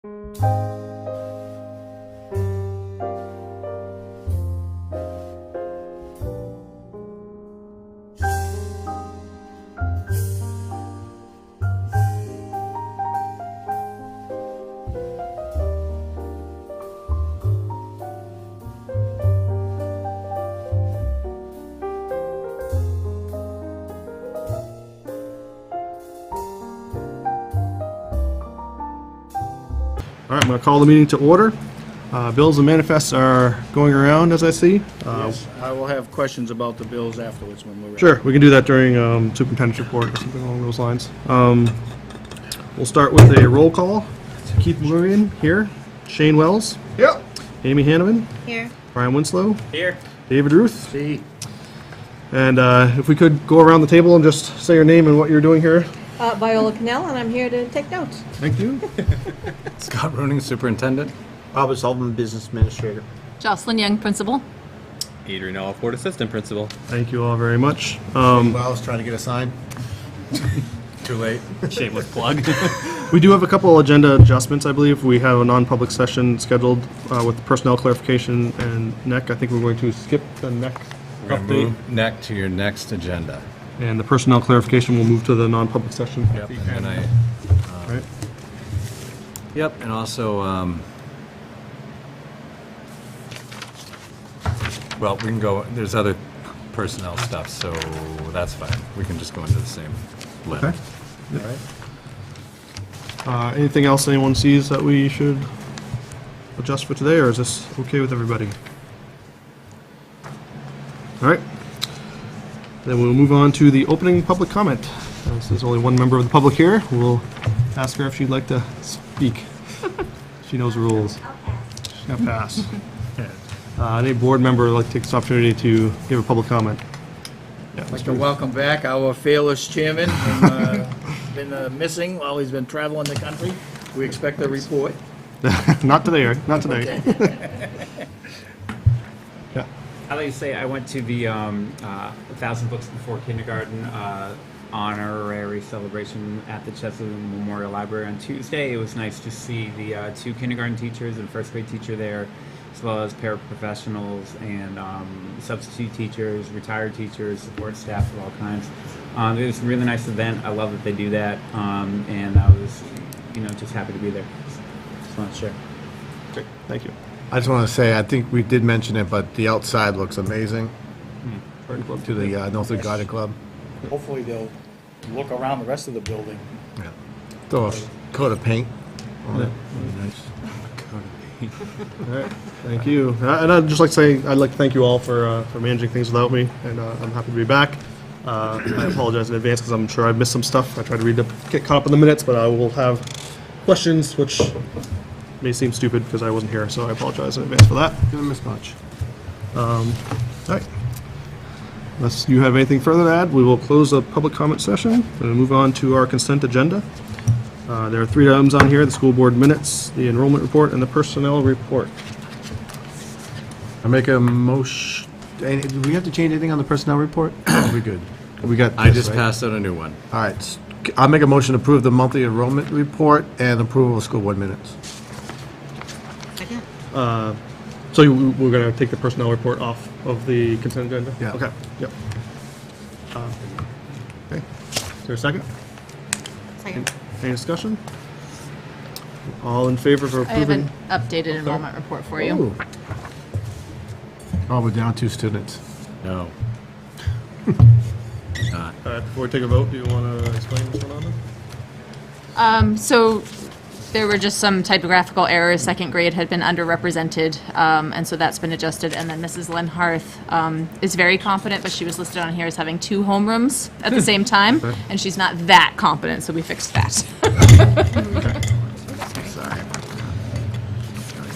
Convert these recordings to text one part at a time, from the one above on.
All right, I'm going to call the meeting to order. Bills and manifests are going around, as I see. Yes, I will have questions about the bills afterwards when we're ready. Sure, we can do that during superintendent's report or something along those lines. We'll start with a roll call. Keith Blurian here. Shane Wells. Yep. Amy Hanneman. Here. Brian Winslow. Here. David Ruth. See, And if we could go around the table and just say your name and what you're doing here. Viola Cannell, and I'm here to take notes. Thank you. Scott Rooney, Superintendent. Robert Sullivan, Business Administrator. Jocelyn Young, Principal. Adrian Allport, Assistant Principal. Thank you all very much. Wells trying to get a sign. Too late. Shameless plug. We do have a couple agenda adjustments, I believe. We have a non-public session scheduled with personnel clarification and NEC. I think we're going to skip the NEC We're going to update. move NEC to your next agenda. And the personnel clarification will move to the non-public session. Yep, and I, Right. yep, and also, well, we can go, there's other personnel stuff, so that's fine. We can just go into the same letter. Okay. All right? Anything else anyone sees that we should adjust for today, or is this okay with everybody? All right. Then we'll move on to the opening public comment. Since there's only one member of the public here, we'll ask her if she'd like to speak. She knows the rules. She's gonna pass. Any board member would like to take this opportunity to give a public comment? Yeah, I'd like to welcome back our fearless chairman, who's been missing while he's been traveling the country. We expect a report. Not today, Eric, not today. Yeah. I'd like to say I went to the 1,000 Books Before Kindergarten honorary celebration at the Chesapeake Memorial Library on Tuesday. It was nice to see the two kindergarten teachers and first grade teacher there, as well as paraprofessionals and substitute teachers, retired teachers, support staff of all kinds. It was a really nice event. I love that they do that, and I was, just happy to be there. Just want to share. Great, thank you. I just want to say, I think we did mention it, but the outside looks amazing to the Northwood Garden Club. Hopefully they'll look around the rest of the building. Yeah. Throw a coat of paint on it. Really nice. All right, thank you. And I'd just like to say, I'd like to thank you all for managing things without me, and I'm happy to be back. I apologize in advance because I'm sure I missed some stuff. I tried to get caught up in the minutes, but I will have questions which may seem stupid because I wasn't here, so I apologize in advance for that. Didn't miss much. All right. Unless you have anything further to add, we will close the public comment session and move on to our consent agenda. There are 3 items on here: the school board minutes, the enrollment report, and the personnel report. I make a motion. Do we have to change anything on the personnel report? Are we good? We got. I this, just right? passed out a new one. All right. I'll make a motion to approve the monthly enrollment report and approval of school board minutes. Second. So we're going to take the personnel report off of the consent agenda? Yeah. Okay, yep. Okay, is there a second? Second. Any discussion? All in favor of I have approving? an updated enrollment report for you. Ooh. Oh, we're down 2 students. No. Not. Before we take a vote, do you want to explain what's going on there? So there were just some typographical errors. Second grade had been underrepresented, and so that's been adjusted. And then Mrs. Lenharth is very competent, but she was listed on here as having 2 homerooms at the same time, and she's not that competent, so we fixed that. Sorry.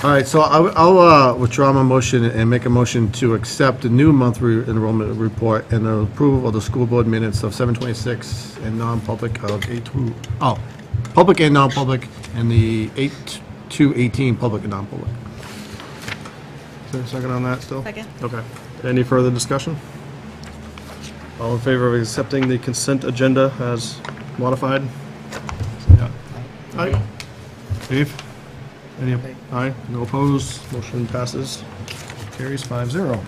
All right, so I'll withdraw my motion and make a motion to accept the new monthly enrollment report and the approval of the school board minutes of 7/26 and non-public of 8/2. Oh, public and non-public, and the 8/2/18 public and non-public. Is there a second on that still? Second. Okay. Any further discussion? All in favor of accepting the consent agenda as modified? Yeah. Aye. Dave? Any, aye, no opposed, motion passes, carries 5-0.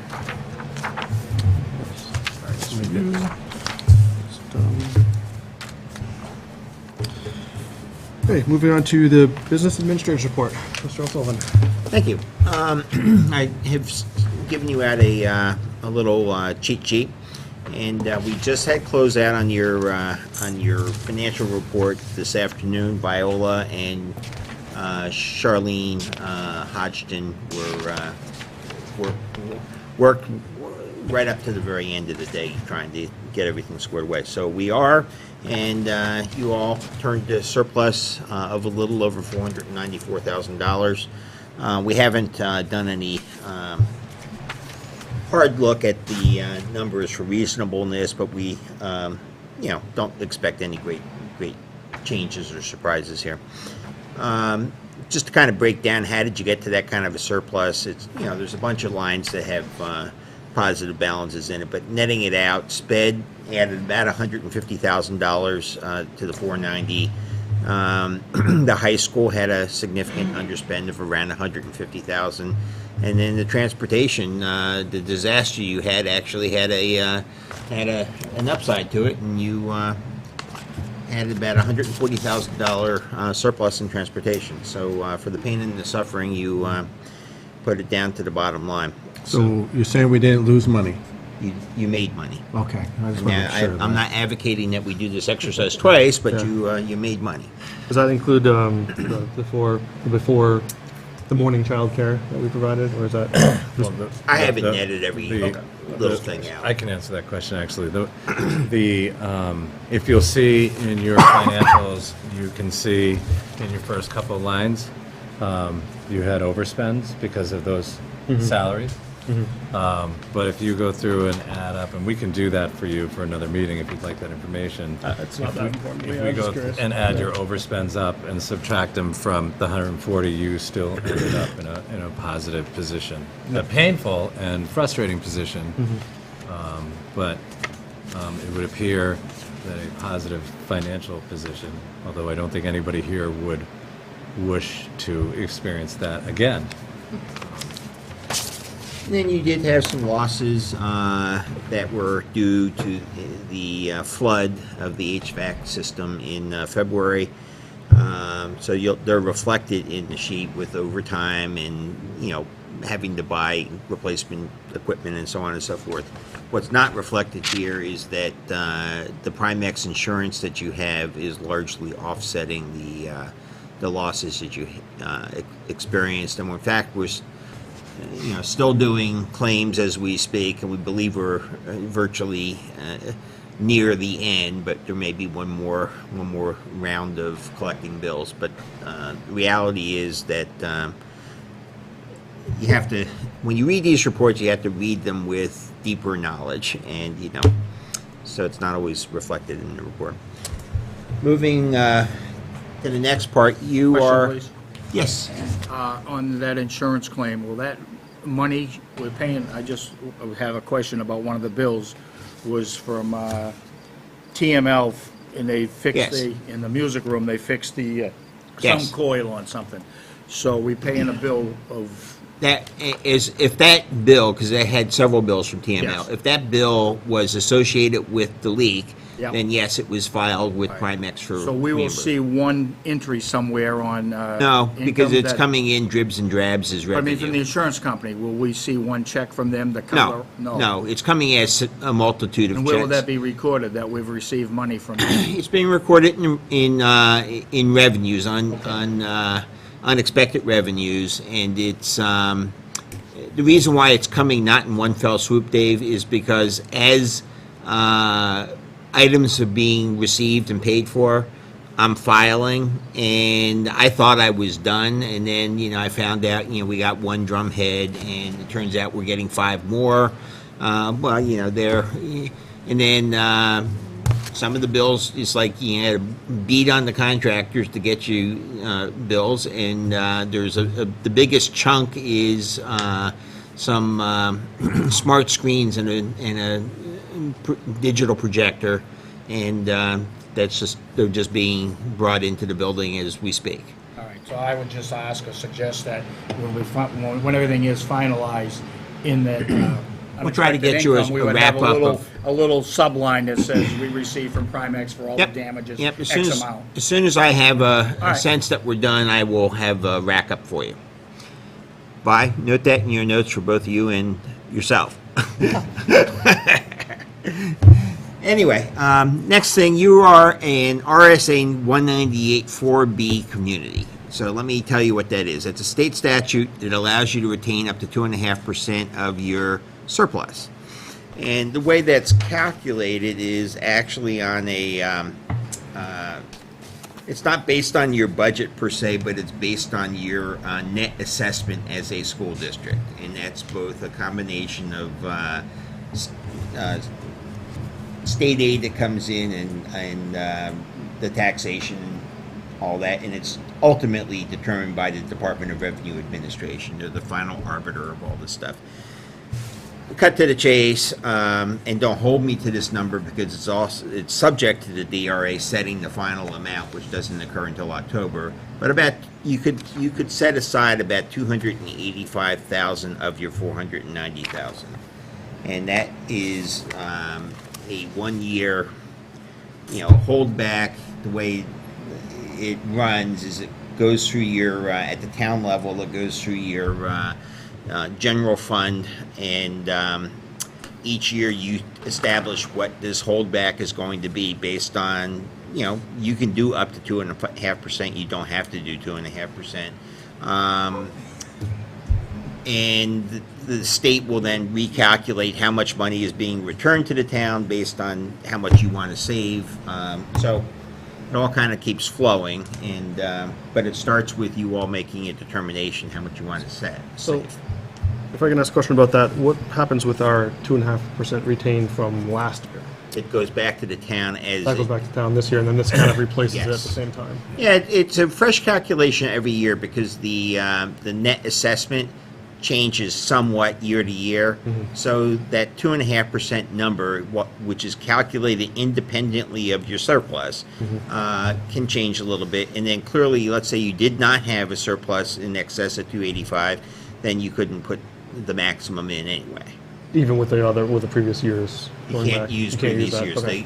Okay, moving on to the business administrator's report. Mr. O'Sullivan. Thank you. I have given you out a little cheat sheet, and we just had closeout on your financial report this afternoon. Viola and Charlene Hodgson worked right up to the very end of the day trying to get everything squared away. So we are, and you all turned a surplus of a little over $494,000. We haven't done any hard look at the numbers for reasonableness, but we, don't expect any great changes or surprises here. Just to kind of break down, how did you get to that kind of a surplus? It's, there's a bunch of lines that have positive balances in it, but netting it out, SPED added about $150,000 to the 490. The high school had a significant underspend of around $150,000, and then the transportation, the disaster you had actually had an upside to it, and you had about $140,000 surplus in transportation. So for the pain and the suffering, you put it down to the bottom line. So you're saying we didn't lose money? You made money. Okay. I just want to Now, make sure. I'm not advocating that we do this exercise twice, but you made money. Does that include before the morning childcare that we provided, or is that? I haven't netted every little thing out. I can answer that question, actually. If you'll see in your financials, you can see in your first couple of lines, you had overspends because of those salaries. But if you go through and add up, and we can do that for you for another meeting if you'd like that information. It's not that important. If we go and add your overspends up and subtract them from the 140, you still ended up in a positive position. A painful and frustrating position, but it would appear that a positive financial position, although I don't think anybody here would wish to experience that again. And then you did have some losses that were due to the flood of the HVAC system in February. So they're reflected in the sheet with overtime and, having to buy replacement equipment and so on and so forth. What's not reflected here is that the Primex insurance that you have is largely offsetting the losses that you experienced. And in fact, we're still doing claims as we speak, and we believe we're virtually near the end, but there may be one more round of collecting bills. But the reality is that you have to, when you read these reports, you have to read them with deeper knowledge, and so it's not always reflected in the report. Moving to the next part, Question, please. Yes. On that insurance claim, will that money we're paying, I just have a question about one of the bills, was from TML, and they fixed Yes. in the music room, they fixed the, Yes. some coil on something. So we paying a bill of, That is, if that bill, because they had several bills from TML, Yes. if that bill was associated with the leak, Yep. then yes, it was filed with Primex for so we will reimbursement. see one entry somewhere on No, because income it's that- coming in dribs and drabs as I mean, from the revenue. insurance company, will we see one check from them to cover? No, it's coming as a multitude of And checks. where will that be recorded, that we've received money from them? It's being recorded in revenues, on unexpected revenues, and it's the reason why it's coming not in one fell swoop, Dave, is because as items are being received and paid for, I'm filing, and I thought I was done, and then I found out we got one drum head, and it turns out we're getting 5 more. They're, and then some of the bills, it's like you had to beat on the contractors to get you bills, and there's the biggest chunk is some smart screens and a digital projector, and they're just being brought into the building as we speak. All right, So I would just ask or suggest that when everything is finalized in that. We'll try to get you a unexpected income, we would have wrap-up a little subline that says we received from Primex for all the Yep. damages, Yep, X amount. as soon as I have a right. sense that we're done, I will have a rack up for you. Vi, note that in your notes for both you and yourself. Anyway, next thing, you are an RSA 198-4B community. So let me tell you what that is. It's a state statute that allows you to retain up to 2.5% of your surplus. And the way that's calculated is actually on a, it's not based on your budget per se, but it's based on your net assessment as a school district. And that's both a combination of state aid that comes in and the taxation, all that, and it's ultimately determined by the Department of Revenue Administration. They're the final arbiter of all this stuff. Cut to the chase, and don't hold me to this number because it's subject to the DRA setting the final amount, which doesn't occur until October. But about you could set aside about 285,000 of your 490,000, and that is a 1 year, holdback. The way it runs is it goes through your at the town level. It goes through your general fund, and each year you establish what this holdback is going to be based on, you can do up to 2.5%. You don't have to do 2.5%. And the state will then recalculate how much money is being returned to the town based on how much you want to save. So it all kind of keeps flowing, and but it starts with you all making a determination how much you want to set. So, if I can ask a question about that, what happens with our 2.5% retained from last year? It goes back to the town as That goes back to town this year, and then this kind of replaces it at the Yes. same time. Yeah, it's a fresh calculation every year because the net assessment changes somewhat year to year. So that 2.5% number, which is calculated independently of your surplus, can change a little bit. And then clearly, let's say you did not have a surplus in excess of 285, then you couldn't put the maximum in anyway. Even with the previous years. You going can't back. use You can't previous that. years. Okay.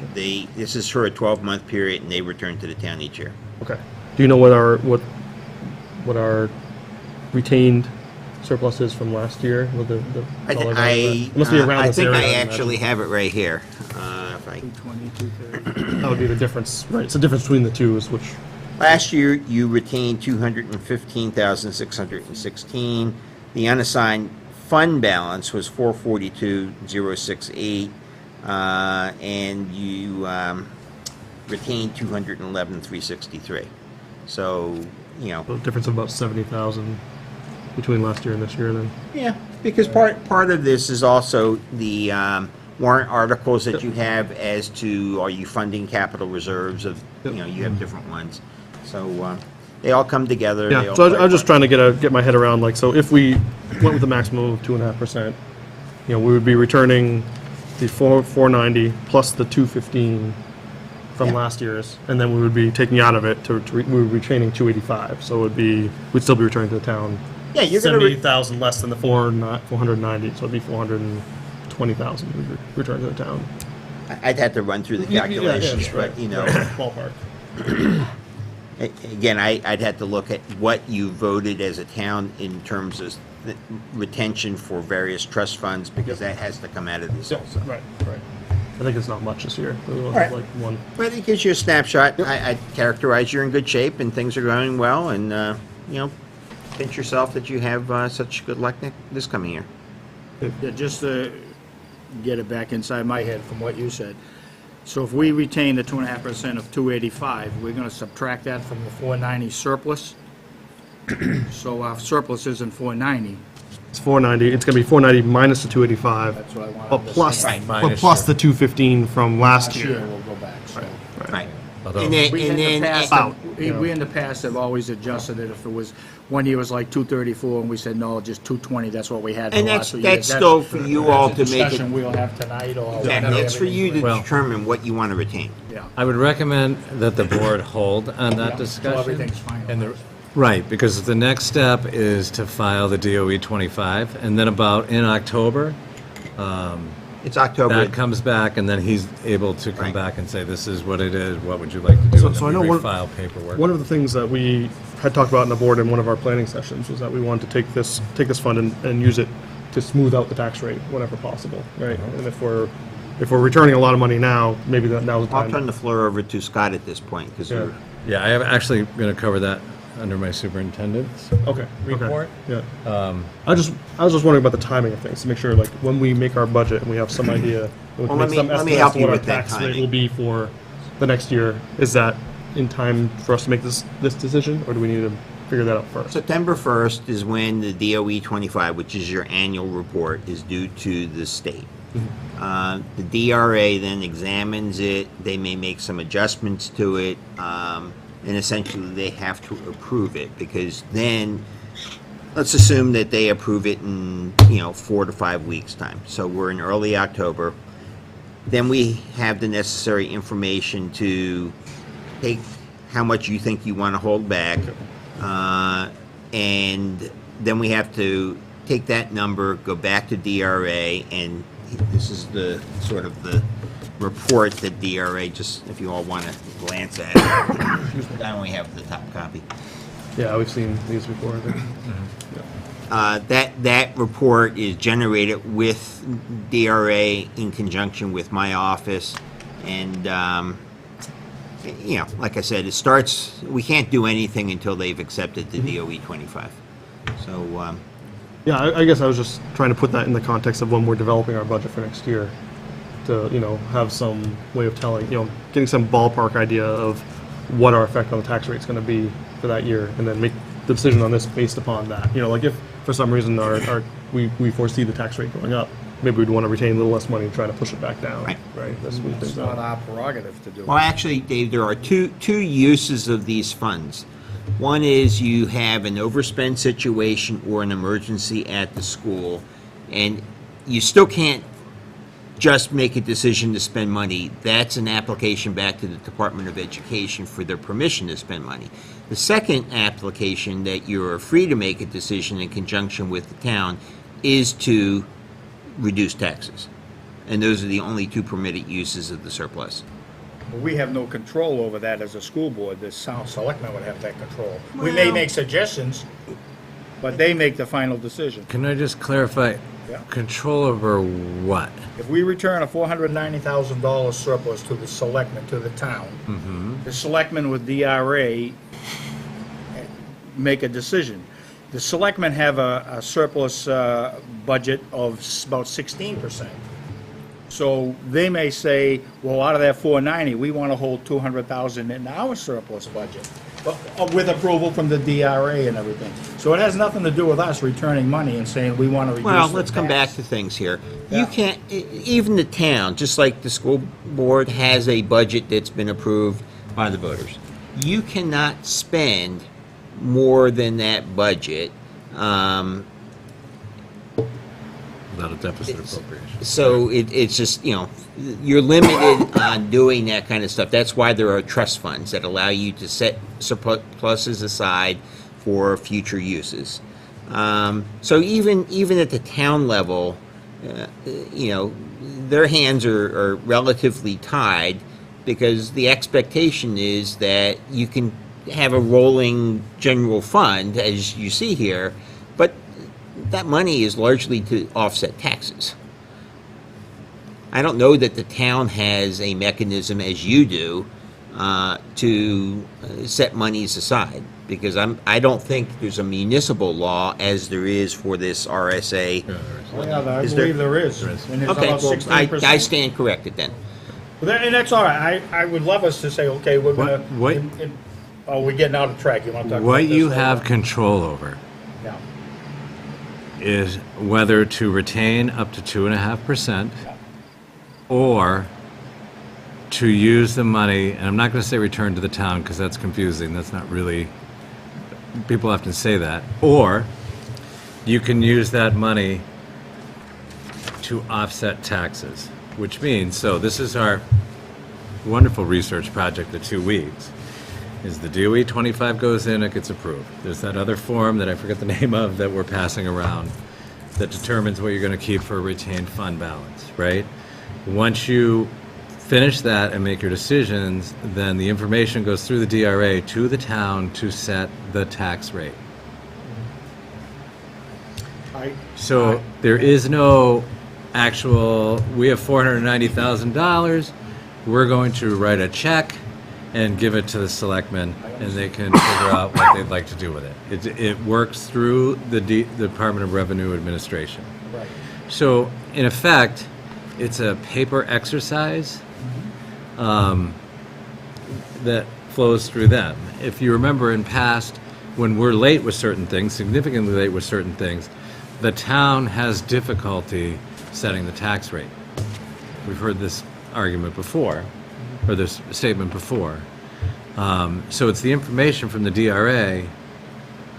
This is for a 12-month period, and they return to the town each year. Okay. Do you know what our retained surplus is from last year? What the dollar value of that? It must be around I this think area, I imagine. actually have it right here. If I 220, 230. That would be the difference, right? It's the difference between the two, is which. Last year, you retained 215,616. The unassigned fund balance was 442,068, and you retained 211,363. So, A difference of about 70,000 between last year and this year, then. yeah, because part of this is also the warrant articles that you have as to, are you funding capital reserves of, you have different ones. So they all come together. they Yeah, all so play I'm just part. trying to get my head around, like, so if we went with the maximum of 2.5%, we would be returning the 490 plus the 215 from Yeah. last year's, and then we would be taking out of it we would be retaining 285, so we'd still be returning to the town Yeah, you're going to 78,000 less than the 490, so it'd be 420,000 we'd return to the town. I'd have to run through the calculations, but, Ballpark. Again, I'd have to look at what you voted as a town in terms of the retention for various trust funds, because that has to come out of this also. Right. I think it's not much this year. We right. like one. But it gives you a snapshot. I'd characterize you're in good shape and things are going well, and, pinch yourself that you have such good luck this coming year. Yeah, just to get it back inside my head from what you said. So if we retain the 2.5% of 285, we're gonna subtract that from the 490 surplus. So our surplus isn't 490. It's 490. It's going to be 490 minus the 285. That's what I want to But plus, understand. but plus the 215 from last year. We'll go back, so. Right. Although- And then, We in the past, About, we in the past have always adjusted it. If it was, one year was like 234, and we said, no, just 220, that's what we had for And the last that's 2 years. still for you all to make Discussion it. we'll have tonight, or Yeah, whenever that's for you to Well- determine what you want to retain. Yeah, I would recommend that the board hold on Yeah, that so discussion. everything's fine. And Right, because the next step is to file the DOE 25, and then about in October, It's October. that comes back, and then he's able to come Right. back and say, this is what it is, what would you like to do? So- And so then I we know refile paperwork. One of the things that we had talked about in the board in one of our planning sessions was that we wanted to take this fund and use it to smooth out the tax rate whenever possible, right? And if we're returning a lot of money now, maybe now's the I'll time. turn the floor over to Scott at this point, because Yeah. Yeah, I am actually going to cover that under my superintendent's Okay. report. Yeah. I was just wondering about the timing of things, to make sure, like, when we make our budget and we have some idea, we Well, can make some let me estimate as help to you what our with that tax rate timing. will be for the next year, is that in time for us to make this decision, or do we need to figure that out first? September 1st is when the DOE 25, which is your annual report, is due to the state. The DRA then examines it, they may make some adjustments to it, and essentially they have to approve it, because then, let's assume that they approve it in, 4 to 5 weeks' time. So we're in early October. Then we have the necessary information to take how much you think you want to hold back, and then we have to take that number, go back to DRA, and this is the sort of the report that DRA, just if you all want to glance at it. I only have the top copy. Yeah, we've seen these before, I think. That report is generated with DRA in conjunction with my office, and like I said, it starts. We can't do anything until they've accepted the DOE 25. So Yeah, I guess I was just trying to put that in the context of when we're developing our budget for next year, to, have some way of telling, getting some ballpark idea of what our effect on the tax rate is going to be for that year, and then make the decision on this based upon that. Like if for some reason we foresee the tax rate going up, maybe we'd want to retain a little less money and try to push it back down. Right. That's what we It's think. not our prerogative to do. Well, actually, Dave, there are two uses of these funds. One is you have an overspend situation or an emergency at the school, and you still can't just make a decision to spend money. That's an application back to the Department of Education for their permission to spend money. The second application that you're free to make a decision in conjunction with the town is to reduce taxes. And those are the only two permitted uses of the surplus. We have no control over that as a school board. The selectmen would have that control. We may make suggestions, but they make the final decision. Can I just clarify? Yeah. Control over what? If we return a $490,000 surplus to the selectmen, to the town, the selectmen with DRA make a decision. The selectmen have a surplus budget of about 16%. So they may say, well, out of that 490, we want to hold 200,000 in our surplus budget, but with approval from the DRA and everything. So it has nothing to do with us returning money and saying we want to reduce. Well, the let's come back tax. to things here. Yeah. You can't, even the town, just like the school board has a budget that's been approved by the voters. You cannot spend more than that budget. Without a deficit appropriation. So it's just, you're limited on doing that kind of stuff. That's why there are trust funds that allow you to set surpluses aside for future uses. So even at the town level, their hands are relatively tied, because the expectation is that you can have a rolling general fund, as you see here, but that money is largely to offset taxes. I don't know that the town has a mechanism, as you do, to set monies aside, because I don't think there's a municipal law as there is for this RSA. Oh, yeah, I Is there- believe there is. And it's Okay, about well, 16%. I stand corrected then. And that's all right. I would love us to say, okay, we're gonna. What- Oh, we're getting out of track. You want to talk about What this you later? have control over Yeah. is whether to retain up to 2.5% or to use the money, and I'm not going to say return to the town because that's confusing. That's not really, people often say that. Or you can use that money to offset taxes, which means, so this is our wonderful research project, the 2 weeks. is the DOE 25 goes in, it gets approved. There's that other form that I forget the name of that we're passing around that determines what you're going to keep for a retained fund balance, right? Once you finish that and make your decisions, then the information goes through the DRA to the town to set the tax rate. So there is no actual, we have $490,000, we're going to write a check and give it to the selectmen, and they can figure out what they'd like to do with it. It works through the Department of Revenue Administration. Right. So, in effect, it's a paper exercise that flows through them. If you remember in past, when we're late with certain things, significantly late with certain things, the town has difficulty setting the tax rate. We've heard this argument before, or this statement before. So it's the information from the DRA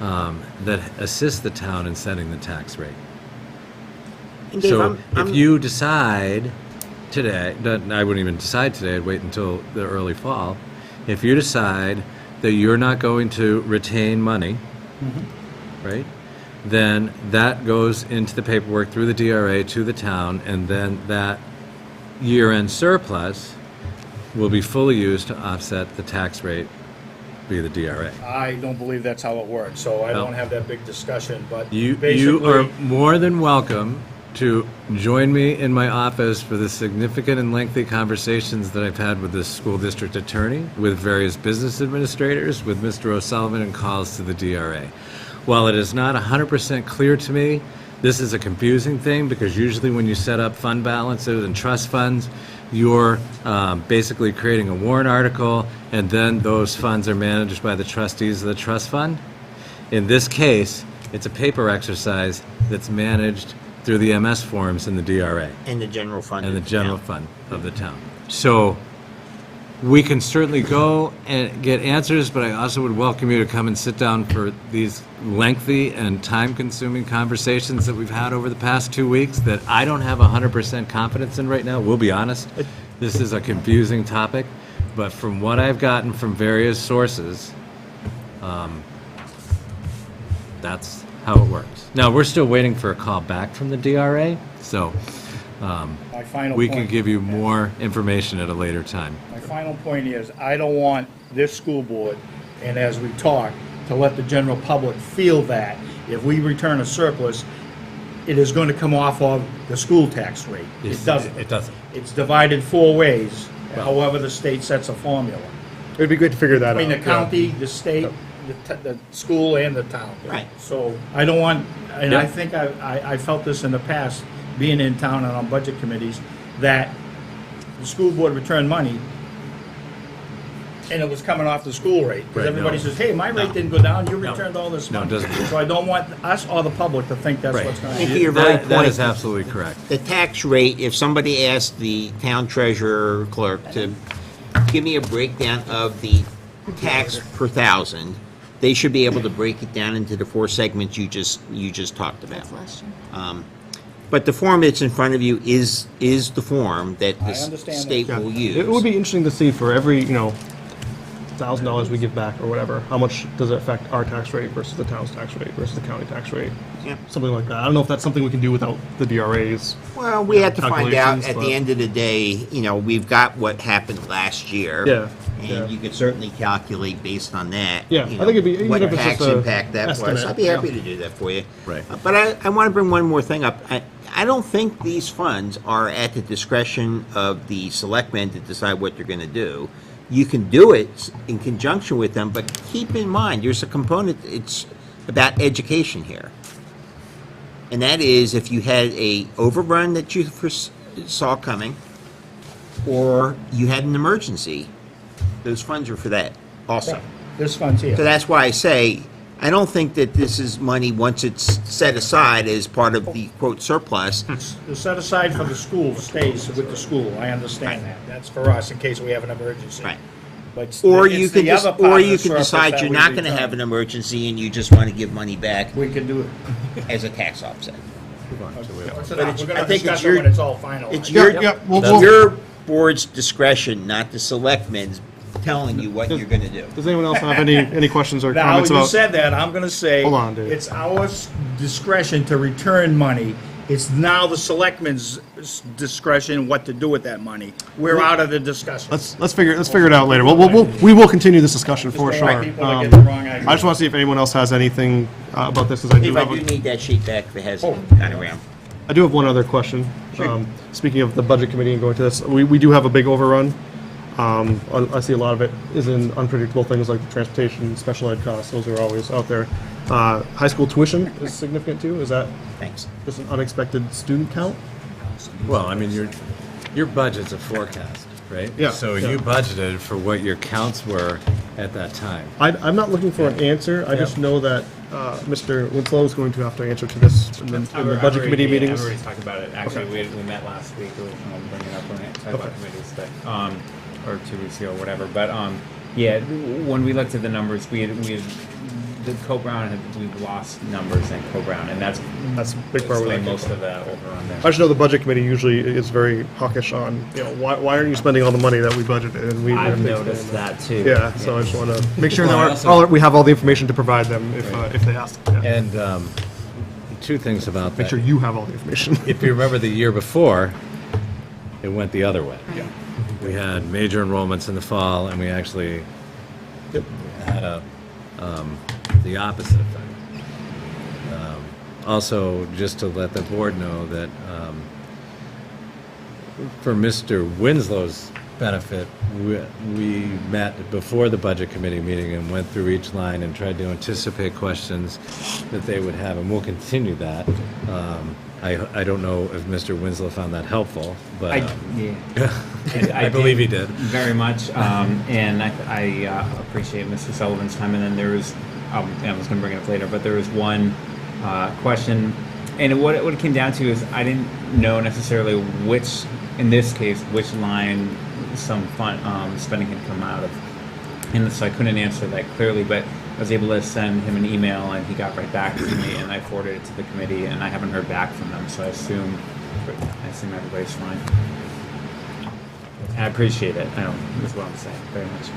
that assists the town in setting the tax rate. And Dave, So if you decide today, I wouldn't even decide today, I'd wait until the early fall. If you decide that you're not going to retain money, right, then that goes into the paperwork through the DRA to the town, and then that year-end surplus will be fully used to offset the tax rate via the DRA. I don't believe that's how it works, so I No. don't have that big discussion, but You basically. are more than welcome to join me in my office for the significant and lengthy conversations that I've had with the school district attorney, with various business administrators, with Mr. O'Sullivan, and calls to the DRA. While it is not 100% clear to me, this is a confusing thing, because usually when you set up fund balances and trust funds, you're basically creating a warrant article, and then those funds are managed by the trustees of the trust fund. In this case, it's a paper exercise that's managed through the MS forms in the DRA and the general fund. and the of general town. fund of the town. So we can certainly go and get answers, but I also would welcome you to come and sit down for these lengthy and time-consuming conversations that we've had over the past 2 weeks that I don't have 100% confidence in right now. We'll be honest. This is a confusing topic, but from what I've gotten from various sources, that's how it works. Now, we're still waiting for a call back from the DRA, so My final we point. can give you more information at a later time. My final point is, I don't want this school board, and as we talk, to let the general public feel that if we return a surplus, it is going to come off of the school tax rate. It doesn't. It doesn't. It's divided 4 ways, however the state sets a formula. It'd be great to figure that out. I mean, the yeah. county, the state, the school, and the town. Right. So I don't want, and Yeah. I think I felt this in the past, being in town and on budget committees, that the school board returned money, and it was coming off the school rate. Because Right, everybody no. says, hey, my rate didn't go down, you returned all this No, it money. doesn't. So I don't want us or the public to think that's Right. what's going And to to your happen. very That point, is absolutely correct. the tax rate, if somebody asked the town treasurer or clerk to give me a breakdown of the tax per thousand, they should be able to break it down into the 4 segments you just talked about. But the form that's in front of you is the form that the I understand that. state Yeah. will use. It would be interesting to see for every, $1,000 we give back or whatever, how much does it affect our tax rate versus the town's tax rate versus the county tax rate? Yeah. Something like that. I don't know if that's something we can do without the DRAs. Well, we have to find out calculations, at but- the end of the day, we've got what happened last year. Yeah, And yeah. you could certainly calculate based on that. Yeah, I think it'd be- even what if it's tax just a impact that was. estimate, I'd be happy yeah. to do that for you. Right. But I want to bring one more thing up. I don't think these funds are at the discretion of the selectmen to decide what they're going to do. You can do it in conjunction with them, but keep in mind, there's a component, it's about education here. And that is if you had a overrun that you saw coming, or you had an emergency, those funds are for that also. This fund's here. So that's why I say, I don't think that this is money, once it's set aside as part of the quote surplus, The set aside for the school stays with the school, I understand that. That's for us in case we have an emergency. right? But Or it's you the can other part or of you the can surplus decide that you're we not going to return. have an emergency and you just want to give money back We can do it. as a tax offset. What's it But up? it's- We're I gonna think discuss it's it your- when it's all finalized. It's your yeah, it's your board's discretion, not the selectmen's, telling you what you're gonna do. Does anyone else have any questions or Now, comments you about? said that, I'm gonna say. Hold on, dude. It's our discretion to return money. It's now the selectmen's discretion what to do with that money. We're out of the discussion. Let's figure it out later. We will continue this discussion for Just don't sure. want people to get the wrong idea. I just want to see if anyone else has anything about this, because I do Steve, I have do a, need that sheet back if it has Oh. kind of around. I do have one other question. Speaking of the budget committee and going to this, we do have a big overrun. I see a lot of it is in unpredictable things like the transportation, special ed costs. Those are always out there. High school tuition is significant too. Is that Thanks. just an unexpected student count? Well, I mean, your budget's a forecast, right? Yeah, So yeah. you budgeted for what your counts were at that time. I'm not looking for an answer. I just know that Mr. Winslow is going to have to answer to this in the budget committee meetings. I've already talked about it. Actually, we met last week. We were bringing it up when I talked about committees, but or 2 weeks ago, whatever. But yeah, when we looked at the numbers, we had the Co-Brown we've lost numbers in Co-Brown, and that's That's a big part of explained that. most of that overrun there. I just know the budget committee usually is very hawkish on, why aren't you spending all the money that we budgeted? And we I've we- noticed that too. Yeah, so I just want to make sure Well, I that also- we have all the information to provide them if they ask. Yeah. And two things about that. Make sure you have all the information. If you remember the year before, it went the other way. Yeah. We had major enrollments in the fall, and we actually had the opposite effect. Also, just to let the board know that for Mr. Winslow's benefit, we met before the budget committee meeting and went through each line and tried to anticipate questions that they would have, and we'll continue that. I don't know if Mr. Winslow found that helpful, but I believe he did. Very much, and I appreciate Mr. Sullivan's time. And then there was, I was going to bring it up later, but there was one question, and what it came down to is I didn't know necessarily which, in this case, which line some fund spending had come out of, and so I couldn't answer that clearly, but I was able to send him an email, and he got right back to me, and I forwarded it to the committee, and I haven't heard back from them, so I assume everybody's fine. And I appreciate it. I don't. That's what I'm saying. Very much.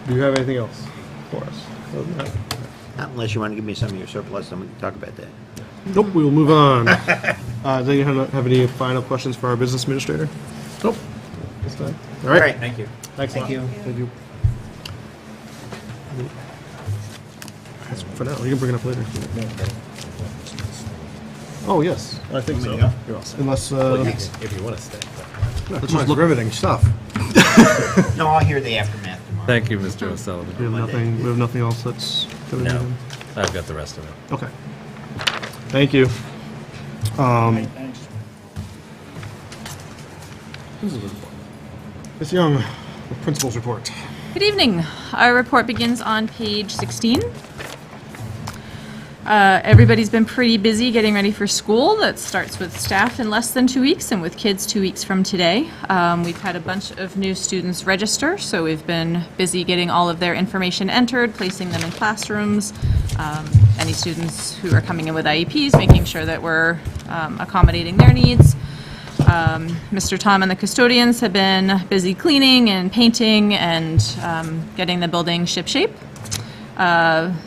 Do you have anything else for us? Other than that? Not unless you want to give me some of your surplus, then we can talk about that. Nope, we will move on. Does anyone have any final questions for our business administrator? Nope. This time. All right. All right. Thank you. Thanks a lot. Thank you. Thank you. That's for now. You can bring it up later. Oh, yes, I think so. Unless, If you want to stay. let's just look. Riveting stuff. No, I'll hear the aftermath tomorrow. Thank you, Mr. O'Sullivan. We have nothing else that's. No, I've got the rest of it. Okay. Thank you. Thanks. Ms. Young, the principal's report. Good evening. Our report begins on page 16. Everybody's been pretty busy getting ready for school. That starts with staff in less than 2 weeks and with kids 2 weeks from today. We've had a bunch of new students register, so we've been busy getting all of their information entered, placing them in classrooms. Any students who are coming in with IEPs, making sure that we're accommodating their needs. Mr. Tom and the custodians have been busy cleaning and painting and getting the building shipshape.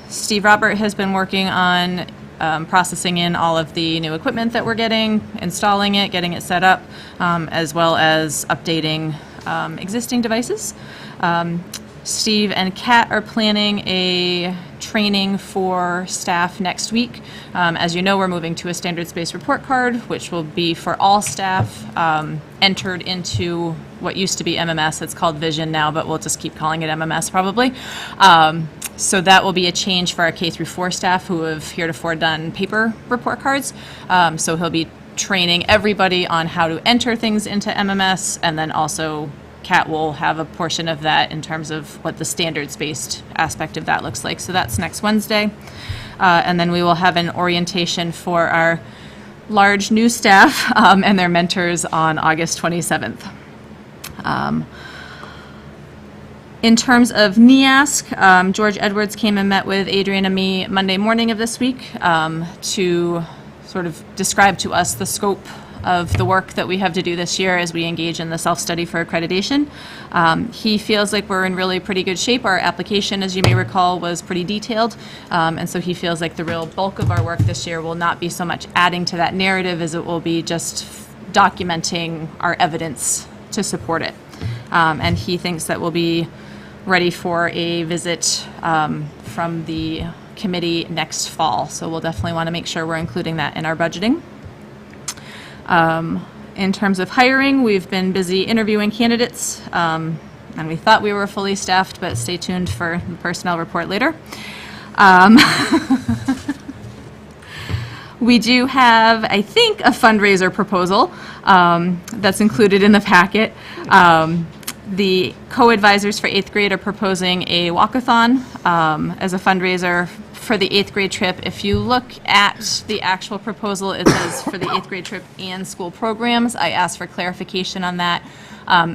Steve Robert has been working on processing in all of the new equipment that we're getting, installing it, getting it set up, as well as updating existing devices. Steve and Kat are planning a training for staff next week. As you know, we're moving to a standard space report card, which will be for all staff entered into what used to be MMS. It's called Vision now, but we'll just keep calling it MMS probably. So that will be a change for our K through 4 staff who have heretofore done paper report cards. So he'll be training everybody on how to enter things into MMS, and then also Kat will have a portion of that in terms of what the standards-based aspect of that looks like. So that's next Wednesday. And then we will have an orientation for our large new staff and their mentors on August 27th. In terms of NEASC, George Edwards came and met with Adrian and me Monday morning of this week to sort of describe to us the scope of the work that we have to do this year as we engage in the self-study for accreditation. He feels like we're in really pretty good shape. Our application, as you may recall, was pretty detailed, and so he feels like the real bulk of our work this year will not be so much adding to that narrative as it will be just documenting our evidence to support it. And he thinks that we'll be ready for a visit from the committee next fall. So we'll definitely want to make sure we're including that in our budgeting. In terms of hiring, we've been busy interviewing candidates, and we thought we were fully staffed, but stay tuned for the personnel report later. We do have, I think, a fundraiser proposal that's included in the packet. The co-advisors for 8th grade are proposing a walkathon as a fundraiser for the 8th grade trip. If you look at the actual proposal, it says for the 8th grade trip and school programs. I asked for clarification on that.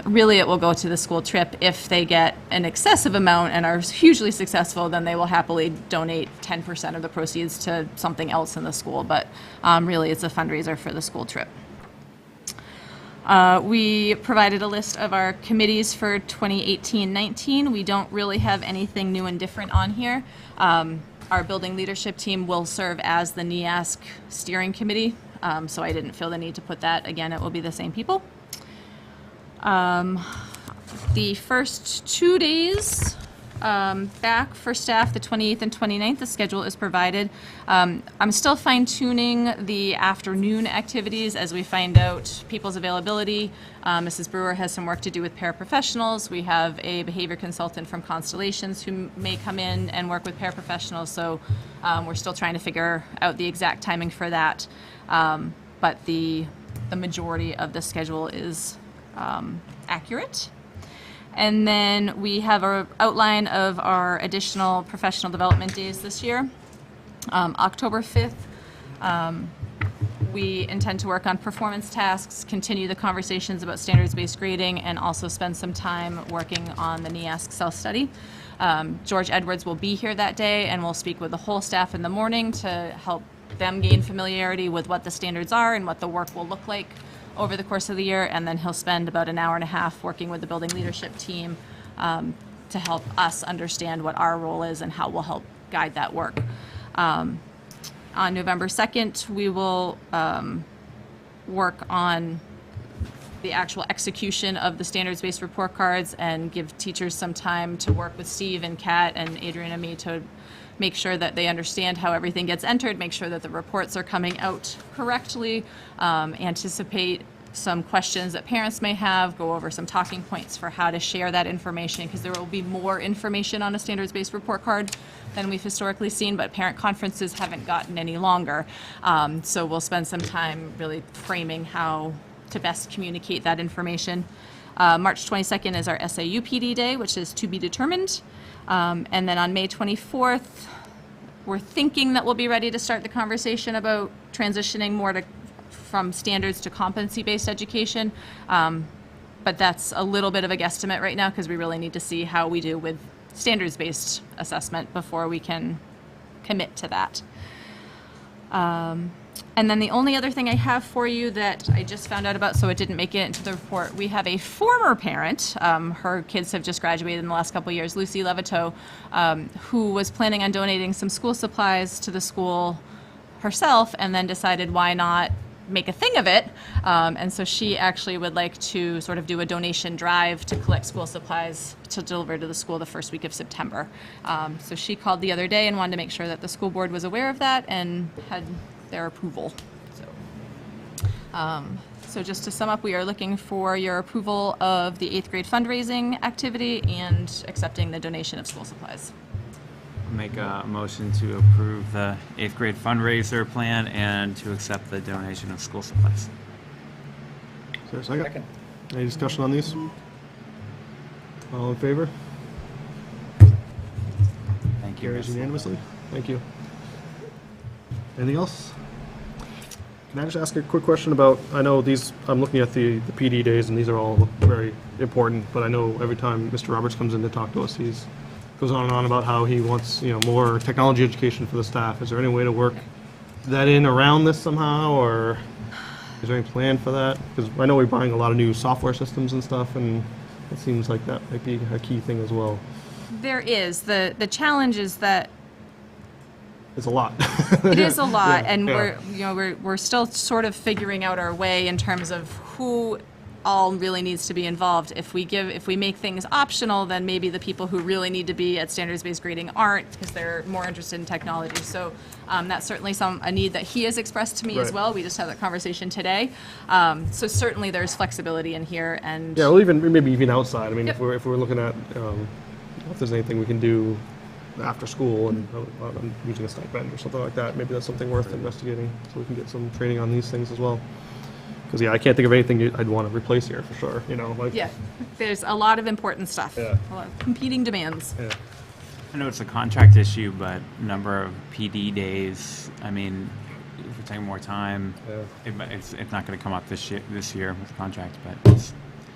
Really, it will go to the school trip. If they get an excessive amount and are hugely successful, then they will happily donate 10% of the proceeds to something else in the school. But really, it's a fundraiser for the school trip. We provided a list of our committees for 2018-19. We don't really have anything new and different on here. Our building leadership team will serve as the NEASC steering committee, so I didn't feel the need to put that. Again, it will be the same people. The first 2 days back for staff, the 28th and 29th, the schedule is provided. I'm still fine-tuning the afternoon activities as we find out people's availability. Mrs. Brewer has some work to do with paraprofessionals. We have a behavior consultant from Constellations who may come in and work with paraprofessionals, so we're still trying to figure out the exact timing for that. But the majority of the schedule is accurate. And then we have an outline of our additional professional development days this year. October 5th, we intend to work on performance tasks, continue the conversations about standards-based grading, and also spend some time working on the NEASC self-study. George Edwards will be here that day, and we'll speak with the whole staff in the morning to help them gain familiarity with what the standards are and what the work will look like over the course of the year, and then he'll spend about an hour and a half working with the building leadership team to help us understand what our role is and how we'll help guide that work. On November 2nd, we will work on the actual execution of the standards-based report cards and give teachers some time to work with Steve and Kat and Adrian and me to make sure that they understand how everything gets entered, make sure that the reports are coming out correctly, anticipate some questions that parents may have, go over some talking points for how to share that information, because there will be more information on a standards-based report card than we've historically seen, but parent conferences haven't gotten any longer. So we'll spend some time really framing how to best communicate that information. March 22nd is our SAU PD day, which is to be determined. And then on May 24th, we're thinking that we'll be ready to start the conversation about transitioning more from standards to competency-based education. But that's a little bit of a guesstimate right now because we really need to see how we do with standards-based assessment before we can commit to that. And then the only other thing I have for you that I just found out about, so it didn't make it into the report, we have a former parent, her kids have just graduated in the last couple of years, Lucy Levito, who was planning on donating some school supplies to the school herself and then decided why not make a thing of it. And so she actually would like to sort of do a donation drive to collect school supplies to deliver to the school the first week of September. So she called the other day and wanted to make sure that the school board was aware of that and had their approval. So just to sum up, we are looking for your approval of the 8th grade fundraising activity and accepting the donation of school supplies. Make a motion to approve the 8th grade fundraiser plan and to accept the donation of school supplies. Is there a second? Any discussion on these? All in favor? Thank you. Carries unanimously. Thank you. Anything else? Can I just ask a quick question about, I know these, I'm looking at the PD days and these are all very important, but I know every time Mr. Roberts comes in to talk to us, he's goes on and on about how he wants, more technology education for the staff. Is there any way to work that in around this somehow, or? Is there any plan for that? Because I know we're buying a lot of new software systems and stuff, and it seems like that might be a key thing as well. There is. The challenge is that It's a lot. it is a lot, Yeah, and yeah. we're still sort of figuring out our way in terms of who all really needs to be involved. If we make things optional, then maybe the people who really need to be at standards-based grading aren't, because they're more interested in technology. So that's certainly a need that he has expressed to me as Right. well. We just had that conversation today. So certainly there's flexibility in here, and Yeah, well, maybe even outside. I mean, Yep. if we're looking at if there's anything we can do after school and using a stipend or something like that, maybe that's something worth investigating, so we can get some training on these things as well. Because I can't think of anything I'd want to replace here for sure. Like yeah, there's a lot of important stuff. Yeah. A lot of competing demands. Yeah. I know it's a contract issue, but number of PD days, I mean, if we're taking more time, it's not going to come up this year with the contract, but it's,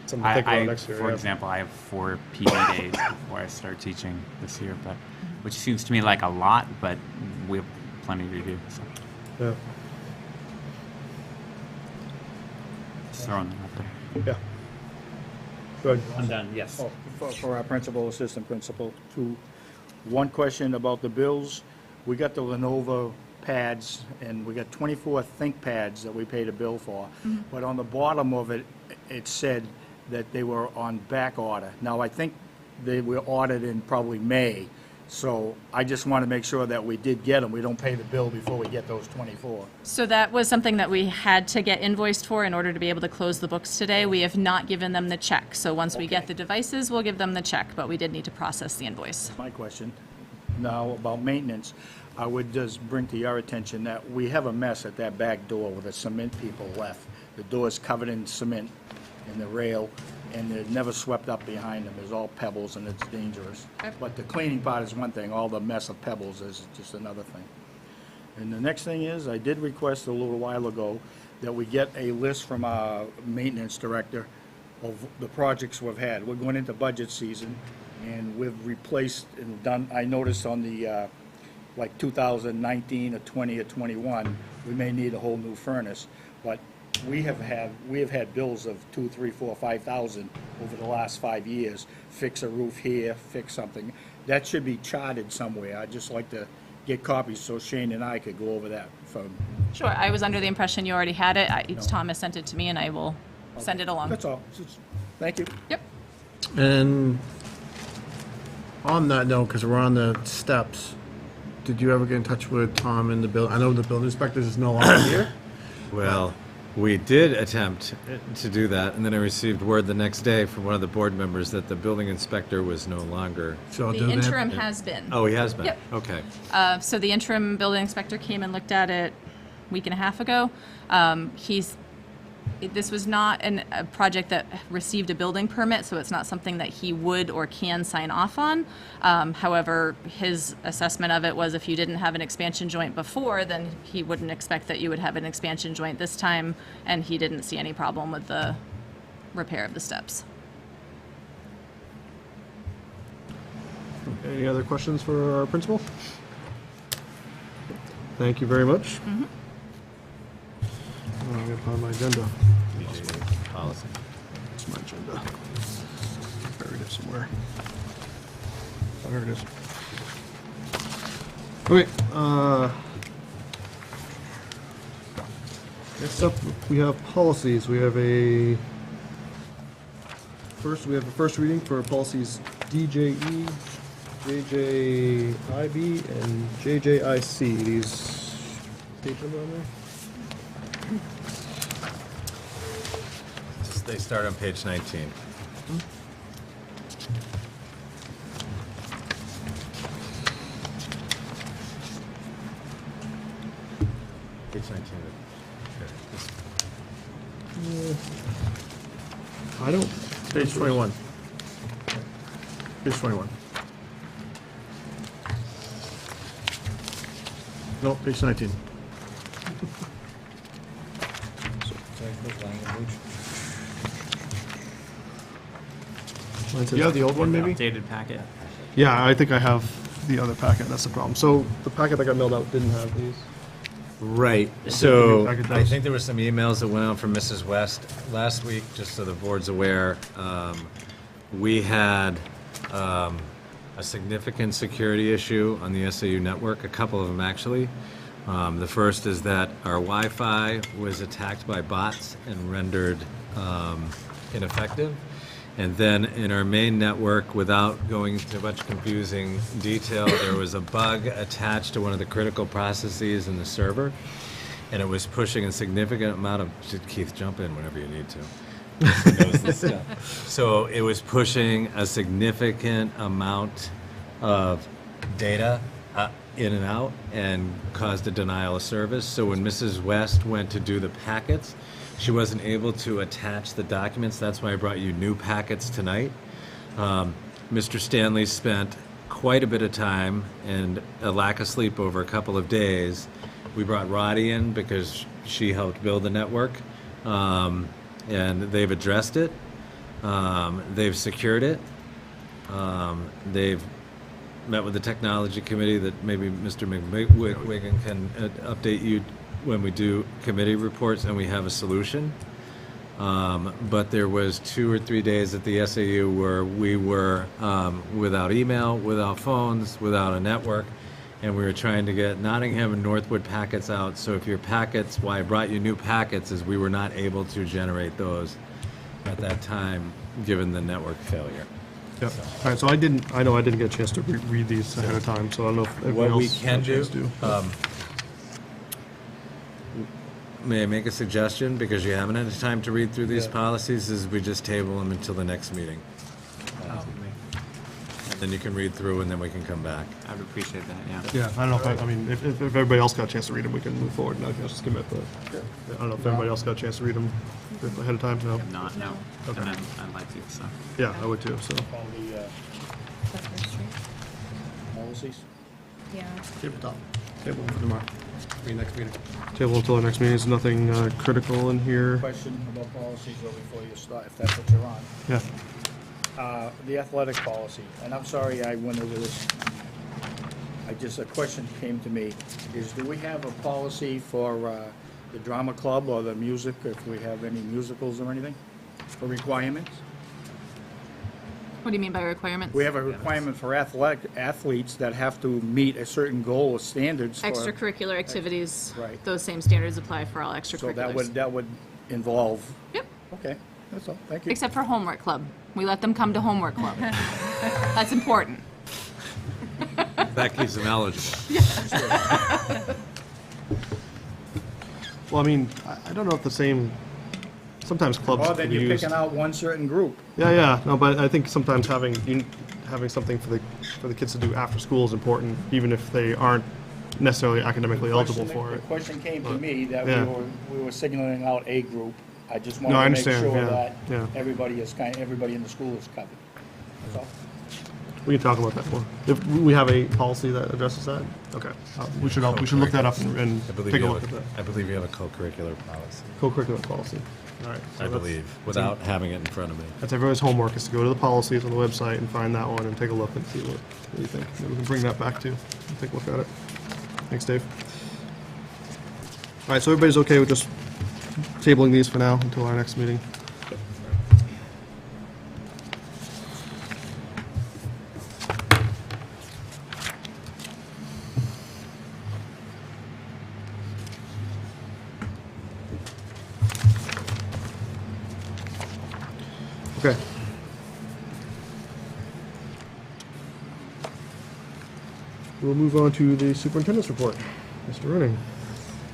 Something to think about next year. for yeah. example, I have 4 PD days before I start teaching this year, but which seems to me like a lot, but we have plenty to do. So Yeah. just throwing that out there. Yeah. Good. I'm done. Yes. For our principal, assistant principal, one question about the bills. We got the Lenovo pads, and we got 24 ThinkPads that we paid a bill for. But on the bottom of it, it said that they were on back order. Now, I think they were ordered in probably May, so I just want to make sure that we did get them. We don't pay the bill before we get those 24. So that was something that we had to get invoiced for in order to be able to close the books today. We have not given them the check. So once we get the devices, we'll give them the check, but we did need to process the invoice. My question now about maintenance, I would just bring to your attention that we have a mess at that back door where the cement people left. The door's covered in cement and the rail, and they're never swept up behind them. There's all pebbles and it's dangerous. Okay. But the cleaning part is one thing, all the mess of pebbles is just another thing. And the next thing is, I did request a little while ago that we get a list from our maintenance director of the projects we've had. We're going into budget season, and we've replaced and done, I noticed on the, like 2019 or 20 or 21, we may need a whole new furnace. But we have had bills of 2, 3, 4, 5,000 over the last 5 years. Fix a roof here, fix something. That should be charted somewhere. I'd just like to get copies so Shane and I could go over that from. Sure, I was under the impression you already had it. Thomas sent it to me, and I will send it along. That's all. Thank you. Yep. And on that note, because we're on the steps, did you ever get in touch with Tom in the building? I know the building inspector is no longer here. Well, we did attempt to do that, and then I received word the next day from one of the board members that the building inspector was no longer. So The interim has been. Oh, he has been? Yep. Okay. So the interim building inspector came and looked at it a week and a half ago. This was not a project that received a building permit, so it's not something that he would or can sign off on. However, his assessment of it was if you didn't have an expansion joint before, then he wouldn't expect that you would have an expansion joint this time, and he didn't see any problem with the repair of the steps. Any other questions for our principal? Thank you very much. I'm going to find my agenda. Policy. It's my agenda. Buried it somewhere. Oh, here it is. Okay, next up, we have policies. We have a first reading for policies DJE, JJIB, and JJIC. These page number on there? They start on page 19. Page 19. I don't. Page 21. Page 21. No, page 19. Mine says- You have the old one, maybe? Updated packet. Yeah, I think I have the other packet. That's the problem. So the packet that got mailed out didn't have these. Right, so Packet I those. think there were some emails that went out from Mrs. West last week, just so the board's aware. We had a significant security issue on the SAU network, a couple of them actually. The first is that our Wi-Fi was attacked by bots and rendered ineffective. And then in our main network, without going into much confusing detail, there was a bug attached to one of the critical processes in the server, and it was pushing a significant amount of, Keith, jump in whenever you need to. He knows this stuff. So it was pushing a significant amount of data in and out and caused a denial of service. So when Mrs. West went to do the packets, she wasn't able to attach the documents. That's why I brought you new packets tonight. Mr. Stanley spent quite a bit of time and a lack of sleep over a couple of days. We brought Roddy in because she helped build the network, and they've addressed it. They've secured it. They've met with the technology committee that maybe Mr. McWigan can update you when we do committee reports and we have a solution. But there was 2 or 3 days at the SAU where we were without email, without phones, without a network, and we were trying to get Nottingham and Northwood packets out. So if your packets, why I brought you new packets is we were not able to generate those at that time, given the network failure. Yep. All right, so I know I didn't get a chance to read these ahead of time, so I don't know if everyone What we else can had a chance do, to. may I make a suggestion, because you haven't had time to read through these Yeah. policies, is we just table them until the next meeting. Then you can read through and then we can come back. I would appreciate that, yeah. Yeah, I don't know if I mean, if everybody else got a chance to read them, we can move forward, and I can just commit, but I don't know if everybody else got a chance to read them ahead of time, no? If not, no. Okay. And I'd like to, so. Yeah, I would too, so. On the policies. Yeah. Table for tomorrow. Next meeting. Table until our next meeting, there's nothing critical in here. Question about policies though before you start, if that's what you're on. Yeah. The athletic policy, and I'm sorry I went over this. A question came to me, is do we have a policy for the drama club or the music, if we have any musicals or anything, for requirements? What do you mean by requirements? We have a requirement for athletes that have to meet a certain goal or standards for. Extracurricular activities. Right. Those same standards apply for all So extracurriculars. that would involve, Yep, okay, that's all, thank you. except for homework club. We let them come to homework club. That's important. That keeps them eligible. Well, I mean, I don't know if the same, sometimes clubs Or then can be you're used. picking out one certain group. Yeah, no, but I think sometimes having something for the kids to do after school is important, even if they aren't necessarily academically eligible for The it. question came to me that Yeah. we were signaling out a group. I just No, I wanted to make understand, sure yeah, that yeah. everybody in the school is covered. That's all. We can talk about that more. If we have a policy that addresses that, okay. We should look that up and I believe take a you look have at that. I believe you have a co-curricular policy, Co-curricular policy. All right. so I that's- believe, without having it in front of me. That's everybody's homework, is to go to the policies on the website and find that one and take a look and see what you think. Maybe we can bring that back too, and take a look at it. Thanks, Dave. All right, so everybody's okay with just tabling these for now until our next meeting? Okay. We'll move on to the superintendent's report. Mr. Running.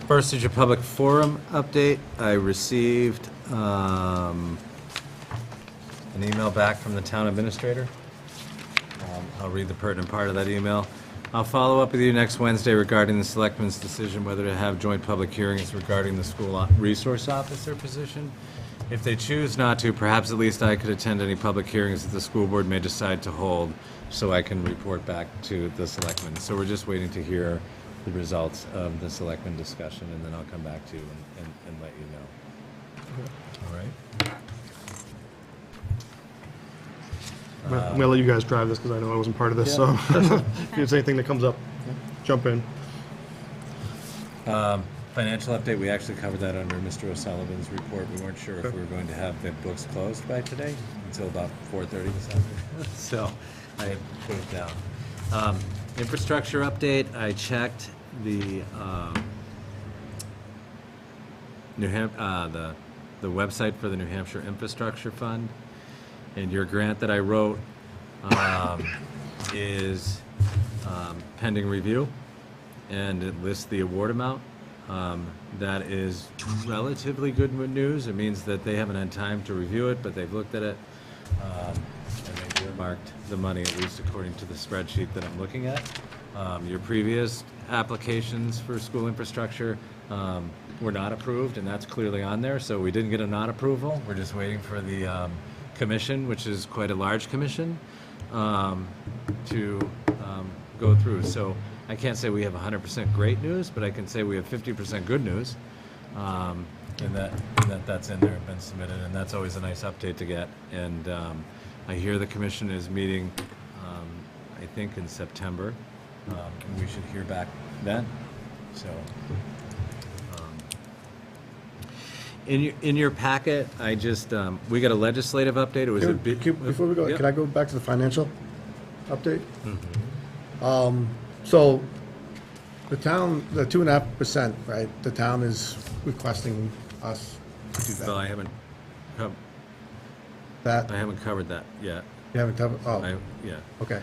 First is your public forum update. I received an email back from the town administrator. I'll read the pertinent part of that email. I'll follow up with you next Wednesday regarding the selectmen's decision whether to have joint public hearings regarding the school resource officer position. If they choose not to, perhaps at least I could attend any public hearings that the school board may decide to hold, so I can report back to the selectmen. So we're just waiting to hear the results of the selectmen discussion, and then I'll come back to you and let you know. All right? I'm gonna let you guys drive this because I know I wasn't part of this, so if there's anything that comes up, jump in. Financial update, we actually covered that under Mr. O'Sullivan's report. We weren't sure if we were going to have the books closed by today until about 4:30 this afternoon. So I had put it down. Infrastructure update, I checked the the website for the New Hampshire Infrastructure Fund, and your grant that I wrote is pending review, and it lists the award amount. That is relatively good news. It means that they haven't had time to review it, but they've looked at it, and they've earmarked the money, at least according to the spreadsheet that I'm looking at. Your previous applications for school infrastructure were not approved, and that's clearly on there, so we didn't get a non-approval. We're just waiting for the commission, which is quite a large commission, to go through. So I can't say we have 100% great news, but I can say we have 50% good news, and that's in there and been submitted, and that's always a nice update to get. And I hear the commission is meeting, I think in September, and we should hear back then. So, in your packet, I just we got a legislative update. It was a bit. Before we go, Yep. can I go back to the financial update? So the town, the 2.5%, right? The town is requesting us to do Well, that. I haven't That, covered that yet. you haven't covered, oh, Yeah. okay.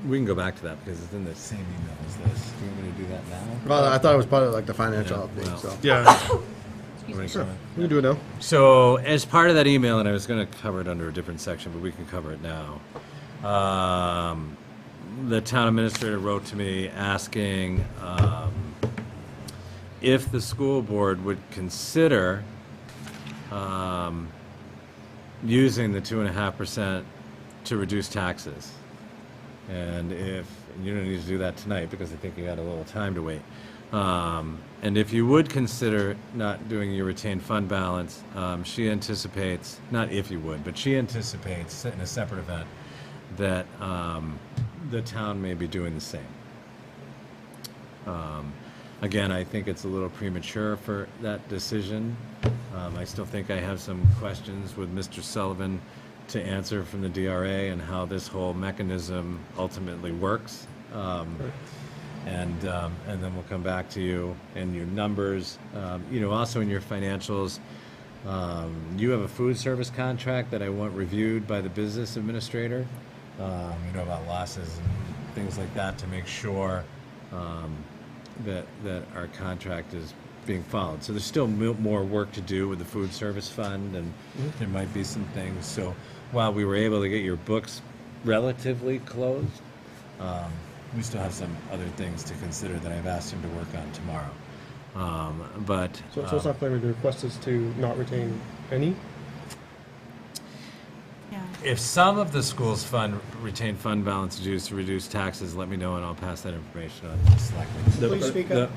We can go back to that because it's in the same email as this. Do you want me to do that now? Well, I thought it was part of like the financial Yeah, update, well. so. Yeah, Sure. sure. We can do it now. So, as part of that email, and I was going to cover it under a different section, but we can cover it now. The town administrator wrote to me asking if the school board would consider using the 2.5% to reduce taxes. And if, and you don't need to do that tonight because I think you got a little time to wait. And if you would consider not doing your retained fund balance, she anticipates, not if you would, but she anticipates in a separate event that the town may be doing the same. Again, I think it's a little premature for that decision. I still think I have some questions with Mr. Sullivan to answer from the DRA and how this whole mechanism ultimately works. And then we'll come back to you and your numbers. Also in your financials, you have a food service contract that I want reviewed by the business administrator. About losses and things like that to make sure that our contract is being followed. So there's still more work to do with the food service fund, and there might be some things. So while we were able to get your books relatively closed, we still have some other things to consider that I've asked him to work on tomorrow. So it's not clear, the request is to not retain any? Yeah. If some of the school's retained fund balance is used to reduce taxes, let me know and I'll pass that information on to the selectmen. Please speak up.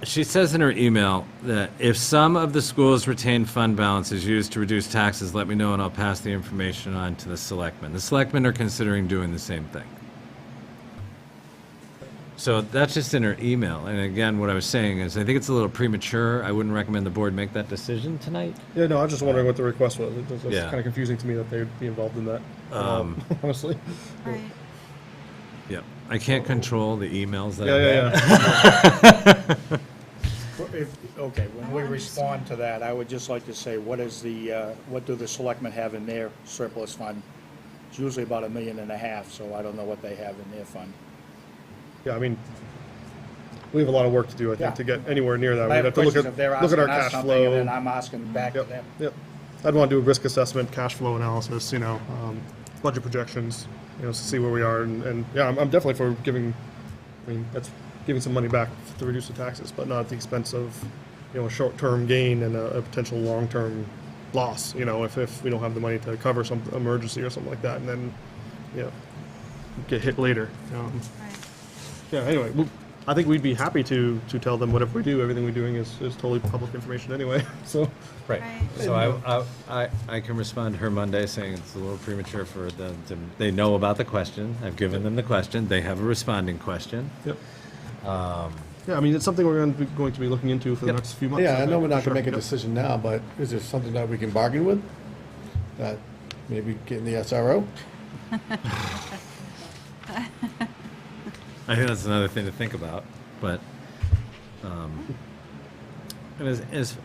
She says in her email that if some of the school's retained fund balance is used to reduce taxes, let me know and I'll pass the information on to the selectmen. The selectmen are considering doing the same thing. So that's just in her email. And again, what I was saying is I think it's a little premature. I wouldn't recommend the board make that decision tonight. Yeah, no, I was just wondering what the request was. It's Yeah. kind of confusing to me that they would be involved in that, honestly. Right. Yep. I can't control the emails that I Yeah. Okay, when we respond to that, I would just like to say, what do the selectmen have in their surplus fund? It's usually about $1.5 million, so I don't know what they have in their fund. Yeah, I mean, we have a lot of work to do, I think, Yeah. to get anywhere near that. I We'd have have to look questions at, if they're look at our asking us cash something, and flow. then I'm asking back to Yep, them. yep. I'd want to do a risk assessment, cash flow analysis, budget projections, to see where we are. And yeah, I'm definitely for that's giving some money back to reduce the taxes, but not at the expense of, a short-term gain and a potential long-term loss, if we don't have the money to cover some emergency or something like that, and then, get hit later. Right. Yeah, anyway, I think we'd be happy to tell them whatever we do, everything we're doing is totally public information anyway, so. Right. Right. So I can respond to her Monday saying it's a little premature for them to, they know about the question. I've given them the question. They have a responding question. Yep. Yeah, I mean, it's something we're going to be looking into for the Yep. next few months. Yeah, I know we're not Sure, gonna make a yep. decision now, but is there something that we can bargain with? That maybe getting the SRO? I think that's another thing to think about, but, and That's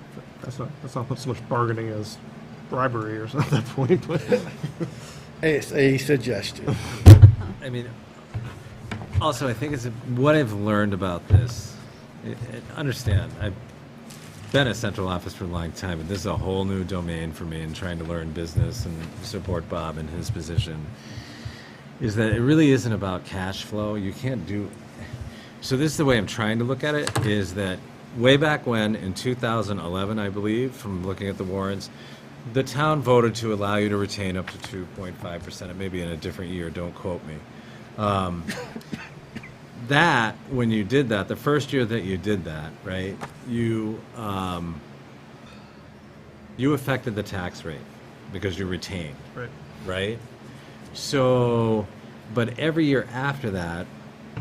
not so much bargaining as bribery or something at that point, but. It's a suggestion. I mean, also, I think it's what I've learned about this. Understand, I've been a central office for a long time, and this is a whole new domain for me in trying to learn business and support Bob in his position. Is that it really isn't about cash flow. You can't do. So this is the way I'm trying to look at it. Is that way back when in 2011, I believe, from looking at the warrants, the town voted to allow you to retain up to 2.5%. It may be in a different year. Don't quote me. That, when you did that, the first year that you did that, right, you affected the tax rate because you retained, Right. right? So, but every year after that,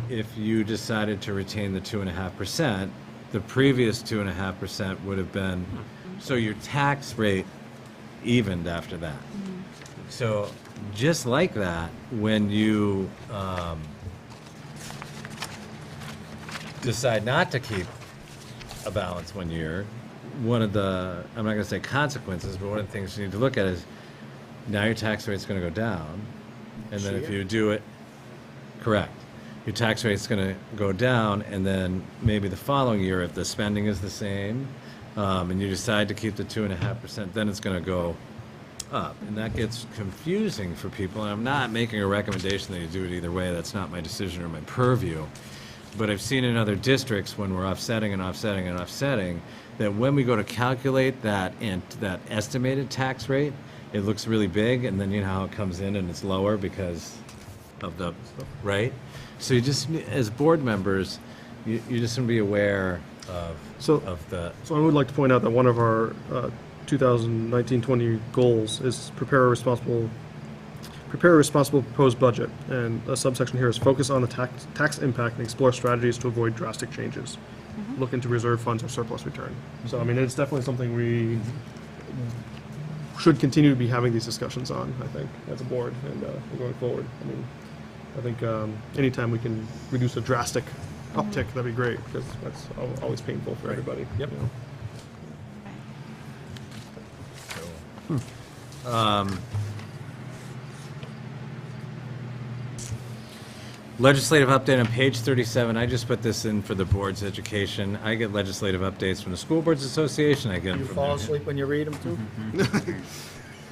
if you decided to retain the 2.5%, the previous 2.5% would have been, so your tax rate evened after that. So, just like that, when you decide not to keep a balance one year, one of the, I'm not going to say consequences, but one of the things you need to look at is now your tax rate's going to go down. And then if you do it, correct, your tax rate's going to go down, and then maybe the following year, if the spending is the same, and you decide to keep the 2.5%, then it's going to go up. And that gets confusing for people, and I'm not making a recommendation that you do it either way. That's not my decision or my purview. But I've seen in other districts when we're offsetting and offsetting and offsetting, that when we go to calculate that and that estimated tax rate, it looks really big, and then you know how it comes in and it's lower because of the, right? So you just, as board members, you just want to be aware of, So- of the, So I would like to point out that one of our 2019-20 goals is prepare a responsible proposed budget. And a subsection here is focus on the tax impact and explore strategies to avoid drastic changes. Look into reserve funds or surplus return. So, I mean, it's definitely something we should continue to be having these discussions on, I think, as a board and going forward. I mean, I think anytime we can reduce a drastic uptick, that'd be great, because that's always painful for everybody. Yep. you know. legislative update on page 37. I just put this in for the board's education. I get legislative updates from the School Boards Association. I get them You from fall them. asleep when you read them too?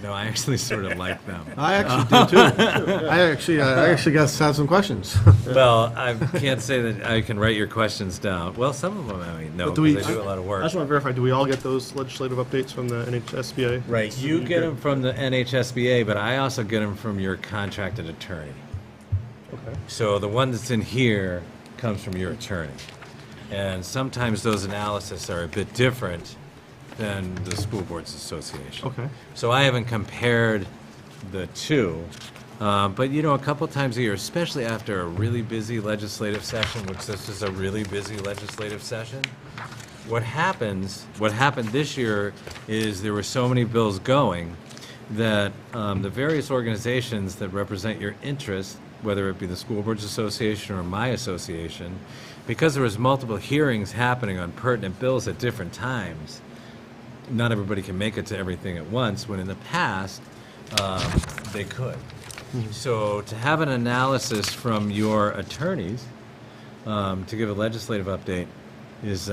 No, I actually sort of like them. I actually do too. I actually guess have some questions. Well, I can't say that I can write your questions down. Well, some of them I mean, no, But do we- because I do a lot of I work. just want to verify, do we all get those legislative updates from the NHSBA? Right, you get them from the NHSBA, but I also get them from your contracted attorney. Okay. So the one that's in here comes from your attorney. And sometimes those analyses are a bit different than the School Boards Association. Okay. So I haven't compared the two, but you know, a couple times a year, especially after a really busy legislative session, which this is a really busy legislative session, what happened this year is there were so many bills going that the various organizations that represent your interest, whether it be the School Boards Association or my association, because there was multiple hearings happening on pertinent bills at different times, not everybody can make it to everything at once, when in the past, they could. So to have an analysis from your attorneys to give a legislative update is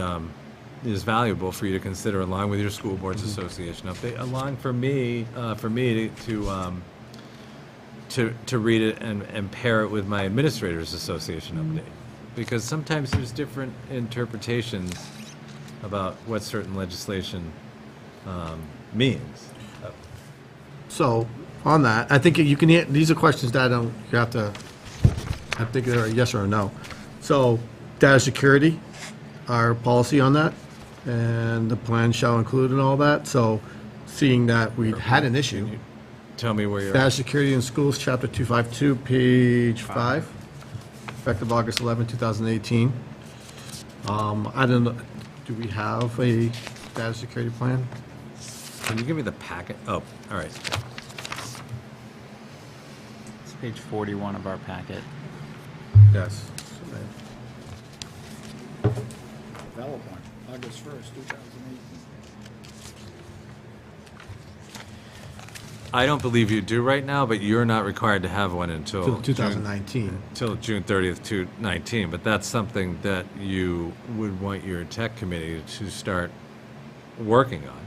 valuable for you to consider, along with your School Boards Association update, along for me to read it and pair it with my Administrators Association update. Because sometimes there's different interpretations about what certain legislation means. So, on that, I think you can, these are questions that you have to, I think they're a yes or a no. So, data security, our policy on that, and the plan shall include and all that. So seeing that we had an issue, Tell me where you're data at. security in schools, chapter 252, page 5, effective August 11, 2018. I don't know, do we have a data security plan? Can you give me the packet? Oh, all right. It's page 41 of our packet. Yes. Develop one, August 1st, 2018. I don't believe you do right now, but you're not required to have one until Till 2019. Till June 30th, 2019. But that's something that you would want your tech committee to start working on.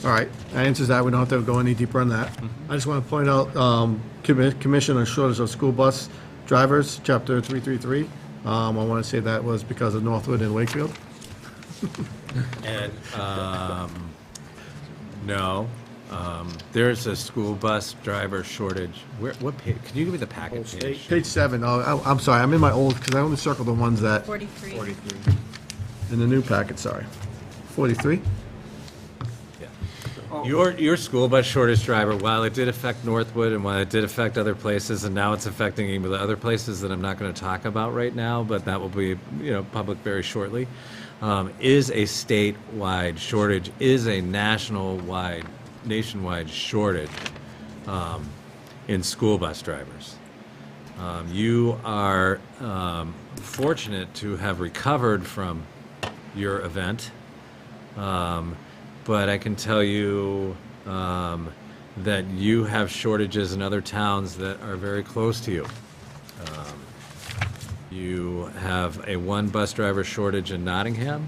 All right, that answers that. We don't have to go any deeper on that. I just want to point out, Commission on Shortage of School Bus Drivers, Chapter 333. I want to say that was because of Northwood and Wakefield. And, no, there's a school bus driver shortage. What page? Can you give me the packet page? Page 7. Oh, I'm sorry, I'm in my old, because I only circled the ones that, 43. 43. in the new packet, sorry. 43? Yeah. Your school bus shortage driver, while it did affect Northwood and while it did affect other places, and now it's affecting even the other places that I'm not going to talk about right now, but that will be, public very shortly, is a statewide shortage, is a nationwide shortage in school bus drivers. You are fortunate to have recovered from your event. But I can tell you that you have shortages in other towns that are very close to you. You have a 1 bus driver shortage in Nottingham.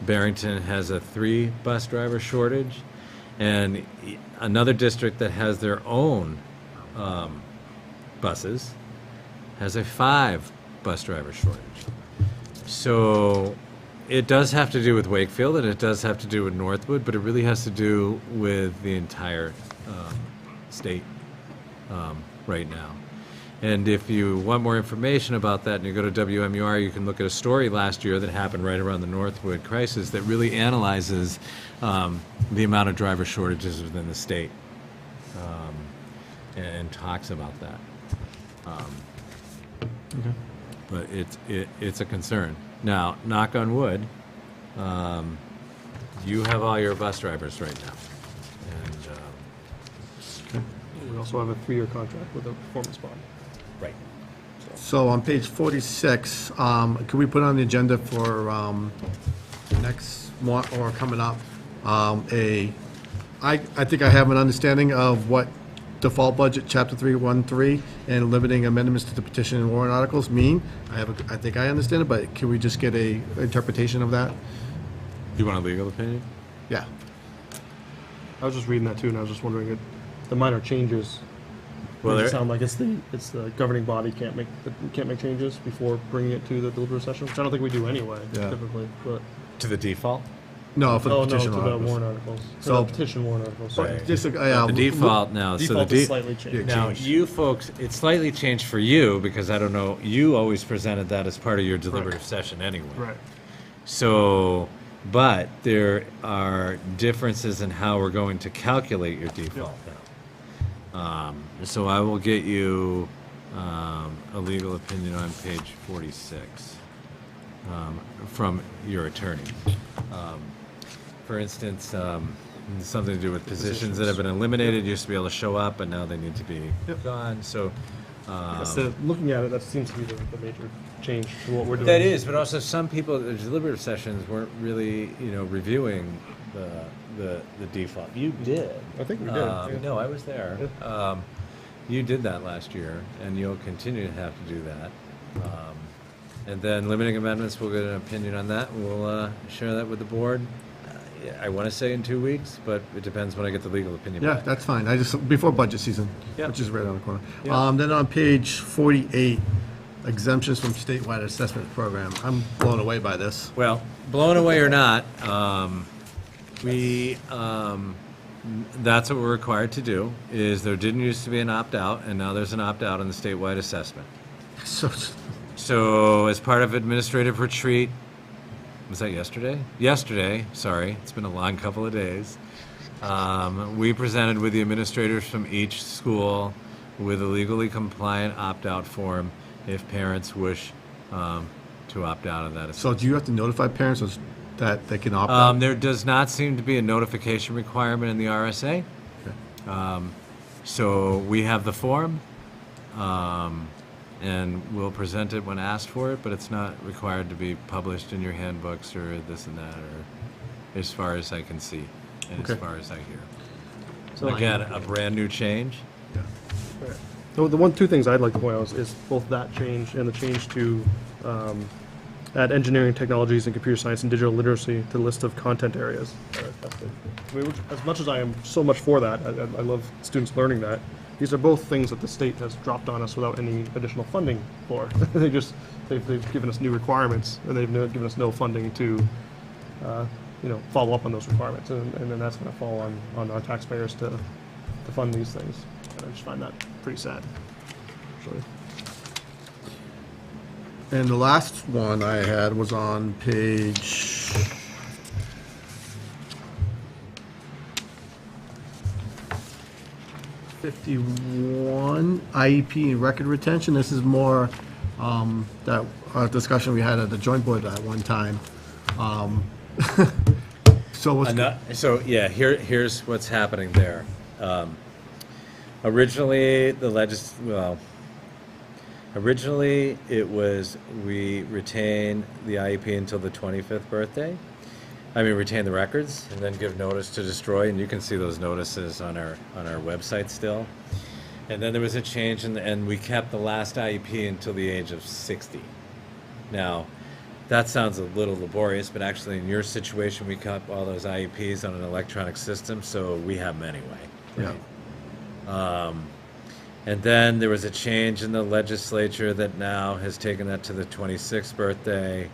Barrington has a 3 bus driver shortage. And another district that has their own buses has a 5 bus driver shortage. So it does have to do with Wakefield, and it does have to do with Northwood, but it really has to do with the entire state right now. And if you want more information about that and you go to WMUR, you can look at a story last year that happened right around the Northwood crisis that really analyzes the amount of driver shortages within the state and talks about that. But it's a concern. Now, knock on wood, you have all your bus drivers right now. And, We also have a 3-year contract with a performance bond. right. So on page 46, can we put on the agenda for next month or coming up, I think I have an understanding of what default budget, chapter 313, and limiting amendments to the petition and warrant articles mean. I think I understand it, but can we just get a interpretation of that? You want a legal opinion? Yeah. I was just reading that too, and I was just wondering, the minor changes, Well, does it there- sound like it's the governing body can't make changes before bringing it to the deliberative session, which I don't think we do anyway, Yeah. typically, but. To the default? No, for the Oh, no, to petition the articles. warrant articles. So- So petition warrant articles. Right. Just, The default now. Default is slightly changed. Now, changed. you folks, it's slightly changed for you because I don't know, you always presented that as part of your deliberative session anyway. Right. So, but there are differences in how we're going to calculate your default now. So I will get you a legal opinion on page 46 from your attorney. For instance, something to do with positions that have been eliminated, used to be able to show up, and now they need to be gone, so. So looking at it, that seems to be the major change to what we're doing. That is, but also some people, the deliberative sessions weren't really, reviewing the default. You did. I think we did. yeah. No, I was there. You did that last year, and you'll continue to have to do that. And then limiting amendments, we'll get an opinion on that, and we'll share that with the board. I want to say in 2 weeks, but it depends when I get the legal opinion Yeah, back. that's fine. Before budget season, Yeah. which is right on the corner. Yeah. Then on page 48, exemptions from statewide assessment program. I'm blown away by this. Well, blown away or not, that's what we're required to do, is there didn't used to be an opt-out, and now there's an opt-out in the statewide assessment. So, So as part of administrative retreat, was that yesterday? Yesterday, sorry, it's been a long couple of days. We presented with the administrators from each school with a legally compliant opt-out form if parents wish to opt out of that. so do you have to notify parents that they can opt out? There does not seem to be a notification requirement in the RSA. So we have the form, and we'll present it when asked for it, but it's not required to be published in your handbooks or this and that, or as far as I can see, and as Okay. far as I hear. So again, a brand new change. So the two things I'd like to point out is both that change and the change to add engineering technologies and computer science and digital literacy to the list of content areas that are tested. I mean, as much as I am so much for that, I love students learning that. These are both things that the state has dropped on us without any additional funding for. They've given us new requirements, and they've given us no funding to follow up on those requirements, and then that's going to fall on our taxpayers to fund these things. And I just find that pretty sad, actually. And the last one I had was on page 51, IEP and record retention. This is more that discussion we had at the joint board at one time. So what's So yeah, here's what's happening there. Originally, originally it was we retain the IEP until the 25th birthday. I mean, retain the records and then give notice to destroy, and you can see those notices on our website still. And then there was a change, and we kept the last IEP until the age of 60. Now, that sounds a little laborious, but actually in your situation, we kept all those IEPs on an electronic system, so we have them anyway. Yeah. And then there was a change in the legislature that now has taken that to the 26th birthday,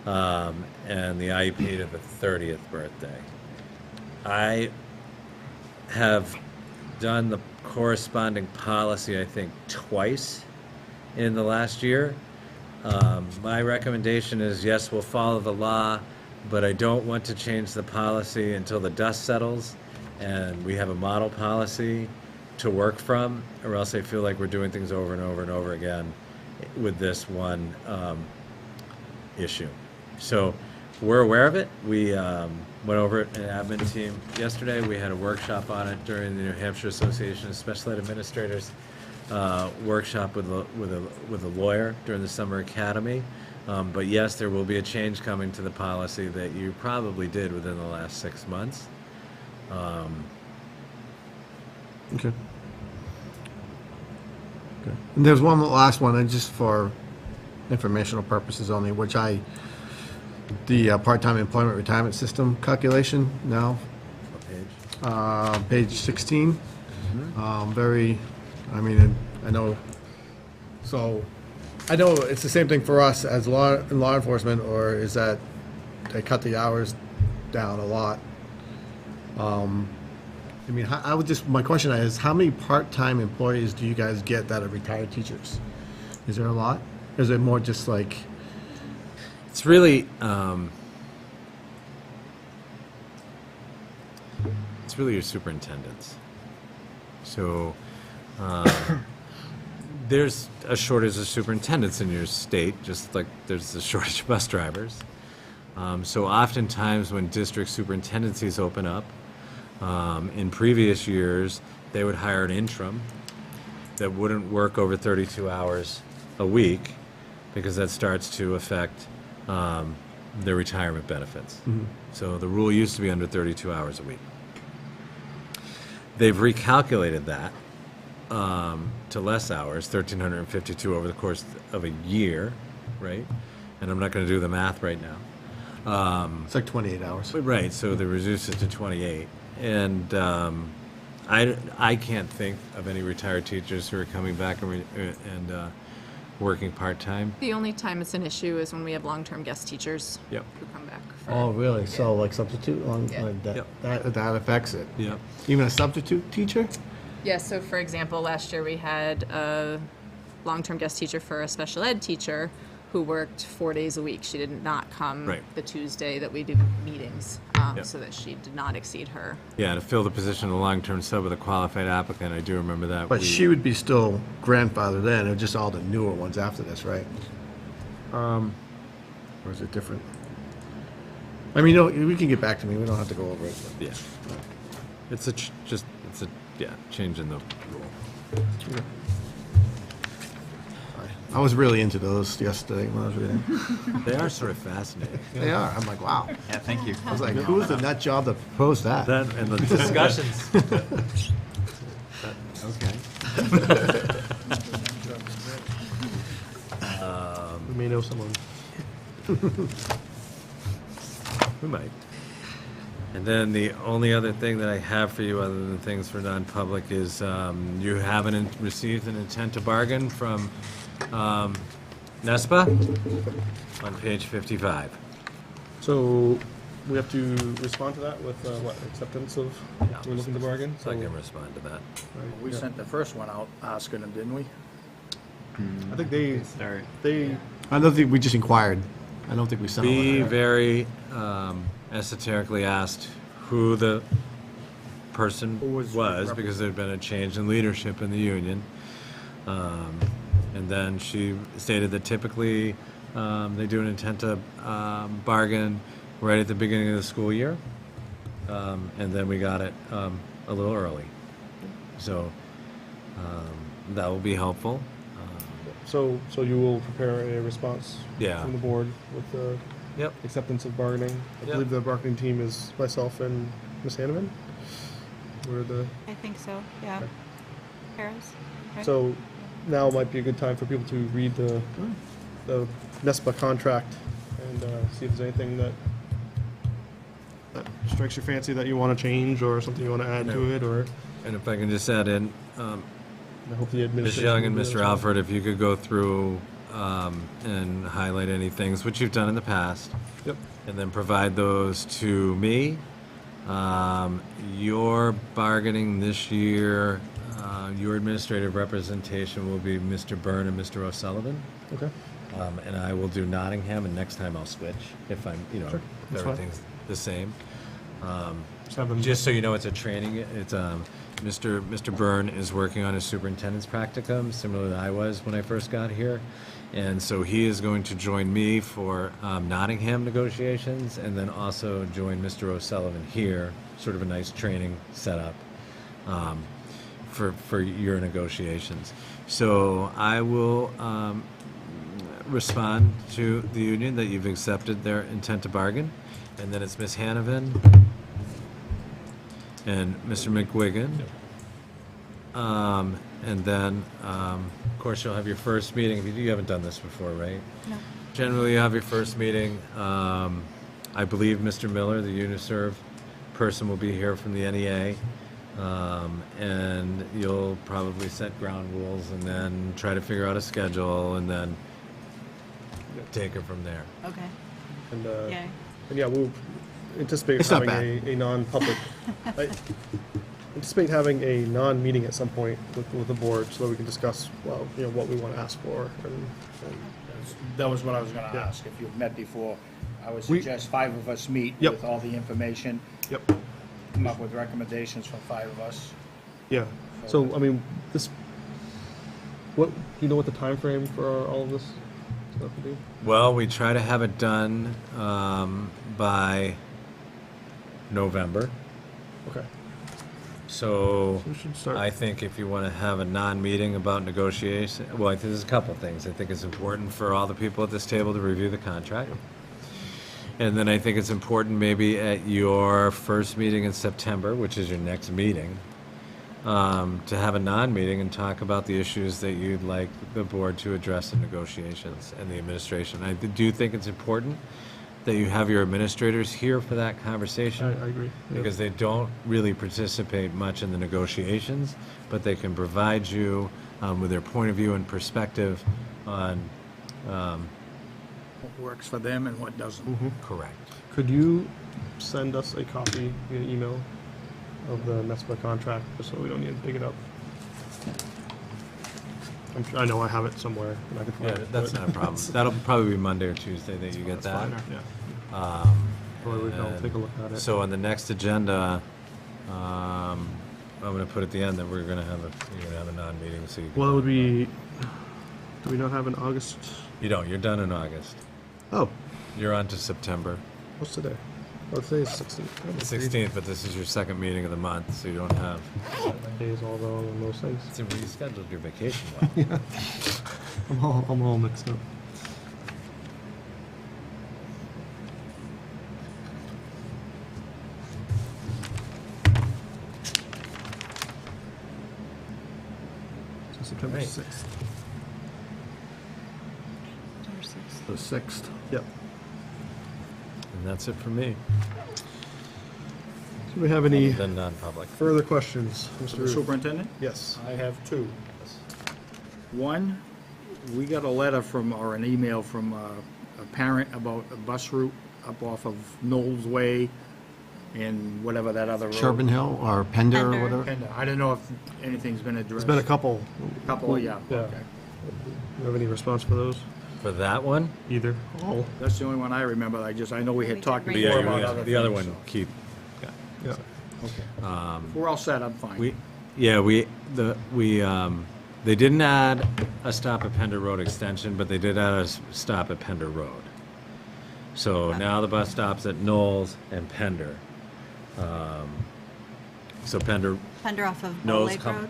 and the IEP to the 30th birthday. I have done the corresponding policy, I think, twice in the last year. My recommendation is, yes, we'll follow the law, but I don't want to change the policy until the dust settles and we have a model policy to work from, or else I feel like we're doing things over and over and over again with this one issue. So we're aware of it. We went over it in an admin team yesterday. We had a workshop on it during the New Hampshire Association of Special Ed Administrators workshop with a lawyer during the summer academy. But yes, there will be a change coming to the policy that you probably did within the last 6 months. Okay. Okay. And there's one last one, and just for informational purposes only, which the part-time employment retirement system calculation now, What page? page 16. I know, so, I know it's the same thing for us as law enforcement, or is that they cut the hours down a lot? My question is, how many part-time employees do you guys get that are retired teachers? Is there a lot? Or is it more just like, It's really your superintendents. So there's a shortage of superintendents in your state, just like there's a shortage of bus drivers. So oftentimes when district superintendencies open up, in previous years, they would hire an interim that wouldn't work over 32 hours a week, because that starts to affect their retirement benefits. So the rule used to be under 32 hours a week. They've recalculated that to less hours, 1,352 over the course of a year, right? And I'm not going to do the math right now. it's like 28 hours? Right, so they reduced it to 28. And I can't think of any retired teachers who are coming back and working part-time. The only time it's an issue is when we have long-term guest teachers Yep. who come back. For, Oh, really? So like substitute, Yeah. that affects it? Yep. Even a substitute teacher? Yeah, so for example, last year we had a long-term guest teacher for a special ed teacher who worked 4 days a week. She did not come Right. the Tuesday that we did meetings, Yep. so that she did not exceed her. Yeah, to fill the position of long-term sub with a qualified applicant, I do remember that. But we- she would be still grandfathered in, or just all the newer ones after this, right? Or is it different? I mean, we can get back to me, we don't have to go over it. Yeah. It's a, change in the rule. I was really into those yesterday when I was reading. They are sort of fascinating. They are, I'm like, wow. Yeah, thank you. I was like, who was the nut job that proposed that? That, and the discussions. Okay. We may know someone. We might. And then the only other thing that I have for you, other than things for non-public, is you haven't received an intent to bargain from NESPA on page 55. So we have to respond to that with what, acceptance of, we're looking to bargain? So I can respond to that. We sent the first one out asking them, didn't we? I think they, Start. I don't think, we just inquired. I don't think we sent a Be letter. very esoterically asked who the person Who was was, because there'd been a change in leadership in the union. And then she stated that typically they do an intent to bargain right at the beginning of the school year. And then we got it a little early. So that will be helpful. so you will prepare a response Yeah. from the board with the Yep. acceptance of bargaining. I Yep. believe the bargaining team is myself and Ms. Hanneman. We're the, I think so, yeah. Paris? right? so now might be a good time for people to read the NESPA contract and see if there's anything that strikes your fancy that you want to change or something you want to add to it, or And if I can just add in, I hope the Ms. administration. Young and will do Mr. as well. Alfred, if you could go through and highlight any things, which you've done in the past, Yep. and then provide those to me. Your bargaining this year, your administrative representation will be Mr. Byrne and Mr. O'Sullivan. Okay. And I will do Nottingham, and next time I'll switch if I'm, Sure, if that's fine. everything's the same. Just have them. Just so you know, it's a training, it's, Mr. Byrne is working on his superintendent's practicum, similar to I was when I first got here. And so he is going to join me for Nottingham negotiations, and then also join Mr. O'Sullivan here, sort of a nice training setup for your negotiations. So I will respond to the union that you've accepted their intent to bargain, and then it's Ms. Hanovan and Mr. McGuigan. And then, of course, you'll have your first meeting. You haven't done this before, right? No. Generally, you have your first meeting. I believe Mr. Miller, the Uniserv person, will be here from the NEA. And you'll probably set ground rules and then try to figure out a schedule and then take it from there. Okay, And, yay. and yeah, we'll anticipate It's not having a non-public. I anticipate having a non-meeting at some point with the board so that we can discuss, well, what we want to ask for. And That was what I was gonna Yeah. ask, if you've met before. I would We- suggest 5 of us meet Yep. with all the information, yep, come up with recommendations from 5 of us. yeah. So, I mean, this, do you know what the time frame for all of this stuff would be? Well, we try to have it done by November. Okay. So We should start. I think if you want to have a non-meeting about negotiation, well, I think there's a couple things. I think it's important for all the people at this table to review the contract. And then I think it's important maybe at your first meeting in September, which is your next meeting, to have a non-meeting and talk about the issues that you'd like the board to address in negotiations and the administration. I do think it's important that you have your administrators here for that conversation. I agree. Yeah. Because they don't really participate much in the negotiations, but they can provide you with their point of view and perspective on, What works for them and what doesn't. correct. Could you send us a copy via email of the NESPA contract, just so we don't need to dig it up? I know I have it somewhere, and I can find Yeah, it. that's but- not a problem. That'll probably be Monday or Tuesday that you get That's fine, that. yeah. Or we can And take a look at it. So on the next agenda, I'm gonna put at the end that you're gonna have a non-meeting, so you can. Well, it would be, do we not have an August? You don't, you're done in August. Oh, You're on to September what's today? Oh, today is 16th. 16th, but this is your second meeting of the month, so you don't have, Days all wrong on those things. so we scheduled your vacation well. I'm all mixed up. So September Right. 6th. The 6th. Yep. And that's it for me, Do we have any then non-public. further questions, Mr. The Ruth? superintendent? Yes. I have two. One, we got a letter from, or an email from a parent about a bus route up off of Knowles Way and whatever that other road. Sherburne Hill or Pender or Pender. whatever? And I don't know if anything's been addressed. There's been a couple. Couple, yeah, Yeah. okay. You have any response for those? For that one? Either. All. That's the only one I remember. I know we had talked But But before yeah, about yeah, other the other things, one, so- Keith. Yeah. Okay. If we're all set, I'm fine. They didn't add a stop at Pender Road extension, but they did add a stop at Pender Road. So now the bus stops at Knowles and Pender. So Pender, Pender off of Bow Nose Lake com- Road?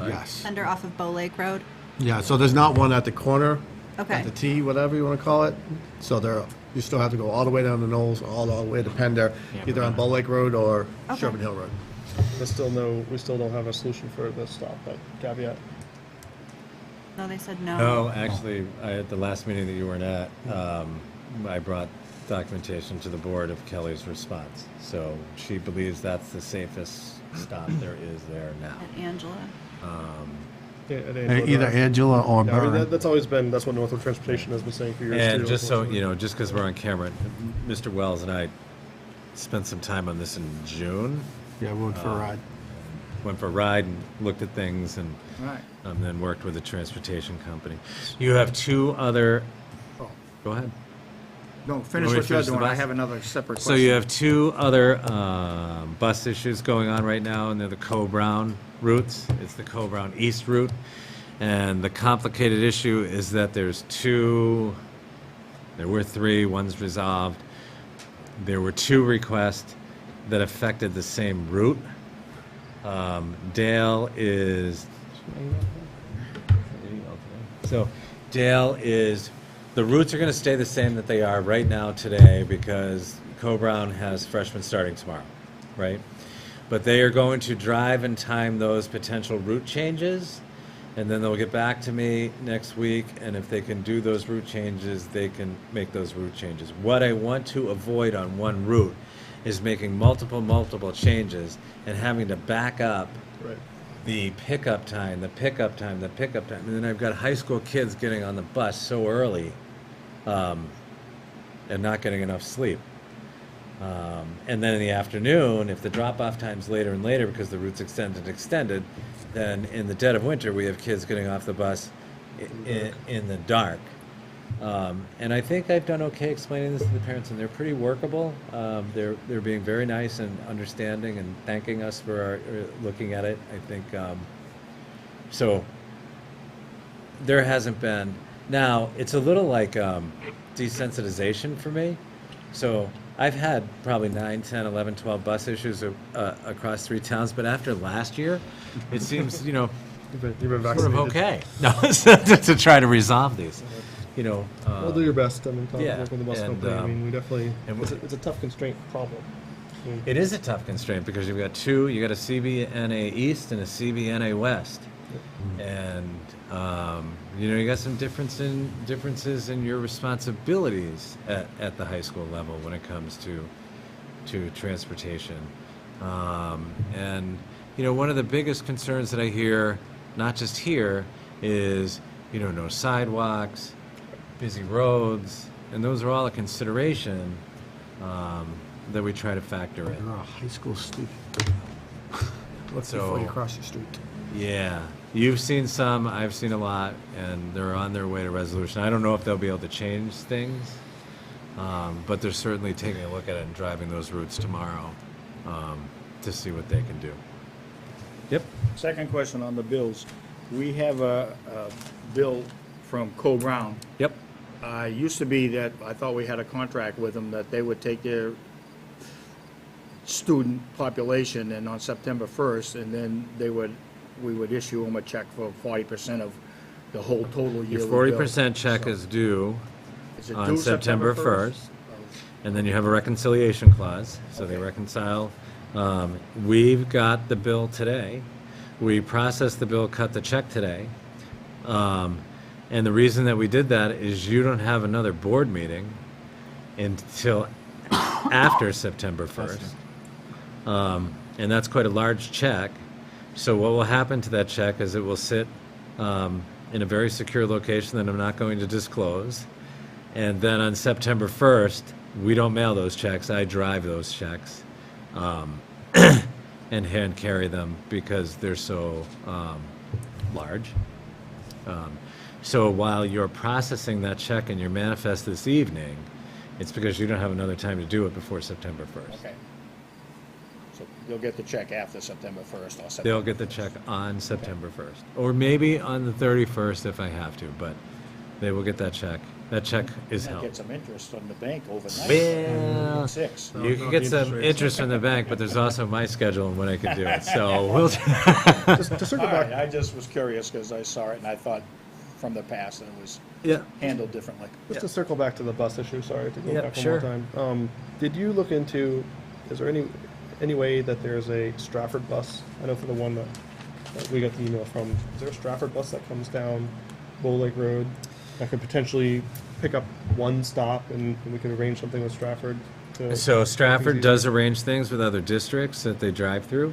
Yes. Pender off of Bow Lake Road? Yeah, so there's not one at the corner, Okay. at the T, whatever you want to call it. So there, you still have to go all the way down to Knowles, all the way to Pender, either on Bull Lake Road or Okay. Sherburne Hill Road. We still don't have a solution for the stop at Caveat. No, they said no. no, actually, at the last meeting that you weren't at, I brought documentation to the board of Kelly's response. So she believes that's the safest stop there is there now. At Angela. Yeah, at Angela Either Drive. Angela or Yeah, I mean, Burn. that's what Northwood Transportation has been saying for years too. And just so, unfortunately. just because we're on camera, Mr. Wells and I spent some time on this in June. Yeah, we went for a ride. Went for a ride and looked at things and All right. then worked with a transportation company. You have two other, Oh, go ahead. no, finish Want me what to you're finish the doing. I bus? have another separate question. So you have two other bus issues going on right now, and they're the Co-Brown routes. It's the Co-Brown East route. And the complicated issue is that there were three, one's resolved. There were two requests that affected the same route. Dale is, so Dale is, the routes are going to stay the same that they are right now today because Co-Brown has freshmen starting tomorrow, right? But they are going to drive and time those potential route changes, and then they'll get back to me next week, and if they can do those route changes, they can make those route changes. What I want to avoid on one route is making multiple changes and having to back up Right. the pickup time, the pickup time, the pickup time. And then I've got high school kids getting on the bus so early and not getting enough sleep. And then in the afternoon, if the drop-off time's later and later because the route's extended, then in the dead of winter, we have kids getting off the bus in the dark. And I think I've done okay explaining this to the parents, and they're pretty workable. They're being very nice and understanding and thanking us for our, looking at it. I think so. There hasn't been. Now it's a little like desensitization for me. So I've had probably 9, 10, 11, 12 bus issues across 3 towns, but after last year, it seems You've been sort of vaccinated. okay. No, to try to resolve these. We'll do your best. I mean, yeah, work with the bus and, company. I mean, we definitely. and It's a tough constraint problem. I mean, It is a tough constraint because you've got two. You got a CBNA East and a CBNA West, and you got some differences in your responsibilities at the high school level when it comes to transportation. And one of the biggest concerns that I hear, not just here, is no sidewalks, busy roads, and those are all a consideration that we try to factor in. You're a high school student. What's So- before you cross the street? Yeah, You've seen some, I've seen a lot, and they're on their way to resolution. I don't know if they'll be able to change things, but they're certainly taking a look at it and driving those routes tomorrow to see what they can do. Yep. Second question on the bills. We have a bill from Co-Brown. Yep. Used to be that, I thought we had a contract with them that they would take their student population and on September 1st, and then we would issue them a check for 40% of the whole total yearly Your bill. 40% check So, is due is it on due September 1st. 1st? And then you have a reconciliation clause, so they Okay. reconcile. We've got the bill today. We processed the bill, cut the check today. And the reason that we did that is you don't have another board meeting until after September 1st. And that's quite a large check. So what will happen to that check is it will sit in a very secure location that I'm not going to disclose. And then on September 1st, we don't mail those checks. I drive those checks and hand carry them because they're so large. So while you're processing that check in your manifest this evening, it's because you don't have another time to do it before September 1st. Okay. So you'll get the check after September 1st or September. They'll get the check on September 1st, or maybe on the 31st if I have to, but they will get that check. That check is Might held. get some interest from the bank overnight. Well, 6. you can get some interest from the bank, but there's also my schedule and when I can do it. So we'll. Just to circle All right, back, I just was curious because I saw it and I thought from the past that it was Yeah. handled differently. just to circle back to the bus issue, sorry to go Yeah, back one sure. more time. Did you look into, is there any way that there's a Stratford bus? I know for the one that we got the email from, is there a Stratford bus that comes down Bull Lake Road that could potentially pick up one stop and we could arrange something with Stratford? So Stratford does arrange things with other districts that they drive through.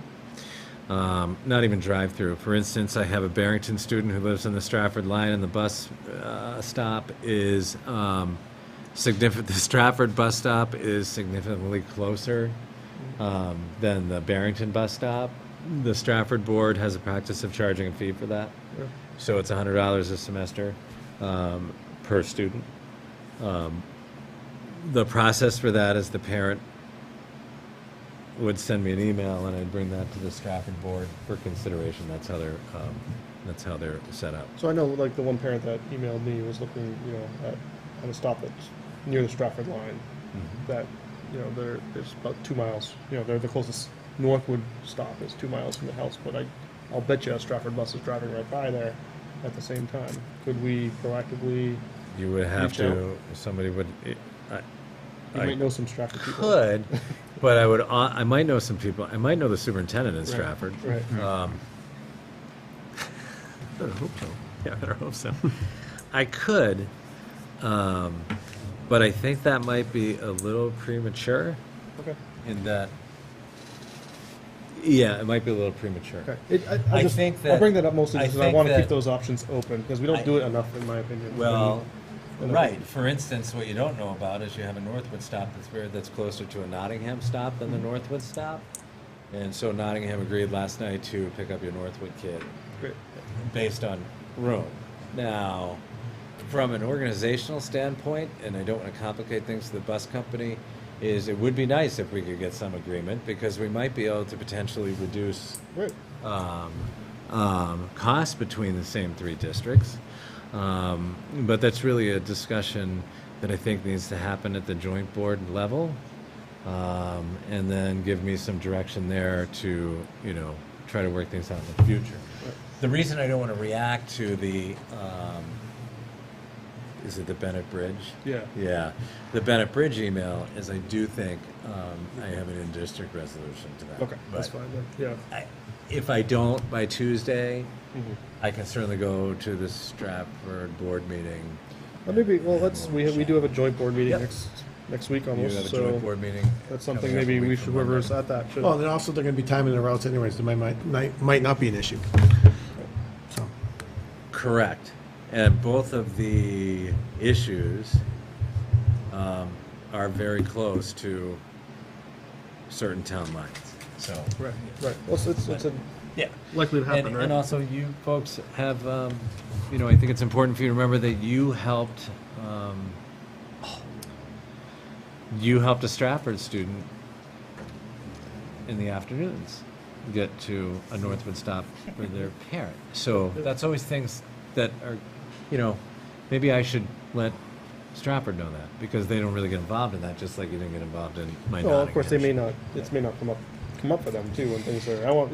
Not even drive through. For instance, I have a Barrington student who lives on the Stratford line, and the bus stop is significant. The Stratford bus stop is significantly closer than the Barrington bus stop. The Stratford board has a practice of charging a fee for that, so it's $100 a semester per student. The process for that is the parent would send me an email and I'd bring that to the Stratford board for consideration. That's how they're set up. So I know, like, the one parent that emailed me was looking, at a stop that's near the Stratford line, that, there's about 2 miles, they're the closest Northwood stop is 2 miles from the house, but I'll bet you a Stratford bus is driving right by there at the same time. Could we proactively, You would have Reach to, somebody would, you I might know some Stratford people. could, but I might know some people. I might know the superintendent in Stratford. Right. Better hope so. Yeah, better hope so. I could, but I think that might be a little premature Okay. in that. Yeah, it might be a little premature. Okay. I think I'll that- bring that up mostly I because I think want to keep that- those options open, because we don't do it enough, in my opinion. Well, And- right. For instance, what you don't know about is you have a Northwood stop that's closer to a Nottingham stop than the Northwood stop. And so Nottingham agreed last night to pick up your Northwood kid Great. based on room. Now, from an organizational standpoint, and I don't want to complicate things to the bus company, is it would be nice if we could get some agreement because we might be able to potentially reduce Great. costs between the same 3 districts. But that's really a discussion that I think needs to happen at the joint board level, and then give me some direction there to, try to work things out in the future. The reason I don't want to react to the, is it the Bennett Bridge? Yeah. Yeah, the Bennett Bridge email is I do think I have an in-district resolution to that. Okay, that's But fine then. Yeah. if I don't by Tuesday, Mhm. I can certainly go to the Stratford board meeting. We do have a joint board meeting Yep. next week You almost, have a so joint board meeting. that's something coming up a maybe week we from should, Monday. whoever's at that should. Well, then also they're going to be timing the routes anyways. There might not be an issue. So, Correct. And both of the issues are very close to certain town lines. So, Right, right. Well, it's a Yeah. likely to happen, And, right? and also, you folks have, I think it's important for you to remember that you helped a Stratford student in the afternoons get to a Northwood stop for their parent. So that's always things that are, maybe I should let Stratford know that, because they don't really get involved in that, just like you didn't get involved in my Well, of course, they may Nottinghamshire. not, it may not come up for them too when things are, I want,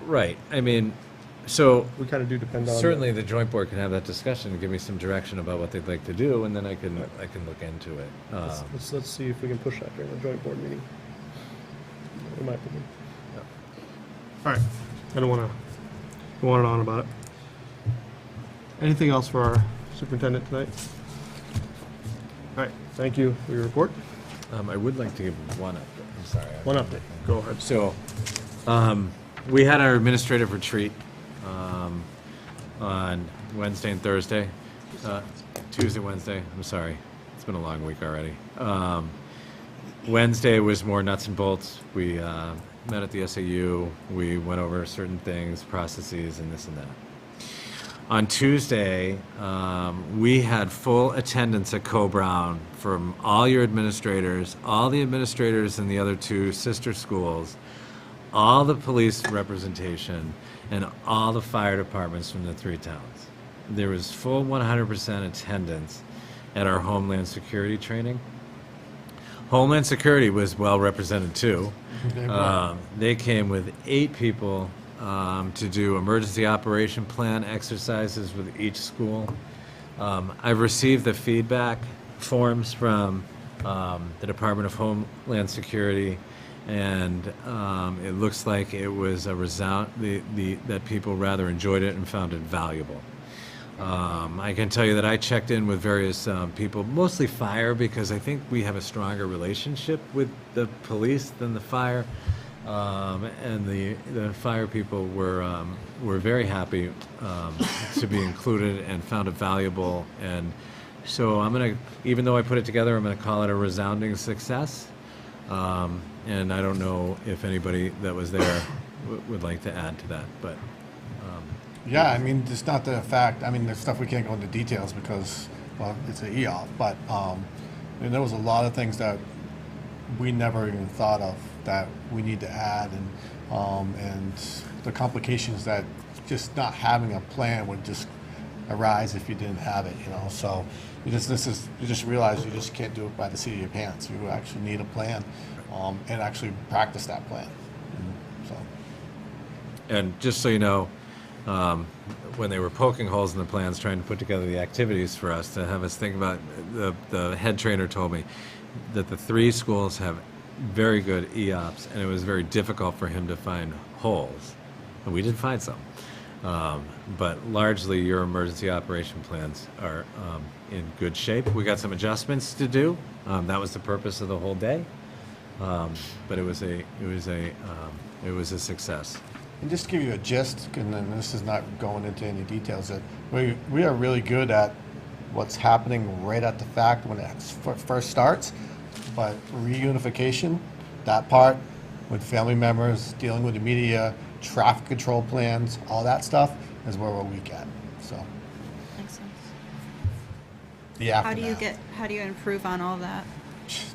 Right. I mean, so we kind of do depend on. certainly the joint board can have that discussion and give me some direction about what they'd like to do, and then I can look into it. Let's see if we can push that during the joint board meeting. In my opinion. All right, I don't want to go on and on about it. Anything else for our superintendent tonight? All right, thank you for your report. I would like to give one update. I'm sorry. One update, go ahead. So, we had our administrative retreat on Wednesday and Thursday. Tuesday, Wednesday. I'm sorry. It's been a long week already. Wednesday was more nuts and bolts. We met at the SAU. We went over certain things, processes, and this and that. On Tuesday, we had full attendance at Co-Brown from all your administrators, all the administrators in the other two sister schools, all the police representation, and all the fire departments from the 3 towns. There was full 100% attendance at our Homeland Security training. Homeland Security was well represented too. They came with 8 people to do emergency operation plan exercises with each school. I've received the feedback forms from the Department of Homeland Security, and it looks like it was a that people rather enjoyed it and found it valuable. I can tell you that I checked in with various people, mostly fire, because I think we have a stronger relationship with the police than the fire. And the fire people were very happy to be included and found it valuable. And so even though I put it together, I'm gonna call it a resounding success. And I don't know if anybody that was there would like to add to that, but. Yeah, I mean, it's not the fact, I mean, there's stuff we can't go into details because, well, it's an EOP, but there was a lot of things that we never even thought of that we need to add, and the complications that just not having a plan would just arise if you didn't have it, so you just realize you just can't do it by the seat of your pants. You actually need a plan, and actually practice that plan, so. And just so you know, when they were poking holes in the plans, trying to put together the activities for us to have us think about, the head trainer told me that the 3 schools have very good EOPs, and it was very difficult for him to find holes. And we did find some. But largely, your emergency operation plans are in good shape. We got some adjustments to do. That was the purpose of the whole day. But it was a success. And just to give you a gist, and then this is not going into any details, that we are really good at what's happening right at the fact when it first starts, but reunification, that part, with family members, dealing with the media, traffic control plans, all that stuff, is where we're weak at, so. Makes sense. The How do you aftermath. how do you improve on all that?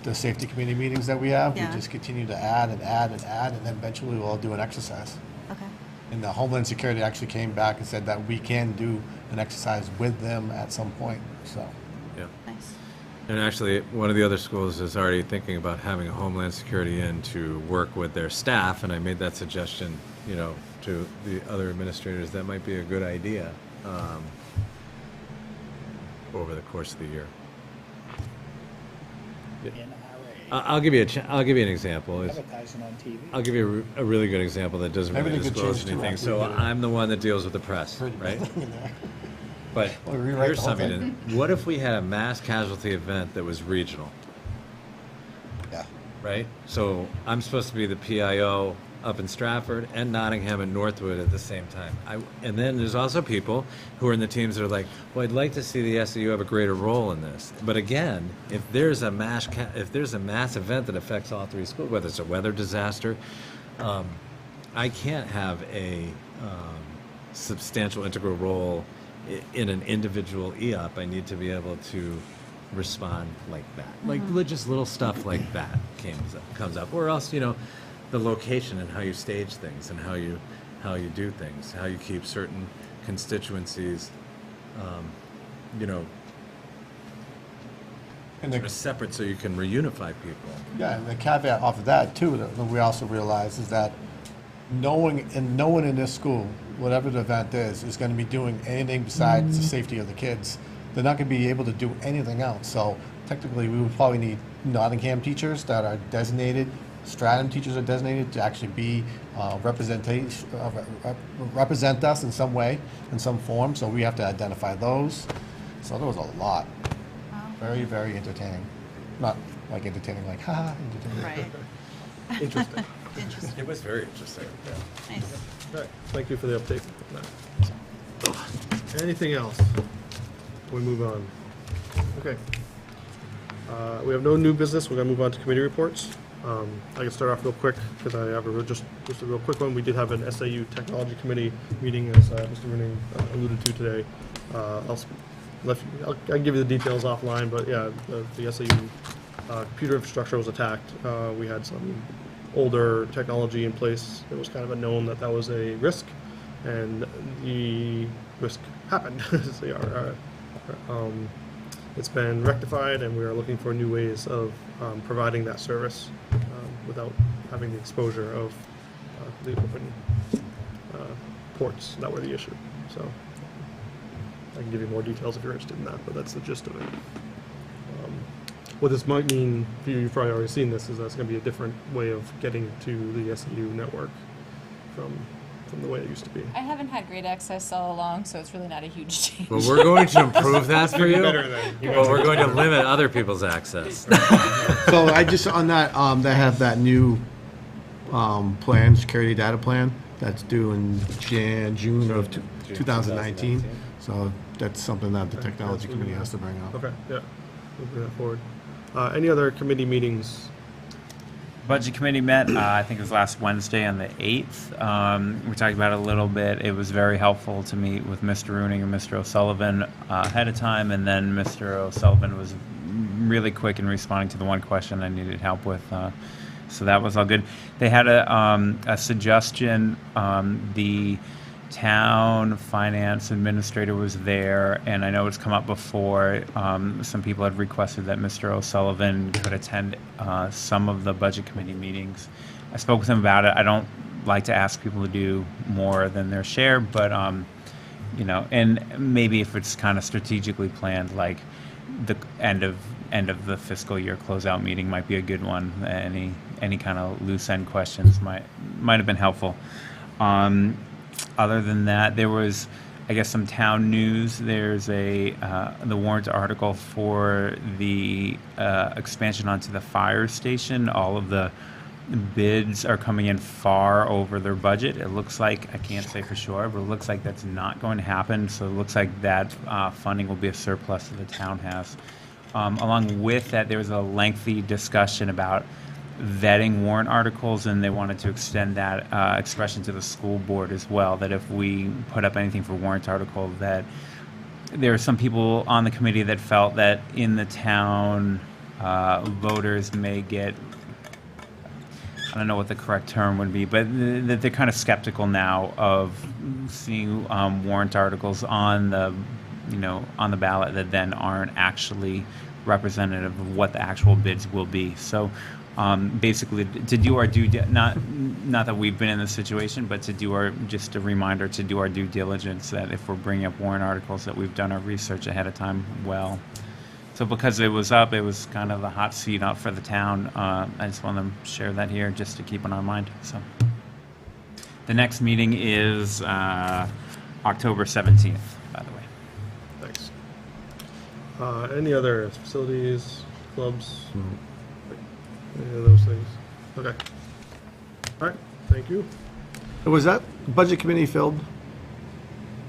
The safety committee meetings that we have, we Yeah. just continue to add and add and add, and then eventually we'll all do an exercise. Okay. And the Homeland Security actually came back and said that we can do an exercise with them at some point, so. Yeah. Nice. And actually, one of the other schools is already thinking about having a Homeland Security in to work with their staff, and I made that suggestion, to the other administrators. That might be a good idea over the course of the year. I'll give you an example. Advertising on TV. I'll give you a really good example that doesn't really Everything could disclose change too, anything. right? So We do. I'm the one that deals with the press, right? But Well, rewrite here's the whole something. What if we had a mass casualty event that was regional, Yeah. right? So I'm supposed to be the PIO up in Stratford and Nottingham and Northwood at the same time. And then there's also people who are in the teams that are like, well, I'd like to see the SAU have a greater role in this. But again, if there's a mass event that affects all 3 schools, whether it's a weather disaster, I can't have a substantial integral role in an individual EOP. I need to be able to respond like that. Like just little stuff like that comes up. Or else, the location and how you stage things and how you do things, how you keep certain constituencies, And sort of separate so you can reunify people. yeah, and the caveat off of that too, that we also realize is that no one in this school, whatever the event is going to be doing anything besides the safety of the kids. They're not going to be able to do anything else. So technically, we would probably need Nottingham teachers that are designated, Stratham teachers are designated to actually be represent us in some way, in some form. So we have to identify those. So there was a lot. Very, very entertaining. Not like entertaining, like ha, entertaining. Right. Interesting. Interesting. It was very interesting. Nice. All right, thank you for the update. Anything else? We move on. Okay. We have no new business. We're gonna move on to committee reports. I can start off real quick because I have just a real quick one. We did have an SAU Technology Committee meeting, as Mr. Rooney alluded to today. I can give you the details offline, but yeah, the SAU computer infrastructure was attacked. We had some older technology in place. It was kind of a known that was a risk, and the risk happened. It's been rectified, and we are looking for new ways of providing that service without having the exposure of the open ports that were the issue. So I can give you more details if you're interested in that, but that's the gist of it. What this might mean, you've probably already seen this, is that's going to be a different way of getting to the SAU network from the way it used to be. I haven't had great access all along, so it's really not a huge change. But we're going to improve that for you. Better than you But we're going to limit other people's access. So I just, on that, they have that new plan, security data plan, that's due in June of 2019. So that's something that the technology committee has to bring up. Okay, yeah, we'll bring that forward. Any other committee meetings? Budget committee met, I think it was last Wednesday on the 8th. We talked about it a little bit. It was very helpful to meet with Mr. Rooney and Mr. O'Sullivan ahead of time, and then Mr. O'Sullivan was really quick in responding to the one question I needed help with. So that was all good. They had a suggestion. The town finance administrator was there, and I know it's come up before. Some people had requested that Mr. O'Sullivan could attend some of the budget committee meetings. I spoke with him about it. I don't like to ask people to do more than their share, but and maybe if it's kind of strategically planned, like the end of the fiscal year closeout meeting might be a good one. Any kind of loose end questions might have been helpful. Other than that, there was, I guess, some town news. There's the warrant article for the expansion onto the fire station. All of the bids are coming in far over their budget. It looks like, I can't say for sure, but it looks like that's not going to happen. So it looks like that funding will be a surplus that the town has. Along with that, there was a lengthy discussion about vetting warrant articles, and they wanted to extend that expression to the school board as well, that if we put up anything for warrant article, that there are some people on the committee that felt that in the town, voters may get, I don't know what the correct term would be, but that they're kind of skeptical now of seeing warrant articles on the ballot that then aren't actually representative of what the actual bids will be. So basically, to do our not that we've been in this situation, but to do just a reminder to do our due diligence, that if we're bringing up warrant articles, that we've done our research ahead of time well. So because it was up, it was kind of the hot seat up for the town. I just want to share that here just to keep in our mind. So the next meeting is October 17th, by the way. Thanks. Any other facilities, clubs? Any of those things? Okay. All right, thank you. Was that budget committee filled?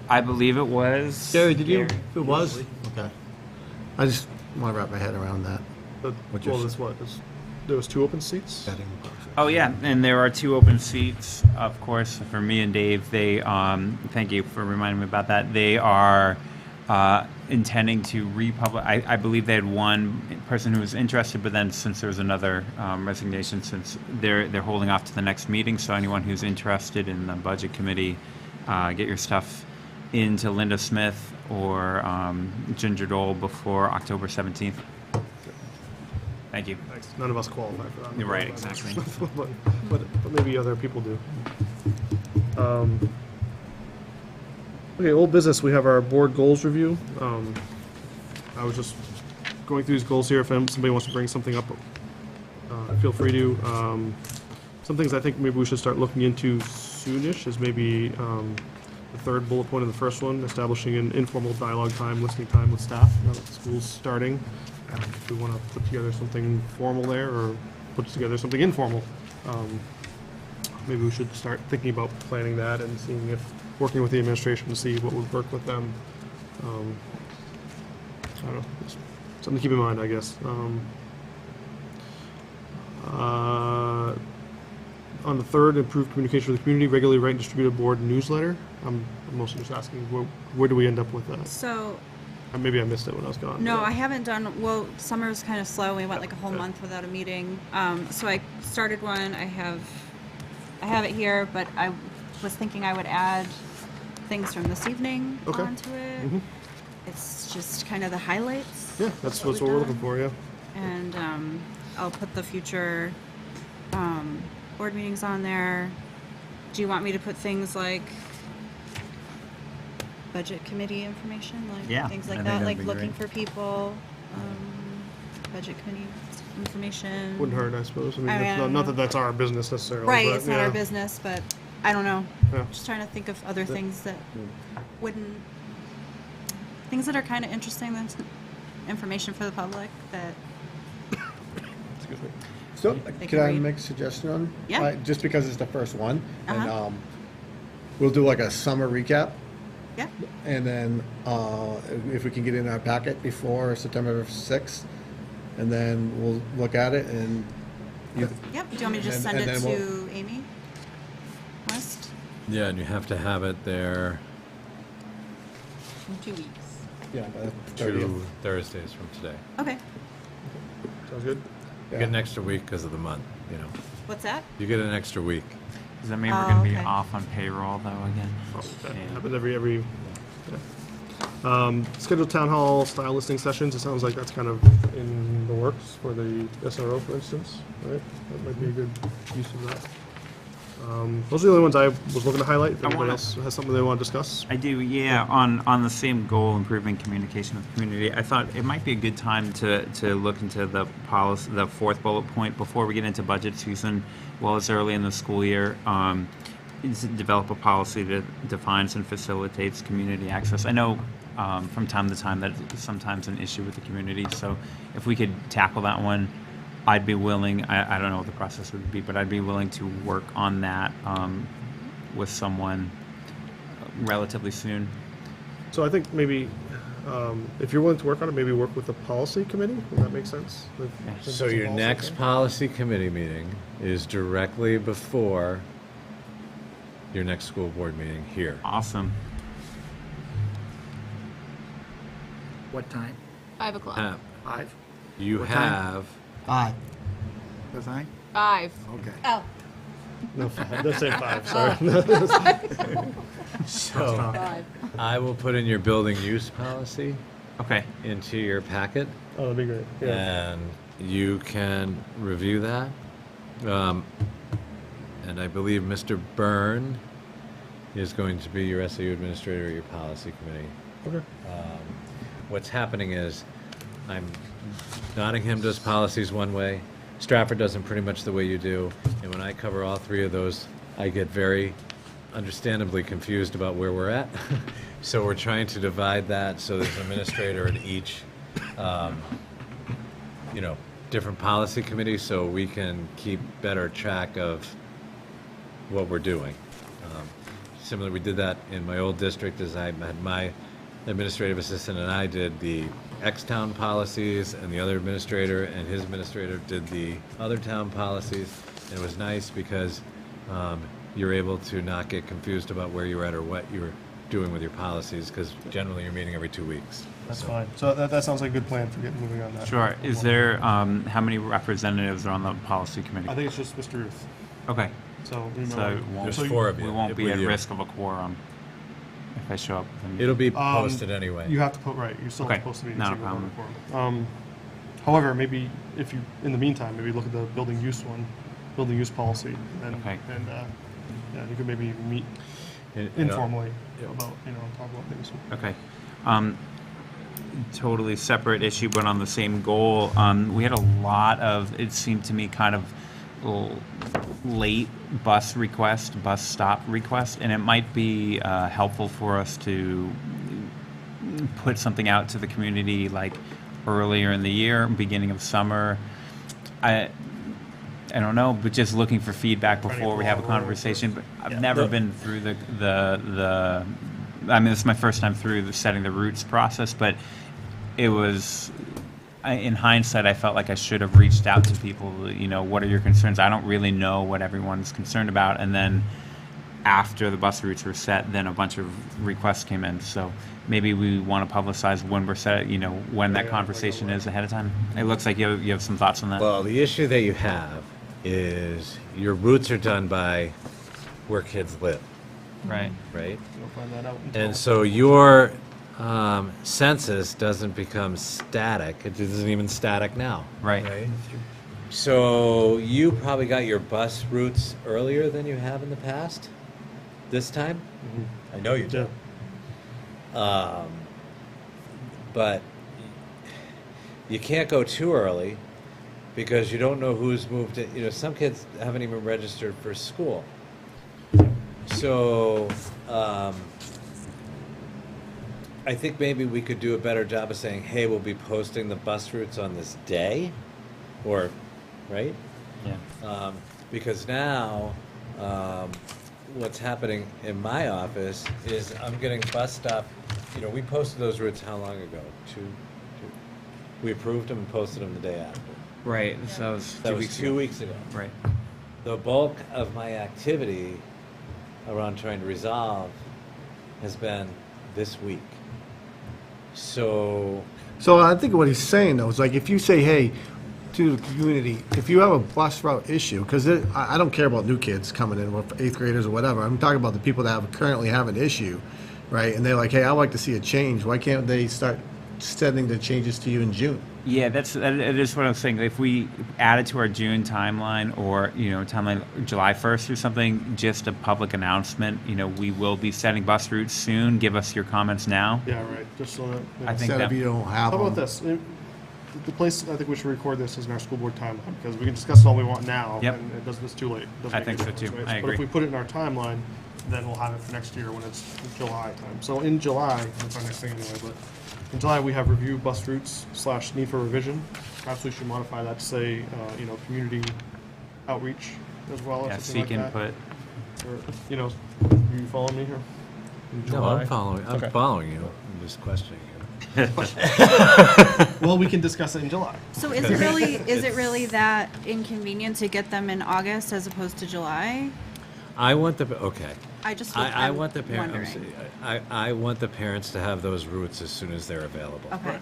I believe it was. Gary, did you? It was? Okay. I just want to wrap my head around that. But, What well, you're this what? This there was 2 open seats? Oh yeah, and there are 2 open seats, of course, for me and Dave. They, thank you for reminding me about that. They are intending to republish. I believe they had one person who was interested, but then since there was another resignation, since they're holding off to the next meeting. So anyone who's interested in the budget committee, get your stuff into Linda Smith or Ginger Dole before October 17th. Thank you. Thanks. None of us qualify for that. You're right, exactly. but maybe other people do. Okay, old business, we have our board goals review. I was just going through these goals here. If somebody wants to bring something up, feel free to. Some things I think maybe we should start looking into soonish is maybe the 3rd bullet point of the 1st one, establishing an informal dialogue time, listening time with staff now that school's starting. If we want to put together something formal there or put together something informal, maybe we should start thinking about planning that and seeing if, working with the administration to see what would work with them. I don't know, just something to keep in mind, I guess. On the 3rd, improved communication with the community, regularly write and distribute a board newsletter. I'm mostly just asking, where do we end up with that? So, Or maybe I missed it when I was gone. no, but- I haven't done, well, summer's kind of slow. We went like a whole month without a meeting. So I started one. I have it here, but I was thinking I would add things from this evening Okay. onto it. Mhm. It's just kind of the highlights. Yeah, that's what what we've we're done. looking for, yeah. And I'll put the future board meetings on there. Do you want me to put things like budget committee information, like Yeah, things I like think that, that'd like be looking great. for people, budget committee information. Wouldn't hurt, I suppose. I mean, I it's don't not know. that that's our business necessarily. Right, but, it's not our yeah. business, but I don't know. Yeah. Just trying to think of other things that wouldn't, things that are kind of interesting, that's information for the public that, Excuse me. So, They can can I read. make a suggestion on? Yeah. Just because it's the first one, and Uh-huh. we'll do like a summer recap, yeah, and then if we can get it in our packet before September 6th, and then we'll look at it and. yep. Do you want me to just And- send and it then to Amy West Yeah, and you have to have it there in 2 weeks? Yeah, by the 2 30th. Thursdays from today. Okay, Sounds good? You get an extra week because of the month, you know. what's that? You get an extra week. Does that mean we're Oh, going to be okay. off on payroll though again? That Yeah. happens every scheduled town hall style listening sessions. It sounds like that's kind of in the works for the SRO, for instance, right? That might be a good use of that. Those are the only ones I was looking to highlight. If I anybody wanna- else has something they want to discuss. I do, yeah. On the same goal, improving communication with the community, I thought it might be a good time to look into the policy, the 4th bullet point before we get into budget season. Well, it's early in the school year. Is to develop a policy that defines and facilitates community access. I know from time to time that is sometimes an issue with the community. So if we could tackle that one, I'd be willing. I don't know what the process would be, but I'd be willing to work on that with someone relatively soon. So I think maybe if you're willing to work on it, maybe work with the policy committee. Would that make sense? Since So it's a your policy next thing? policy committee meeting is directly before your next school board meeting here. Awesome. What time? 5 o'clock. 5? You What time? have, What time? 5. Okay. Oh, No, 5. Let's say 5, sorry. so 5. I will put in your building use policy Okay. into your packet, Oh, that'd be great. Yeah. and you can review that. And I believe Mr. Byrne is going to be your SAU administrator or your policy committee. Okay. What's happening is Nottingham does policies one way, Stratford does them pretty much the way you do, and when I cover all 3 of those, I get very understandably confused about where we're at. So we're trying to divide that so there's an administrator in each, different policy committees, so we can keep better track of what we're doing. Similar, we did that in my old district, as I had my administrative assistant and I did the X town policies, and the other administrator and his administrator did the other town policies. And it was nice because you're able to not get confused about where you're at or what you're doing with your policies, because generally you're meeting every 2 weeks. That's fine. So that sounds like a good plan for getting moving on that. Sure. Is there, how many representatives are on the policy committee? I think it's just Mr. Ruth. Okay. So, So it won't- There's 4 of you. we won't be with at you. risk of a quorum if I show up. with It'll be posted you anyway. have to put, right, you're still Okay, supposed to be. not a in problem. quorum. However, maybe if you, in the meantime, maybe look at the building use policy, and, Okay. and, yeah, you could maybe meet And, informally yeah. about, talk about things. Okay. Totally separate issue, but on the same goal. We had a lot of, it seemed to me, kind of late bus stop request, and it might be helpful for us to put something out to the community like earlier in the year, beginning of summer. I don't know, but just looking for feedback before we have a conversation. But I've never been through the. I mean, this is my first time through the setting the routes process, but it was. In hindsight, I felt like I should have reached out to people. What are your concerns? I don't really know what everyone's concerned about. And then after the bus routes were set, then a bunch of requests came in. So maybe we want to publicize when we're set. When that conversation is ahead of time. It looks like you have some thoughts on that. Well, the issue that you have is your routes are done by where kids live, Right. right? You'll find that out. until- And so your census doesn't become static. It isn't even static now. Right. So you probably got your bus routes earlier than you have in the past this time? I know you Yeah. do. But you can't go too early because you don't know who's moved it. Some kids haven't even registered for school. So I think maybe we could do a better job of saying, hey, we'll be posting the bus routes on this day, or, right? Yeah. Because now, what's happening in my office is I'm getting bus stop, we posted those routes how long ago? We approved them and posted them the day after. Right. So that was That 2 was weeks 2 ago. weeks ago. Right. The bulk of my activity around trying to resolve has been this week. So I think what he's saying, though, is like, if you say, hey, to the community, if you have a bus route issue, because I don't care about new kids coming in, or 8th graders or whatever, I'm talking about the people that currently have an issue, right? And they're like, hey, I'd like to see a change. Why can't they start sending the changes to you in June? Yeah, that is what I'm saying. If we add it to our June timeline, or timeline July 1st or something, just a public announcement. We will be setting bus routes soon. Give us your comments now. Yeah, right, just so that. I think Instead that- of you don't have How about them. this? The place, I think we should record this as in our school board timeline, because we can discuss it all we want now. Yep. And it doesn't, it's too late. It doesn't I make think any so, too. difference, I right? agree. But if we put it in our timeline, then we'll have it for next year when it's July time. So in July, that's our next thing anyway, but in July, we have review bus routes / need for revision. Perhaps we should modify that to say, community outreach as well, or Yeah, something seek like that. input. Or, you following me here? In no, July? I'm following. I'm Okay. following you. I'm just questioning you. Well, we can discuss it in July. So is it really that inconvenient to get them in August as opposed to July? I want the okay. I I'm want the parents. wondering. I want the parents to have those routes as soon as they're available. Okay. Right.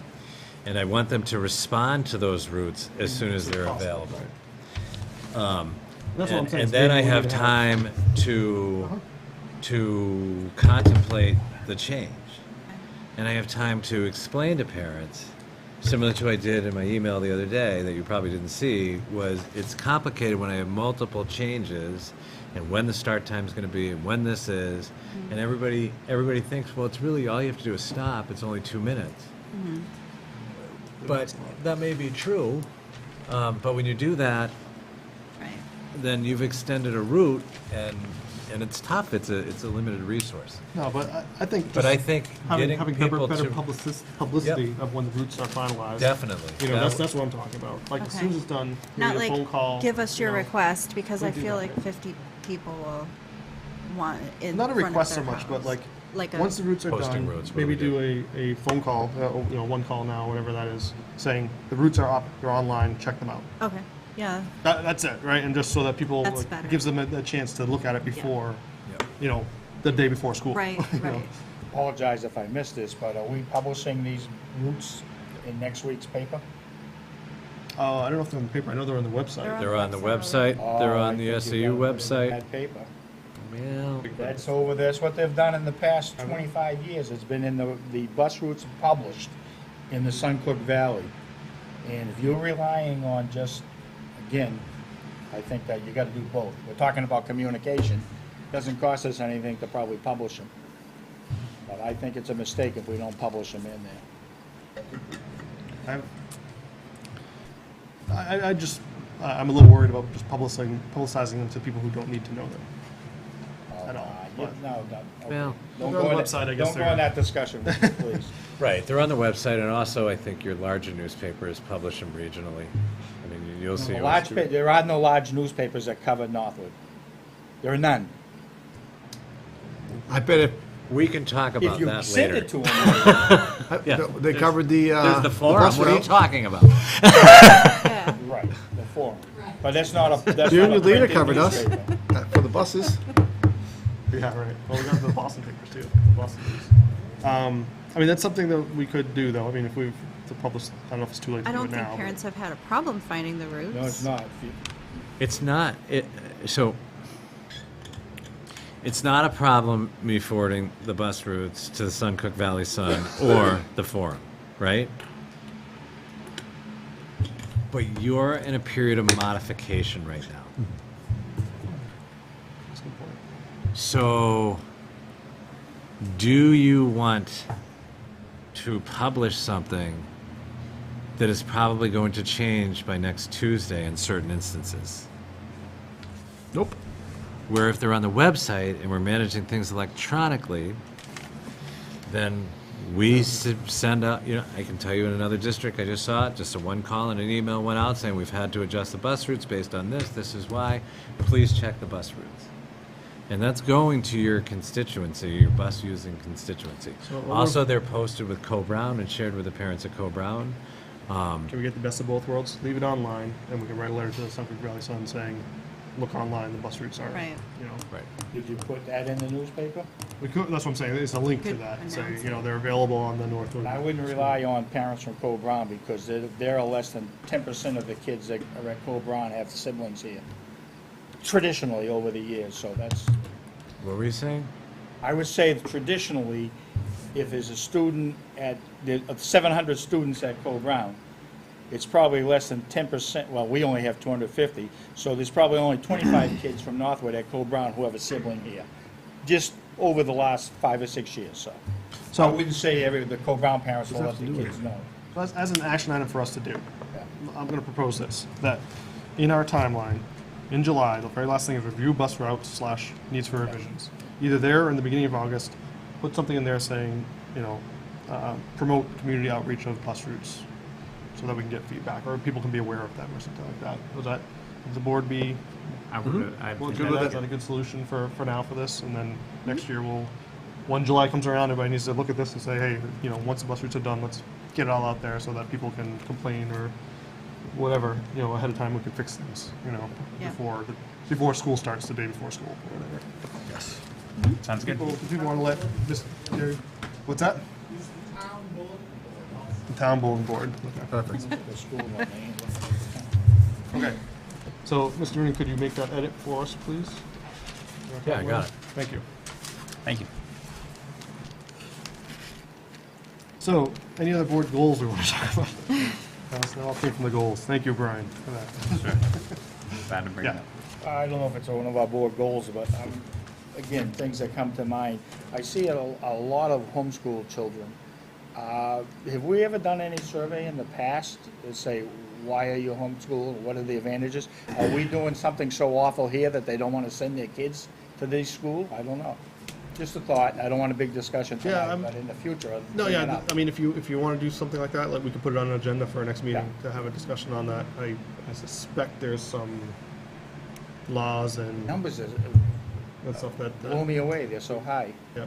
And I want them to respond to those routes as soon as they're available. That's what I'm saying. And is then I maybe we have need to time to contemplate the change. And I have time to explain to parents, similar to what I did in my email the other day that you probably didn't see, was it's complicated when I have multiple changes and when the start time is going to be and when this is. And everybody thinks, well, it's really all you have to do is stop. It's only 2 minutes. But that may be true. But when you do that, Right. then you've extended a route, and it's tough. It's a limited resource. No, but I think. But just I think getting having people better to publicity of when the routes are finalized. definitely. That's what I'm talking about. Like as soon as it's done, we Not get a like phone call. give us your request, because we I do feel that. like 50 people will want it in Not a front of request so their much, but house. like like a. Once the routes are Posting done, routes, what do maybe we do a phone call, one call now, whatever that is, saying the routes are up, they're online, check them out. Okay, yeah, That's it, right? And just so that people, That's like, better. gives them a chance to look at it before, Yeah. the day before school. right, You know? right. Apologize if I missed this, but are we publishing these routes in next week's paper? I don't know if they're on the paper, I know they're on the website. They're on the website, they're Oh, on I the think you SAU gotta put it in website. that paper. Well, That's what they've done in the past 25 years. It's been in the bus routes published in the Suncook Valley. And if you're relying on just, again, I think that you gotta do both. We're talking about communication. Doesn't cost us anything to probably publish them. But I think it's a mistake if we don't publish them in there. I'm a little worried about just publicizing them to people who don't need to know them. At all. No, okay. Well, Don't they're on go the in website, I that- guess Don't go they're- in that discussion, with me, please. right, they're on the website, and also I think your larger newspapers publish them regionally. I mean, you'll see. There are no large newspapers that cover Northwood. There are none. I bet if, We can talk If about you that send later. it to them, Yeah. they covered the, There's the forum, bus what are you route. talking about? Yeah. right, the forum. But that's not a, that's You not and a your leader printed covered us. newspaper. For the buses. Yeah, right. Well, we got the Boston papers too. Boston News. I mean, that's something that we could do, though. I mean, if we to publish, I don't know if it's too late to I do don't it think now. but- parents have had a problem finding the routes. No, it's not. It's not, it's not a problem, me forwarding the bus routes to the Suncook Valley Sun or the Forum, right? But you're in a period of modification right now. That's a good point. So, do you want to publish something that is probably going to change by next Tuesday in certain instances? Nope. Where if they're on the website and we're managing things electronically, then we send out, I can tell you in another district, I just saw it, just a one call and an email went out saying we've had to adjust the bus routes based on this is why, please check the bus routes. And that's going to your constituency, your bus using constituency. So what Also, they're posted with Co-Brown and shared with the parents at Co-Brown. Can we get the best of both worlds? Leave it online, and we can write a letter to the Suncook Valley Sun saying, look online, the bus routes are, Right. Right. Did you put that in the newspaper? We could, that's what I'm saying, it's a link to Could that, say, announce it. they're available on the Northwood. I wouldn't rely on parents from Co-Brown because there are less than 10% of the kids that are at Co-Brown have siblings here. Traditionally, over the years, so that's, What were you saying? I would say that traditionally, if there's a student of 700 students at Co-Brown, it's probably less than 10%, well, we only have 250, so there's probably only 25 kids from Northwood at Co-Brown who have a sibling here, just over the last 5 or 6 years, so. So- I wouldn't say the Co-Brown parents will let the kids know. So as an action item for us to do, I'm gonna propose this, that in our timeline, in July, the very last thing is review bus routes / needs for revisions. Either there or in the beginning of August, put something in there saying, promote community outreach of bus routes, so that we can get feedback, or people can be aware of them or something like that. Would the board be, I would, is that a good solution for now for this? And then next year when July comes around, everybody needs to look at this and say, hey, once the bus routes are done, let's get it all out there so that people can complain or whatever, ahead of time we can fix things, Yeah. before school starts, the day before school, or whatever. Yes. sounds good. Do people want to let Miss Gary, what's that? The town bulletin board. Perfect. The school name. Okay. So, Mr. Rooney, could you make that edit for us, please? Yeah, I got it. Thank you. Thank you. So, any other board goals we want to talk about? That all came from the goals. Thank you, Brian, for that. Glad to bring Yeah. it up. I don't know if it's one of our board goals, but again, things that come to mind. I see a lot of homeschool children. Have we ever done any survey in the past to say, why are you homeschooled? What are the advantages? Are we doing something so awful here that they don't want to send their kids to this school? I don't know. Just a thought. I don't want a big discussion Yeah, tonight, but in the future, I'll No, bring it yeah, up. I mean, if you want to do something like that, we could put it on an agenda for our next meeting Yeah. to have a discussion on that. I suspect there's some laws and Numbers stuff that, blow me away. They're so high. yeah.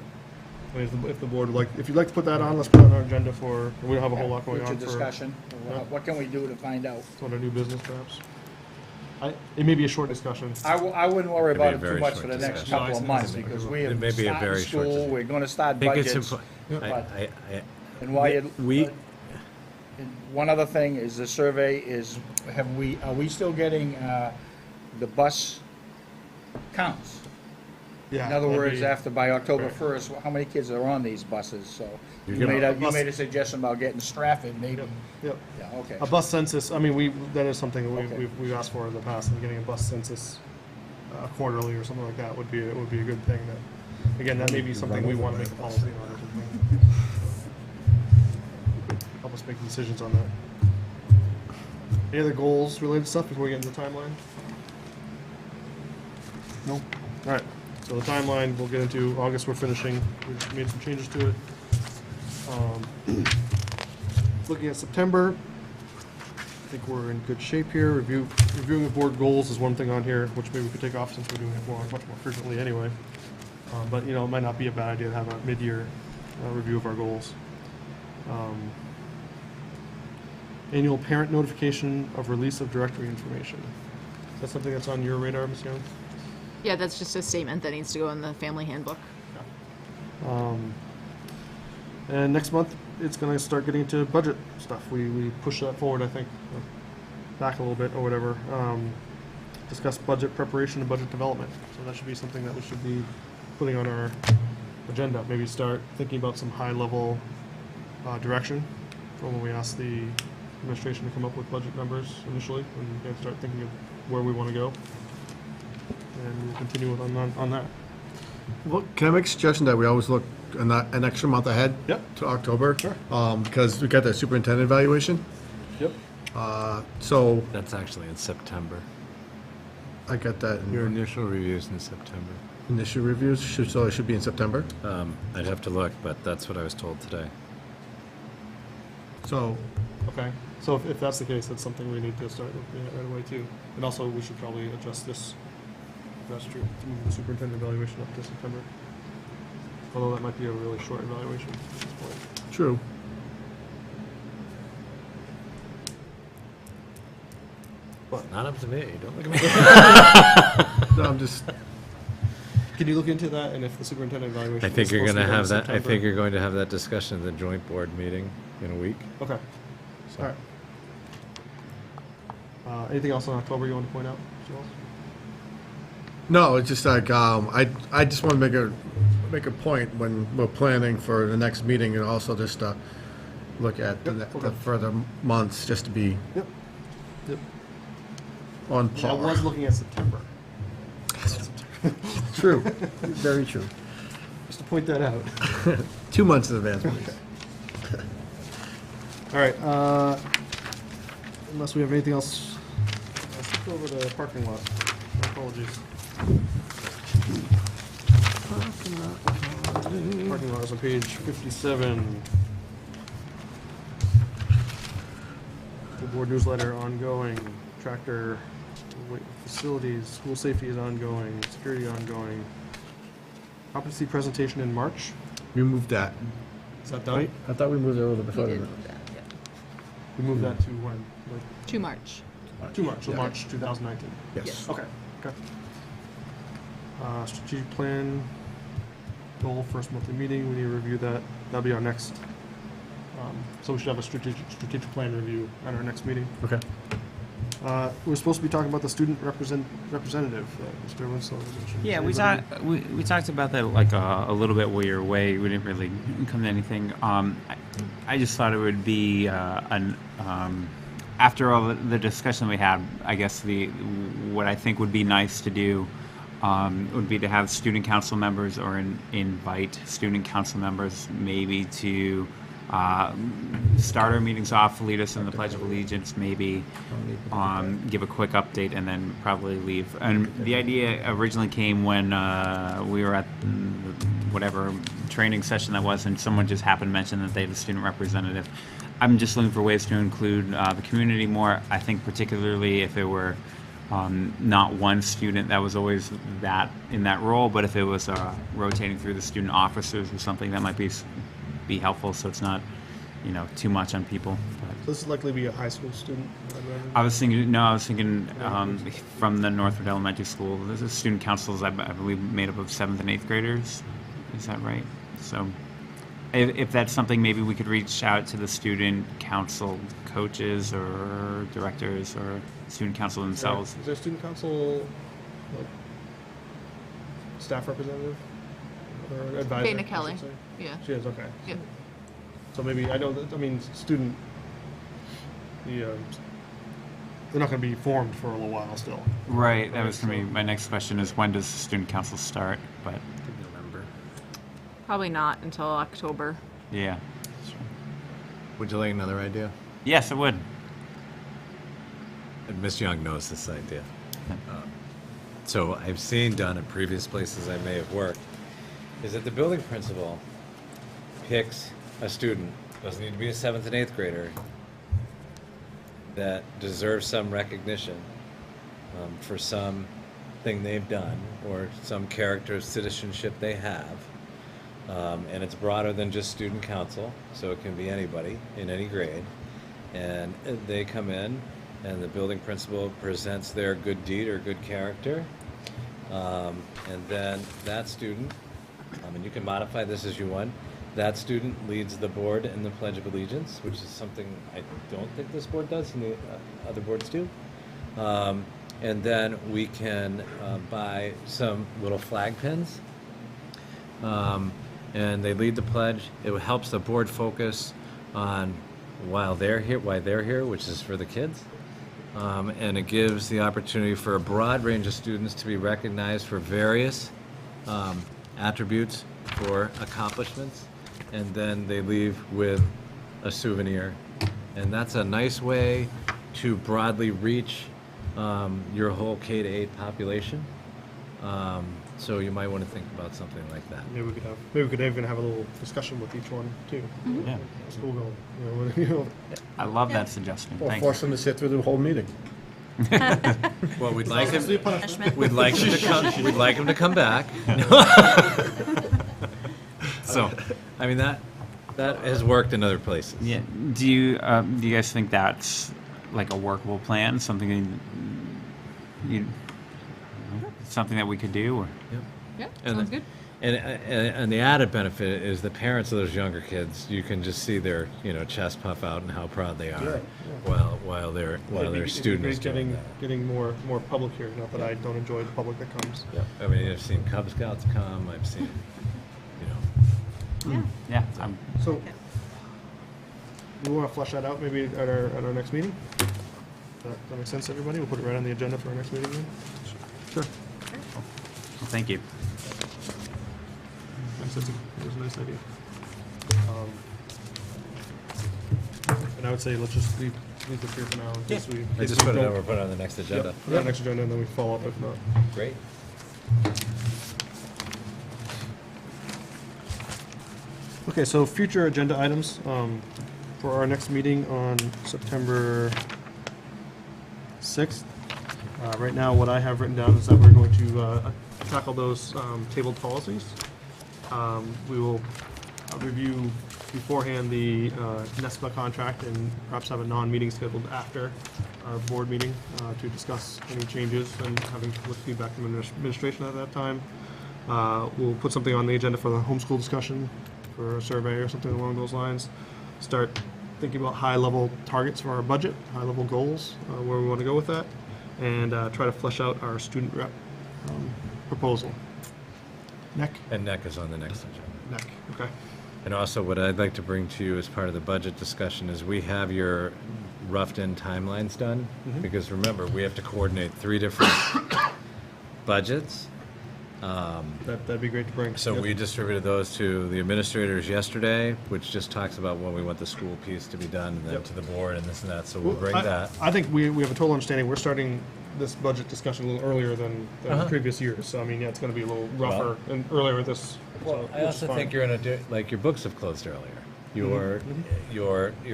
I mean, if the board would like, if you'd like to put that on, let's put it on our agenda for, we don't have a whole lot going Future on for. discussion. Yeah. What can we do to find out? On a new business, perhaps. It may be a short discussion. I wouldn't worry Maybe about a it too very much short for the next discussion. couple of months, because we It have may be a started very short school, discussion. we're gonna start I think it's budgets. important. And while you, We- and one other thing is the survey is, are we still getting, the bus counts? Yeah. In other that'd words, be- after by October Right. 1st, how many kids are on these buses? So You're you gonna- made a suggestion about getting Stratford, maybe. Yep. Yeah, okay. A bus census, I mean, that is something that Okay. we've asked for in the past, and getting a bus census quarterly or something like that would be a good thing. That, again, that may be something we want to make a policy on or something. Help us make decisions on that. Any other goals related stuff before we get into the timeline? No? All right, so the timeline, we'll get into August, we're finishing, we've made some changes to it. Looking at September, I think we're in good shape here. Reviewing the board goals is one thing on here, which maybe we could take off since we're doing it much more frequently anyway. But, you know, it might not be a bad idea to have a mid-year review of our goals. Annual parent notification of release of directory information. That's something that's on your radar, Ms. Young? Yeah, that's just a statement that needs to go in the family handbook. And next month, it's gonna start getting into budget stuff. We push that forward, I think, back a little bit or whatever. Discuss budget preparation and budget development. So that should be something that we should be putting on our agenda. Maybe start thinking about some high-level direction from when we ask the administration to come up with budget numbers initially, and start thinking of where we want to go. And we'll continue on that. Well, can I make a suggestion that we always look an extra month ahead? Yep. To October? Sure. Because we got that superintendent evaluation. Yep. So That's actually in September. I got that Your in initial review's in September. initial reviews, so it should be in September. I'd have to look, but that's what I was told today. So, Okay, so if that's the case, that's something we need to start looking at right away too. And also, we should probably adjust this, if that's true, move the superintendent evaluation up to September. Although that might be a really short evaluation at this point. true. Not up to me. Don't look at me. No, I'm just, Can you look into that, and if the superintendent evaluation? I think is you're supposed going to be done in have that. I September- think you're going to have that discussion at the joint board meeting in a week. Okay, all right. Anything else in October you want to point out, Mr. Wells? no, it's just like, I just want to make a point when we're planning for the next meeting, and also just look at the okay. further months, just to be Yep. Yep. on I par. was looking at September, True, very true. just to point that out. 2 months in advance, please. All right, unless we have anything else, let's go over the parking lot. My apologies. Parking lot is on page 57. School board newsletter ongoing, tractor, facilities, school safety is ongoing, security ongoing. Competency presentation in March, We moved that. is that done? I thought we moved it a little bit further. We moved that to when, like, To March. to March, so Yeah. March 2019. Yes. Okay, okay. Strategic plan, goal, first monthly meeting, we need to review that. That'll be our next, so we should have a strategic plan review at our next meeting. Okay. We're supposed to be talking about the student representative that Mr. Winslow mentioned. Yeah, Anybody? we talked about that like a little bit while you were away. We didn't really come to anything. I just thought it would be after all the discussion we had. I guess what I think would be nice to do would be to have student council members or invite student council members maybe to start our meetings off, lead us in the Pledge of Allegiance, maybe give a quick update, and then probably leave. And the idea originally came when we were at whatever training session that was, and someone just happened to mention that they have a student representative. I'm just looking for ways to include the community more. I think particularly if it were not one student that was always that in that role, but if it was rotating through the student officers or something, that might be helpful. So it's not, too much on people. But So this is likely to be a high school student. I'd imagine. I was thinking from the Northwood Elementary School. There's a student councils, I believe, made up of 7th and 8th graders. Is that right? So if that's something, maybe we could reach out to the student council coaches or directors or student council themselves. Is there a student council like, staff representative or advisor? Dana I Kelly. should say? Yeah. She is, okay. Yep. So maybe, I know that, student, they're not going to be formed for a little while still. Right. That was going to be my next question: is when does the student council start? But November. Probably not until October. yeah. Would you like another idea? Yes, it would. And Miss Young knows this idea. So I've seen done in previous places I may have worked, is that the building principal picks a student, doesn't need to be a 7th and 8th grader, that deserves some recognition for something they've done or some character of citizenship they have. And it's broader than just student council, so it can be anybody in any grade. And they come in, and the building principal presents their good deed or good character. And then that student, and you can modify this as you want, that student leads the board in the Pledge of Allegiance, which is something I don't think this board does, and the other boards do. And then we can buy some little flag pins. And they lead the pledge. It helps the board focus on why they're here, which is for the kids. And it gives the opportunity for a broad range of students to be recognized for various attributes or accomplishments. And then they leave with a souvenir. And that's a nice way to broadly reach your whole K-8 population. So you might want to think about something like that. Maybe we could even have a little discussion with each one too. Yeah. School going, I love that suggestion. Or Thanks. force them to sit through the whole meeting. Well, we'd like him. Punishment. We'd like him to come. We'd like him to come back. So, I mean that has worked in other places. Yeah. Do you guys think that's like a workable plan? Something something that we could do? Or? Yep. Yeah, And sounds the- good. And the added benefit is the parents of those younger kids. You can just see their chest puff out and how proud they are while their students doing that. getting more public here. Not that I don't enjoy the public that comes. Yep. I mean, I've seen Cub Scouts come. I've seen, Yeah. Yeah. So, we want to flesh that out maybe at our next meeting. That makes sense, everybody. We'll put it right on the agenda for our next meeting. Then. Sure. Well, thank you. It was a nice idea. And I would say let's just leave this here for now. In case we, I just put it on the next agenda. Put it on the next agenda and then we follow up if not. Great. Okay, so future agenda items for our next meeting on September 6th. Right now, what I have written down is that we're going to tackle those tabled policies. We will review beforehand the NESPA contract and perhaps have a non-meeting scheduled after our board meeting to discuss any changes and having feedback from administration at that time. We'll put something on the agenda for the homeschool discussion, for a survey or something along those lines. Start thinking about high-level targets for our budget, high-level goals, where we want to go with that, and try to flesh out our student rep proposal. NEC? And NEC is on the next agenda. NEC, okay. And also, what I'd like to bring to you as part of the budget discussion is we have your roughed-in timelines done. Because remember, we have to coordinate 3 different budgets. That'd be great to bring. So Yep. we distributed those to the administrators yesterday, which just talks about when we want the school piece to be done, and then Yep. to the board and this and that. So we'll bring I, that. I think we have a total understanding. We're starting this budget discussion a little earlier than previous years. So, I mean, yeah, it's going to be a little rougher and earlier this. Well, I also think you're going to do, like, your books have closed earlier. your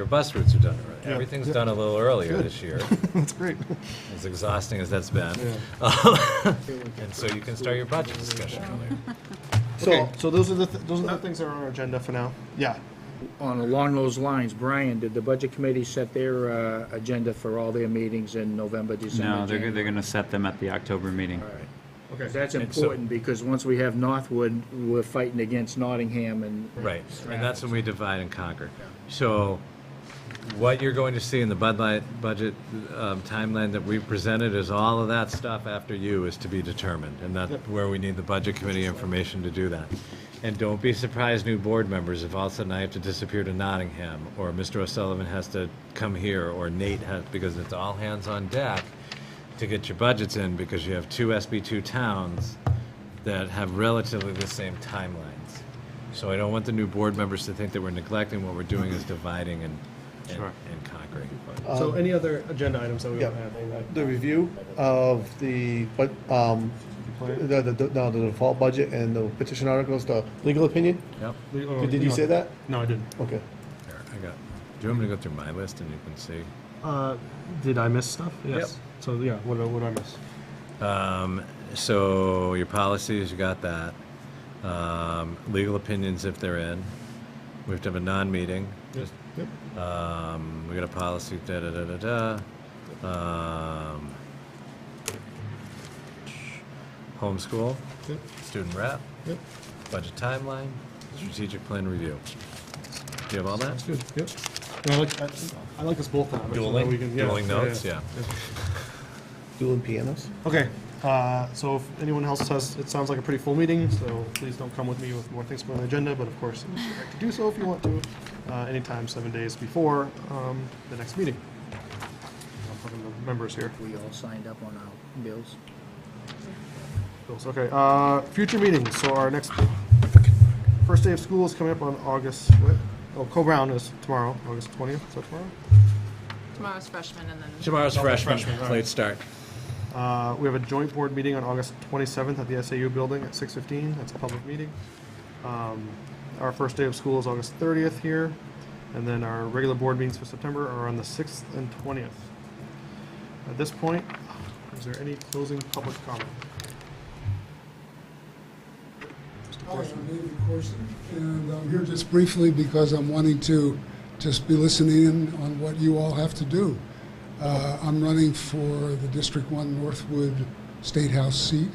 bus routes are done already. Yeah. Everything's Yeah. done a little earlier this year, That's great. as exhausting as that's been. Yeah. And so you can start your budget discussion earlier. So those are the things that are on our agenda for now. Yeah. Along those lines, Brian, did the budget committee set their agenda for all their meetings in November, December, No, they're January? going to set them at the October meeting. All right. Okay. That's And so- important, because once we have Northwood, we're fighting against Nottingham and. Right, and that's when we divide and conquer. So what you're going to see in the budget timeline that we presented is all of that stuff after you is to be determined, and that's where we need the budget committee information to do that. And don't be surprised, new board members, if all of a sudden I have to disappear to Nottingham, or Mr. O'Sullivan has to come here, or Nate has, because it's all hands on deck to get your budgets in, because you have two SB2 towns that have relatively the same timelines. So I don't want the new board members to think that we're neglecting. What we're doing is dividing and conquering. So any other agenda items that we Yeah. want to add? The review of the default budget and the petition articles, the legal opinion? Yep. Did you say that? No, I didn't. Okay. Here, do you want me to go through my list and you can see? Did I miss stuff? Yes. Yep. So yeah, what did I miss? So your policies, you got that. Legal opinions if they're in. We have to have a non-meeting. Yep. Yep. We got a policy, homeschool, Yep. student rep, Yep. budget timeline, strategic plan review. Do you have all that? That's good. Yep. And I like us both to have it, so that we can- yeah, Dueling notes, yeah. Dueling pianos? Okay, so if anyone else has, it sounds like a pretty full meeting, so please don't come with me with more things on the agenda, but of course, it's your right to do so if you want to, anytime 7 days before the next meeting. I'm talking to the members here. We all signed up on our bills. Okay, future meetings, so our next first day of school is coming up on August, what? Oh, Co-Brown is tomorrow, August 20th, is that tomorrow? Tomorrow's freshman and then. Tomorrow's freshman, freshman, all right. late start. We have a joint board meeting on August 27th at the SAU building at 6:15. That's a public meeting. Our first day of school is August 30th here, and then our regular board meetings for September are on the 6th and 20th. At this point, is there any closing public comment? Hi, I'm David Corson, and I'm here just briefly because I'm wanting to just be listening in on what you all have to do. I'm running for the District 1 Northwood State House seat.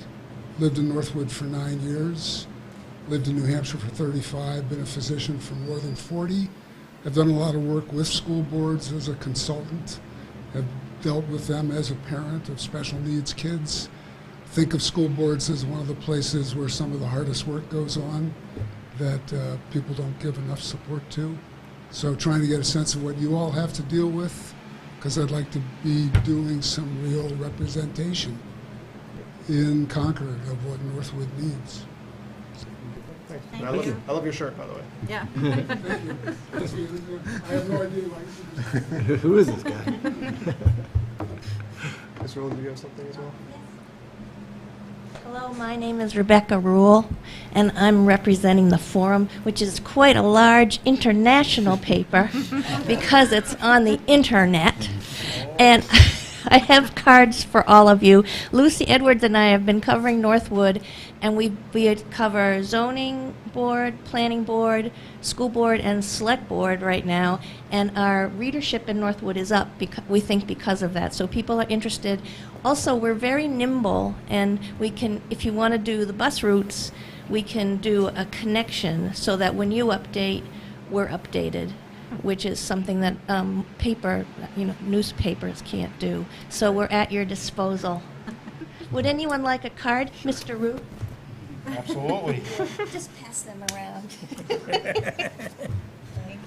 Lived in Northwood for 9 years. Lived in New Hampshire for 35. Been a physician for more than 40. I've done a lot of work with school boards as a consultant. Have dealt with them as a parent of special needs kids. Think of school boards as one of the places where some of the hardest work goes on that people don't give enough support to. So trying to get a sense of what you all have to deal with, because I'd like to be doing some real representation in Concord of what Northwood needs. Thanks. I love your shirt, by the way. Yeah. Thank you. I have no idea why. Who is this guy? Ms. Rowland, do you have something as well? Hello, my name is Rebecca Rule, and I'm representing the Forum, which is quite a large international paper because it's on the internet. And I have cards for all of you. Lucy Edwards and I have been covering Northwood, and we cover zoning board, planning board, school board, and select board right now. And our readership in Northwood is up, we think, because of that. So people are interested. Also, we're very nimble, and we can, if you want to do the bus routes, we can do a connection so that when you update, we're updated, which is something that newspapers can't do. So we're at your disposal. Would anyone like a card, Mr. Root? Absolutely. Just pass them around. Thank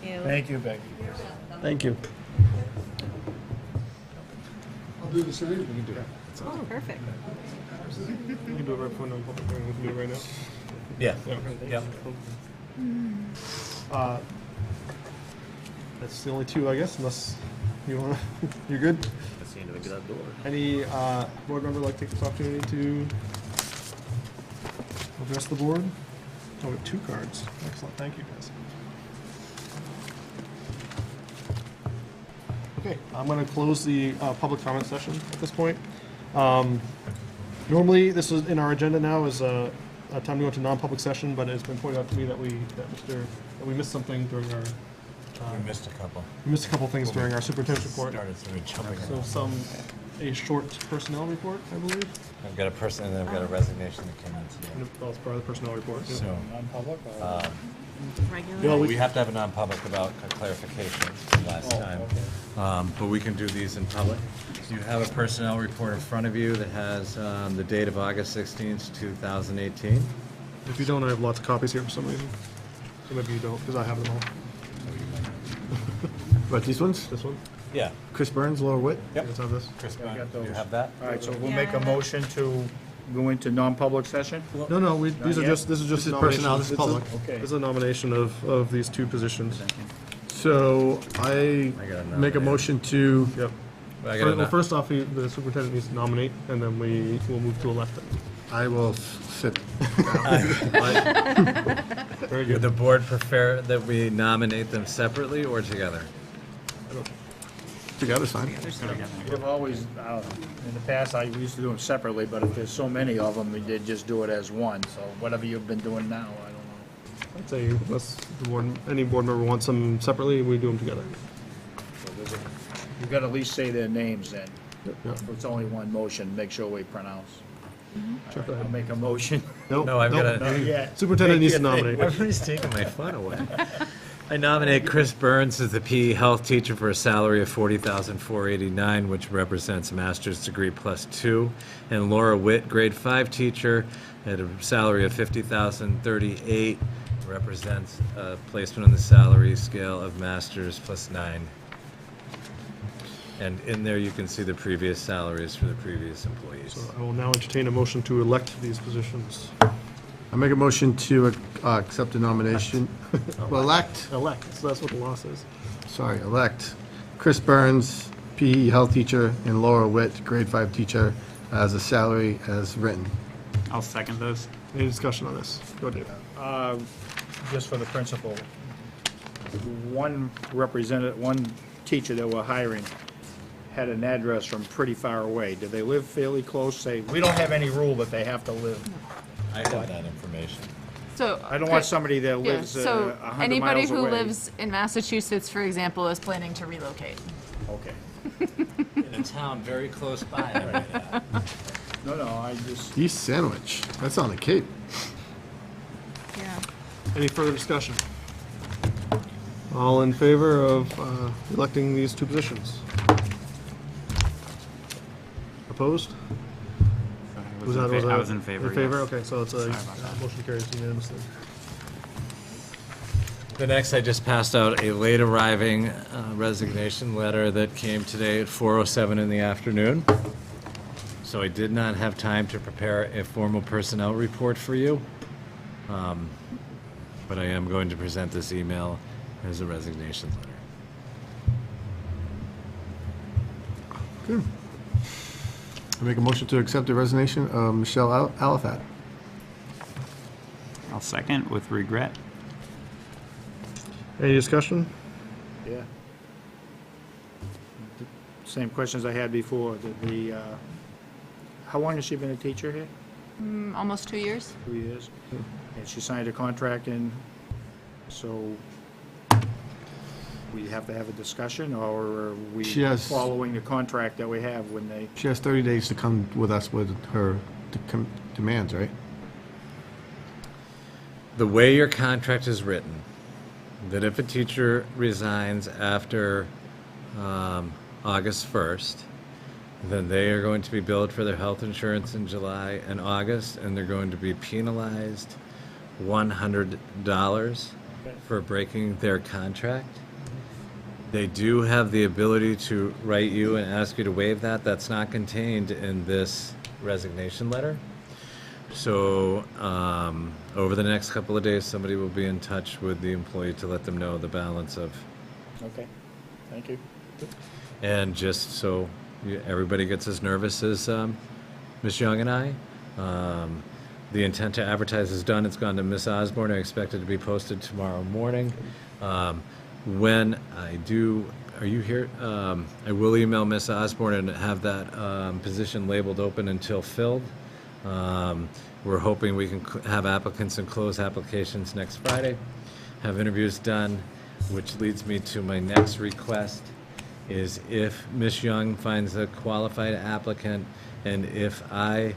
you. Thank you, Becky. Thank you. I'll do the same. Oh, perfect. You can do it right before the public hearing. We can do it right now. Yeah. Yeah. Yep. That's the only two, I guess, unless you want to. You're good? That's the end of the door. Any board member like to take this opportunity to address the board? Oh, we have two cards. Excellent. Thank you, guys. Okay, I'm going to close the public comment session at this point. Normally, this is in our agenda now is a time to go into non-public session, but it's been pointed out to me that we missed something during our We missed a couple. we missed a couple things during our superintendent's report. Started through jumping. So a short personnel report, I believe. I've got a person, and I've got a resignation that came in today. That was part of the personnel report. yeah. So, Regular. Well, we have to have a non-public about clarification from last time. But we can do these in public. So you have a personnel report in front of you that has the date of August 16th, 2018. If you don't, I have lots of copies here for some reason. So maybe you don't, because I have them all. But these ones? This one? Yeah. Chris Burns, Laura Witt? Yep. Let's have this. Chris, I got do you those. have that? All right, so we'll make a motion to go into non-public session? No, these are yet? just, this is just This is nomination. personnel, this is It's a- public. Okay. This is a nomination of these two positions. So I I gotta make a nominate. motion to, Yep. I gotta Well, first off, the superintendent needs to nominate, and then we will move to elect them. I will sit. Very Would good. the board prefer that we nominate them separately or together? Together's fine. We've always, in the past, I used to do them separately, but if there's so many of them, we did just do it as one. So whatever you've been doing now, I don't know. I'd say unless the board, any board member wants them separately, we do them together. So you've got to at least say their names then. Yep. If it's only one motion, make sure we pronounce. Sure, go I'll ahead. make a motion. No, I've nope. got to. Yeah. Superintendent needs to Make your nominate. thing. Everybody's taking my fun away. I nominate Chris Burns as the PE health teacher for a salary of $40,489, which represents a master's degree +2, and Laura Witt, grade 5 teacher, at a salary of $50,038, represents a placement on the salary scale of master's +9. And in there, you can see the previous salaries for the previous employees. So I will now entertain a motion to elect these positions. I make a motion to accept the nomination. Well, elect, Elect, so that's what the law says. sorry, elect Chris Burns, PE health teacher, and Laura Witt, grade 5 teacher, as a salary as written. I'll second those. Any discussion on this? Go, Dave. Just for the principal, one representative, one teacher that we're hiring had an address from pretty far away. Do they live fairly close? Say, we don't have any rule that they have to live. I have that information. So. I don't want somebody that Yeah, lives so 100 miles away. anybody who lives in Massachusetts, for example, is planning to relocate. Okay. In a town very close by right now. No, I just, East Sandwich, that's on the Cape. Yeah. Any further discussion? All in favor of electing these two positions? Opposed? I was in favor. In favor, yes. okay, so it's a about that. motion carries unanimously. The next, I just passed out a late arriving resignation letter that came today at 4:07 in the afternoon. So I did not have time to prepare a formal personnel report for you. But I am going to present this email as a resignation letter. I make a motion to accept the resignation of Michelle Alafat. I'll second with regret. Any discussion? yeah. Same questions I had before. How long has she been a teacher here? Almost 2 years. 2 years? And she signed a contract and so we have to have a discussion or are we She has- following the contract that we have when they, She has 30 days to come with us with her demands, right? The way your contract is written, that if a teacher resigns after August 1st, then they are going to be billed for their health insurance in July and August, and they're going to be penalized $100 for breaking their contract. They do have the ability to write you and ask you to waive that. That's not contained in this resignation letter. So, over the next couple of days, somebody will be in touch with the employee to let them know the balance of, okay, thank you. and just so everybody gets as nervous as Ms. Young and I. The intent to advertise is done. It's gone to Ms. Osborne. I expect it to be posted tomorrow morning. When I do are you here? I will email Ms. Osborne and have that position labeled open until filled. We're hoping we can have applicants and close applications next Friday, have interviews done, which leads me to my next request, is if Ms. Young finds a qualified applicant, and if I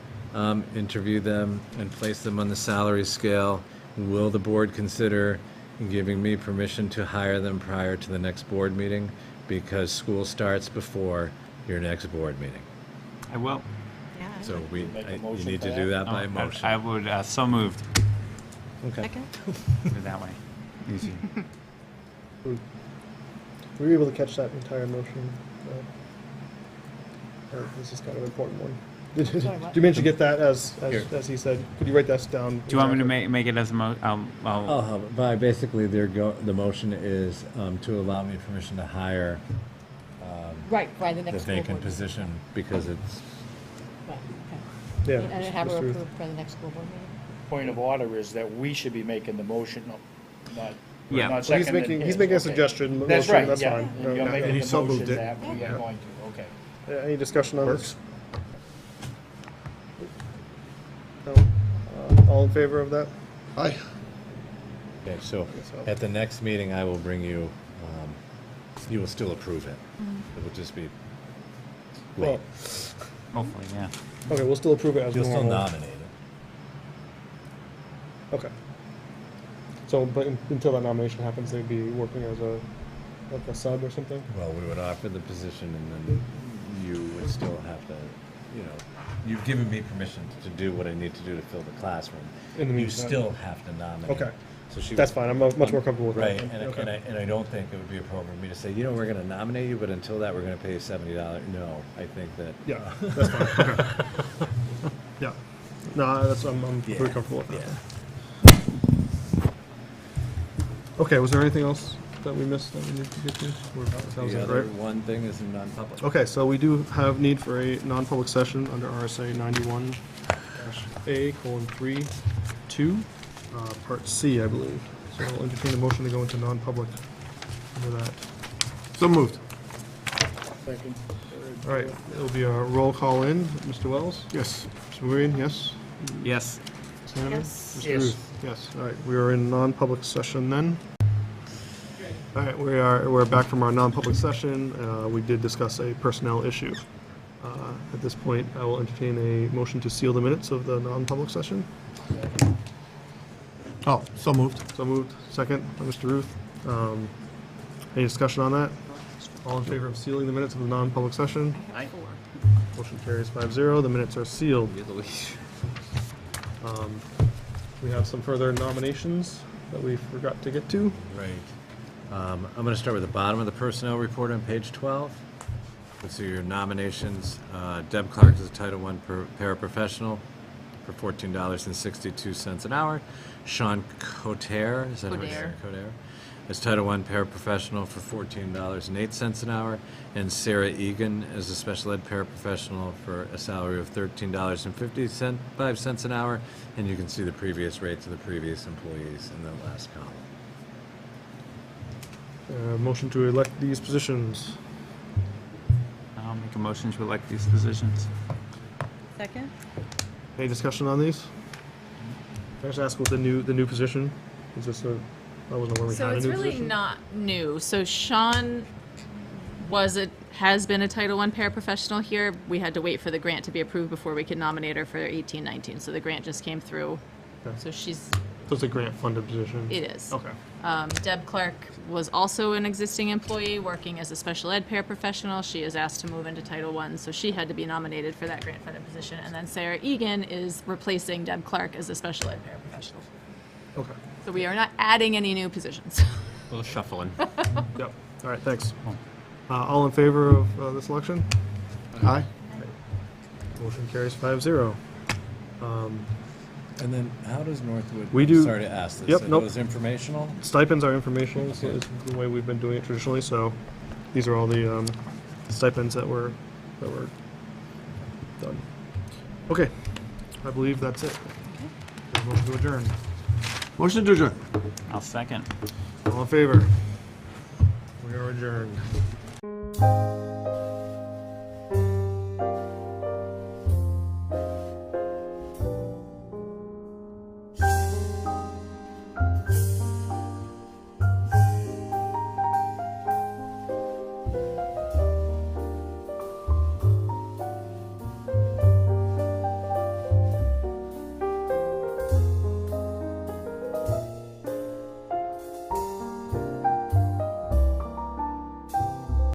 interview them and place them on the salary scale, will the board consider giving me permission to hire them prior to the next board meeting? Because school starts before your next board meeting. I will. Yeah. So you motion need for to do that? that by I motion. would, so moved. Okay. Second? Do it that way. Easy. Were you able to catch that entire motion? This is kind of an important one. Did you manage to get that as he said? Could you write that down? Do you want me to make it as a Basically, the motion is to allow me permission to hire Right, by the the next school vacant board. position because it's, Right, okay. Yeah. And have her Mr. Ruth. approved for the next school board meeting? Point of order is that we should be making the motion, not, Yeah. not Well, he's seconding making his. a Okay. suggestion. That's motion, right, That's yeah. fine. And you're making he the so motion moved it. that we are going to, okay. Any discussion on this? No. All in favor of that? Aye. okay, so so- at the next meeting, I will bring you, you will still approve it. Mm-hmm. It will just be, Well, hopefully, yeah. okay, we'll still approve it as you'll still normal. nominate it. Okay. So, but until that nomination happens, they'd be working as like a sub or something? Well, we would offer the position and then you would still have to, you've given me permission to do what I need to do to fill the classroom. In the You meantime. still have to nominate. Okay. So she That's fine, I'm much more comfortable with Right, that. then. Okay. and I don't think it would be appropriate for me to say, we're gonna nominate you, but until that, we're gonna pay you $70. No, I think that. Yeah, that's fine, okay. Yeah, no, I'm Yeah, pretty comfortable with that. yeah. Okay, was there anything else that we missed that we need to get to? Sounds The like, other right? one thing is in non-public. Okay, so we do have need for a non-public session under RSA 91-A:3-2, Part C, I believe. So I'll entertain a motion to go into non-public under that. So moved. Second. All right, it'll be a roll call in. Mr. Wells? Yes. Mr. Maureen, yes? Yes. Ms. Hanneman? Yes. Mr. Yes. Ruth? Yes, all right, we are in non-public session then. All right, we're back from our non-public session. We did discuss a personnel issue. At this point, I will entertain a motion to seal the minutes of the non-public session. Oh, so moved. So moved, second by Mr. Ruth. Any discussion on that? All in favor of sealing the minutes of the non-public session? Motion carries 5-0, the minutes are sealed. We have some further nominations that we forgot to get to. Right. I'm going to start with the bottom of the personnel report on page 12. Let's see your nominations. Deb Clark is a Title I paraprofessional for $14.62 an hour. Sean Cotere, is that how Coderre. Coderre? Is Title I paraprofessional for $14.08 an hour. And Sarah Egan is a special ed paraprofessional for a salary of $13.55 an hour. And you can see the previous rates of the previous employees in the last column. Motion to elect these positions. I'll make a motion to elect these positions. Second? Any discussion on these? Can I just ask what the new position? Is this a, I wasn't aware we So had a it's new really position? not new. So Sean has been a Title I paraprofessional here. We had to wait for the grant to be approved before we could nominate her for 18-19. So the grant just came through. Okay. So she's, So it's a grant-funded position? it is. Okay. Deb Clark was also an existing employee working as a special ed paraprofessional. She is asked to move into Title I, so she had to be nominated for that grant-funded position. And then Sarah Egan is replacing Deb Clark as a special ed paraprofessional. Okay. So we are not adding any new positions. A little shuffling. Yep. All right, thanks. All in favor of this election? Aye. Motion carries 5-0. And then how does Northwood? We do- Sorry to ask this. Yep, Are nope. those informational? Stipends are informational, so it's the way we've been doing it traditionally, so these are all the stipends that were done. Okay, I believe that's it. Motion to adjourn. Motion to adjourn. I'll second. All in favor? We are adjourned. Bye.